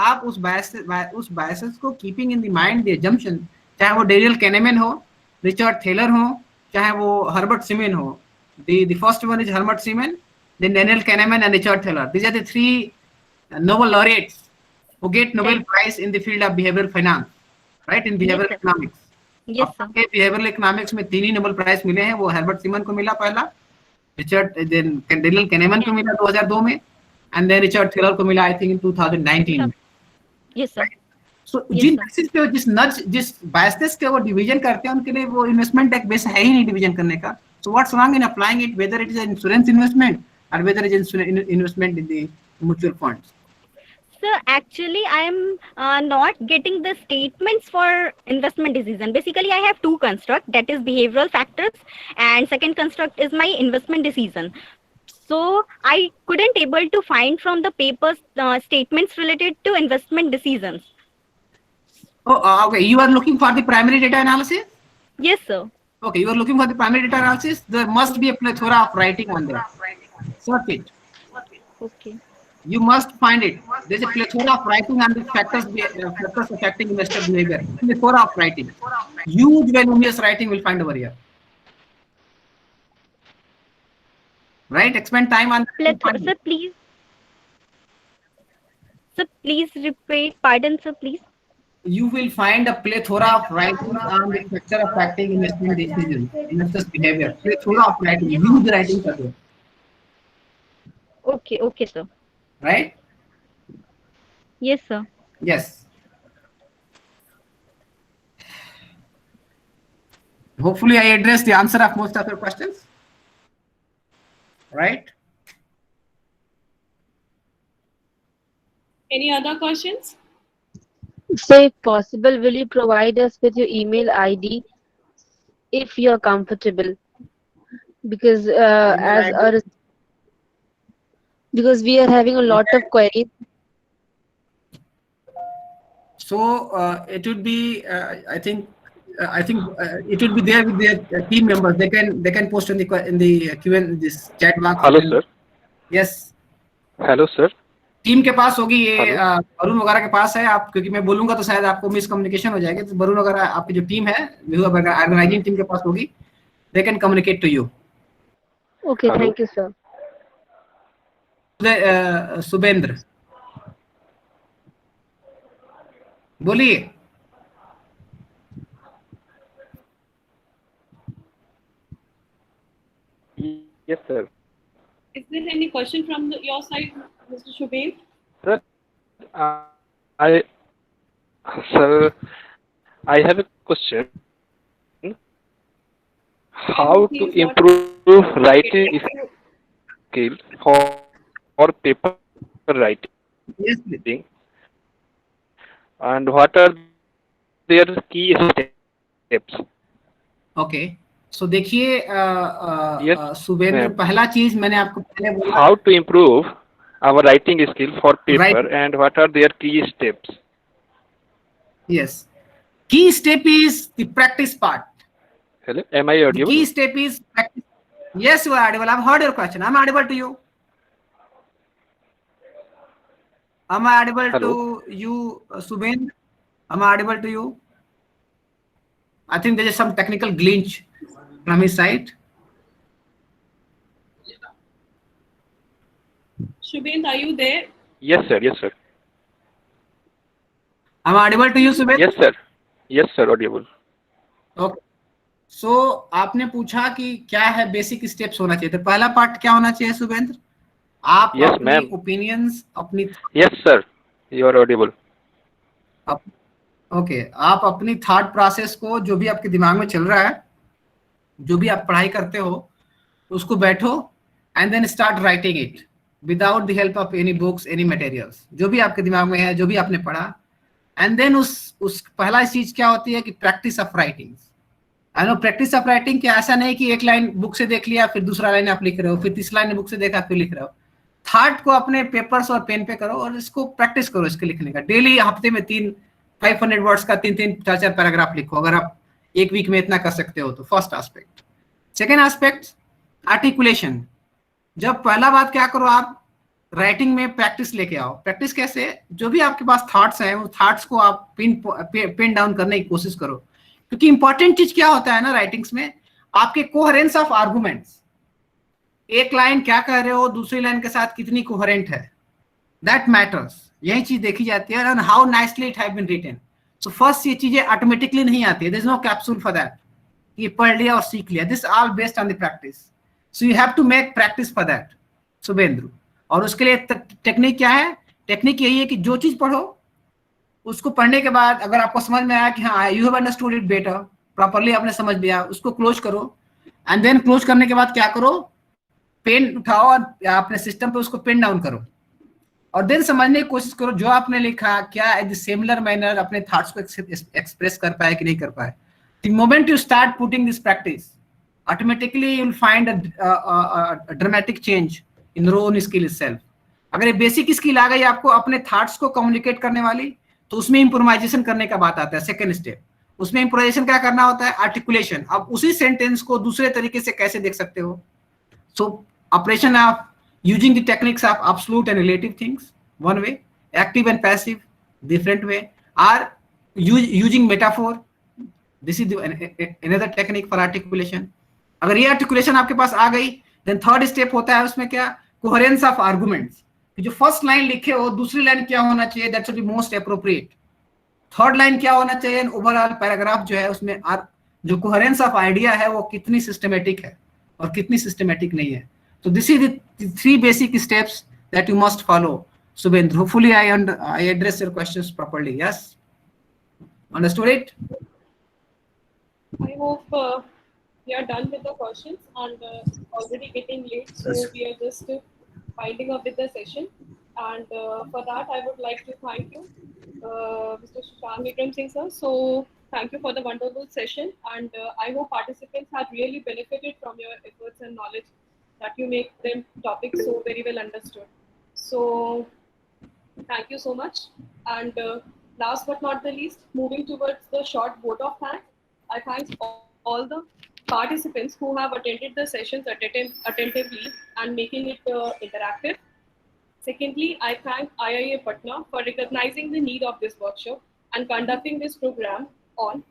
आप उस biases को keeping in the mind the assumption, चाहे वो डेरियल कैनेमैन हो, रिचर्ड थेलर हो, चाहे वो हर्बर्ट सीमन हो. The first one is Herbert Simon, then Daniel Kahneman and Richard Thaler. These are the three Nobel laureates who get Nobel Prize in the field of behavioral finance, right? In behavioral economics. Yes, sir. Behavioral economics में 3 ही Nobel Prize मिले हैं. वो Herbert Simon को मिला पहला, then Daniel Kahneman को मिला 2002 में, and then Richard Thaler को मिला I think in 2019. Yes, sir. So Jin basis पे जिस बायसेस के वो डिवीजन करते हैं उनके लिए वो इन्वेस्टमेंट एक बेस है ही नहीं डिवीजन करने का. So what's wrong in applying it, whether it is an insurance investment or whether it is investment in the mutual funds? Sir, actually, I am not getting the statements for investment decision. Basically, I have two constructs, that is behavioral factors, and second construct is my investment decision. So I couldn't able to find from the papers statements related to investment decisions. Oh, okay. You are looking for the primary data analysis? Yes, sir. Okay, you are looking for the primary data analysis. There must be a plethora of writing on there. Search it. Okay. You must find it. There's a plethora of writing on the factors affecting investor behavior. Plethora of writing. Huge voluminous writing will find over here. Right? Expend time on plethora. Sir, please. Sir, please repeat. Pardon, sir, please. You will find a plethora of writing on the factor affecting investment decisions, investors' behavior. Plethora of writing, huge writing are there. Okay, okay, sir. Right? Yes, sir. Yes. Hopefully, I addressed the answer of most of your questions. Right? Any other questions? So if possible, will you provide us with your email ID if you're comfortable? Because because we are having a lot of queries. So it would be, I think it would be there with their team members. They can post in the Q&A this chat box. Hello, sir. Yes. Hello, sir. Team के पास होगी ये वरुण वगैरह के पास है. आप क्योंकि मैं बोलूंगा तो शायद आपको मिसकम्युनिकेशन हो जाएगी. तो वरुण वगैरह आपकी जो टीम है ऑर्गेनाइजिंग टीम के पास होगी. They can communicate to you. Okay, thank you, sir. सुबेंद्र बोलिए. Yes, sir. Is there any question from your side, Mr. Shubhain? Sir, I have a question. how to improve writing skill for paper writing? Yes, please. And what are their key steps? Okay. So देखिए Yes, सुबेंद्र, ma'am. पहला चीज मैंने आपको पहले बोला, How to improve our writing skill for paper Right. and what are their key steps? Yes. Key step is the practice part. Hello, am I The audible? key step is practice. Yes, you are audible. I've heard your question. I'm audible to you. Am I audible Hello. to you, Subendra? Am I audible to you? I think there is some technical glitch from his side. Shubhendra, are you there? Yes, sir. Yes, sir. Am I audible to you, Subendra? Yes, sir. Yes, sir. Audible. Okay, so आपने पूछा कि क्या है बेसिक स्टेप्स होना चाहिए, तो पहला पार्ट क्या होना चाहिए सुबेंद्र? आप Yes, अपनी ma'am. ओपिनियंस अपनी Yes, sir. You are audible. Okay, आप अपनी थॉट प्रोसेस को, जो भी आपके दिमाग में चल रहा है, जो भी आप पढ़ाई करते हो, उसको बैठो and then start writing it without the help of any books, any materials, जो भी आपके दिमाग में है, जो भी आपने पढ़ा, एंड देन उस पहला चीज क्या होती है कि practice of writing. I know practice of writing क्या, ऐसा नहीं कि एक लाइन बुक से देख लिया फिर दूसरा लाइन आप लिख रहे हो, फिर तीसरा लाइन बुक से देखा फिर लिख रहे हो। थॉट को अपने पेपर्स और पेन पे करो और इसको प्रैक्टिस करो, इसके लिखने का। डेली हफ्ते में 500 वर्ड्स का 3-3 4-4 पैराग्राफ लिखो, अगर आप एक वीक में इतना कर सकते हो तो। First aspect. Second aspect articulation. जब पहला बात क्या करो, आप राइटिंग में प्रैक्टिस लेके आओ। प्रैक्टिस कैसे? जो भी आपके पास थॉट्स हैं उस थॉट्स को आप पिन डाउन करने की कोशिश करो, क्योंकि इंपॉर्टेंट चीज क्या होता है ना राइटिंग्स में, आपके कोहेरेंस ऑफ आर्गुमेंट्स। एक लाइन क्या कह रहे हो, दूसरी लाइन के साथ कितनी कोहेरेंट है, दैट मैटर्स। यही चीज देखी जाती है, and how nicely it have been written. So first ये चीजें ऑटोमेटिकली नहीं आती है, there is no capsule for that, ये पढ़ लिया और सीख लिया। This all based on the practice, so you have to make practice for that Shubhendra. और उसके लिए टेक्निक क्या है? टेक्निक यही है कि जो चीज पढ़ो उसको पढ़ने के बाद अगर आपको समझ में आया कि हाँ you have understood it better, properly आपने समझ लिया, उसको क्लोज करो। एंड देन क्लोज करने के बाद क्या करो, पेन उठाओ और अपने सिस्टम पे उसको पेन डाउन करो, और देन समझने की कोशिश करो जो आपने लिखा क्या एट द सिमिलर मैनर अपने थॉट्स को एक्सप्रेस कर पाए कि नहीं कर पाए। The moment you start putting this practice, automatically you will find a dramatic change in your own skill itself। अगर ये बेसिक स्किल आ गई आपको अपने थॉट्स को कम्युनिकेट करने वाली, तो उसमें इंप्रोवाइजेशन करने का बात आता है। सेकंड स्टेप, उसमें इंप्रोवाइजेशन क्या करना होता है? आर्टिकुलेशन। अब उसी सेंटेंस को दूसरे तरीके से कैसे देख सकते हो? सो operation of using the techniques of absolute and relative things, one way, active and passive, different way, or using metaphor, this is another technique for articulation। अगर ये articulation आपके पास आ गई, then third step होता है उसमें क्या? coherence of arguments। जो फर्स्ट लाइन लिखे हो दूसरी लाइन क्या होना चाहिए, that should be most appropriate। Third line क्या होना चाहिए, ओवरऑल पैराग्राफ जो है उसमें जो coherence of idea है वो कितनी सिस्टमेटिक है और कितनी सिस्टमेटिक नहीं है। So this is the 3 basic steps that you must follow, Subendra. Hopefully I address your questions properly. Yes, understood it? I hope we are done with the questions, and already getting late, so we are just winding up with the session. And for that, I would like to thank you, Mr. Shashank Vikram Singh sir. So thank you for the wonderful session, and I hope participants have really benefited from your efforts and knowledge, that you make them topics so very well understood. So thank you so much. And last but not the least, moving towards the short vote of thanks, I thank all the participants who have attended the sessions attentively and making it interactive. Secondly, I thank IIA Patna for recognizing the need of this workshop and conducting this program on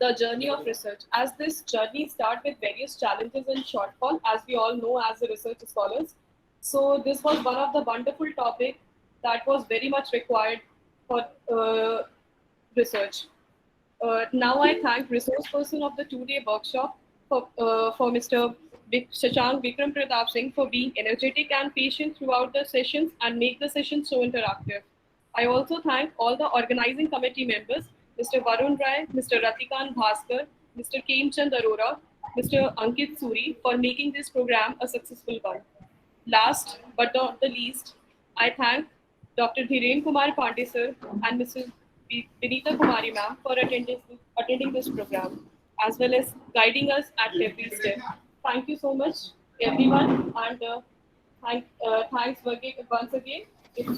the journey of research, as this journey starts with various challenges and shortfall, as we all know as the research scholars. So this was one of the wonderful topics that was very much required for research. Now I thank resource person of the 2-day workshop for Mr. Shashank Vikram Pratap Singh for being energetic and patient throughout the sessions and make the session so interactive. I also thank all the organizing committee members, Mr. Varun Rai, Mr. Ratikan Bhaskar, Mr. Kemchand Arora, Mr. Ankit Suri, for making this program a successful one. Last but not the least, I thank Dr. Dhiren Kumar Pandey sir and Mrs. Vinita Kumari ma'am for attending this program, as well as guiding us at every step. Thank you so much, everyone, and thanks once again. If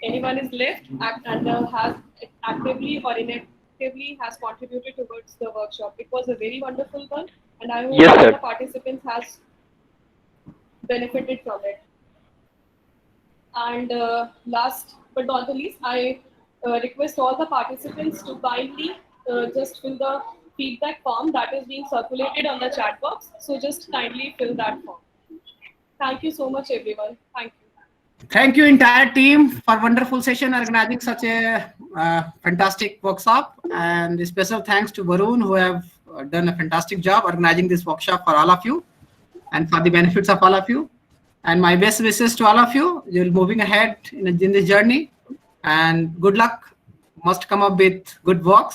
anyone is left and has actively or inactively has contributed towards the workshop, it was a very wonderful one, and I hope Yes, all sir. the participants has benefited from it. And last but not the least, I request all the participants to kindly just fill the feedback form that is being circulated on the chat box. So just kindly fill that form. Thank you so much, everyone. Thank you. Thank you, entire team, for wonderful session, organizing such a fantastic workshop. And special thanks to Varun, who have done a fantastic job organizing this workshop for all of you and for the benefits of all of you. And my best wishes to all of you. You're moving ahead in this journey, and good luck. Must come up with good works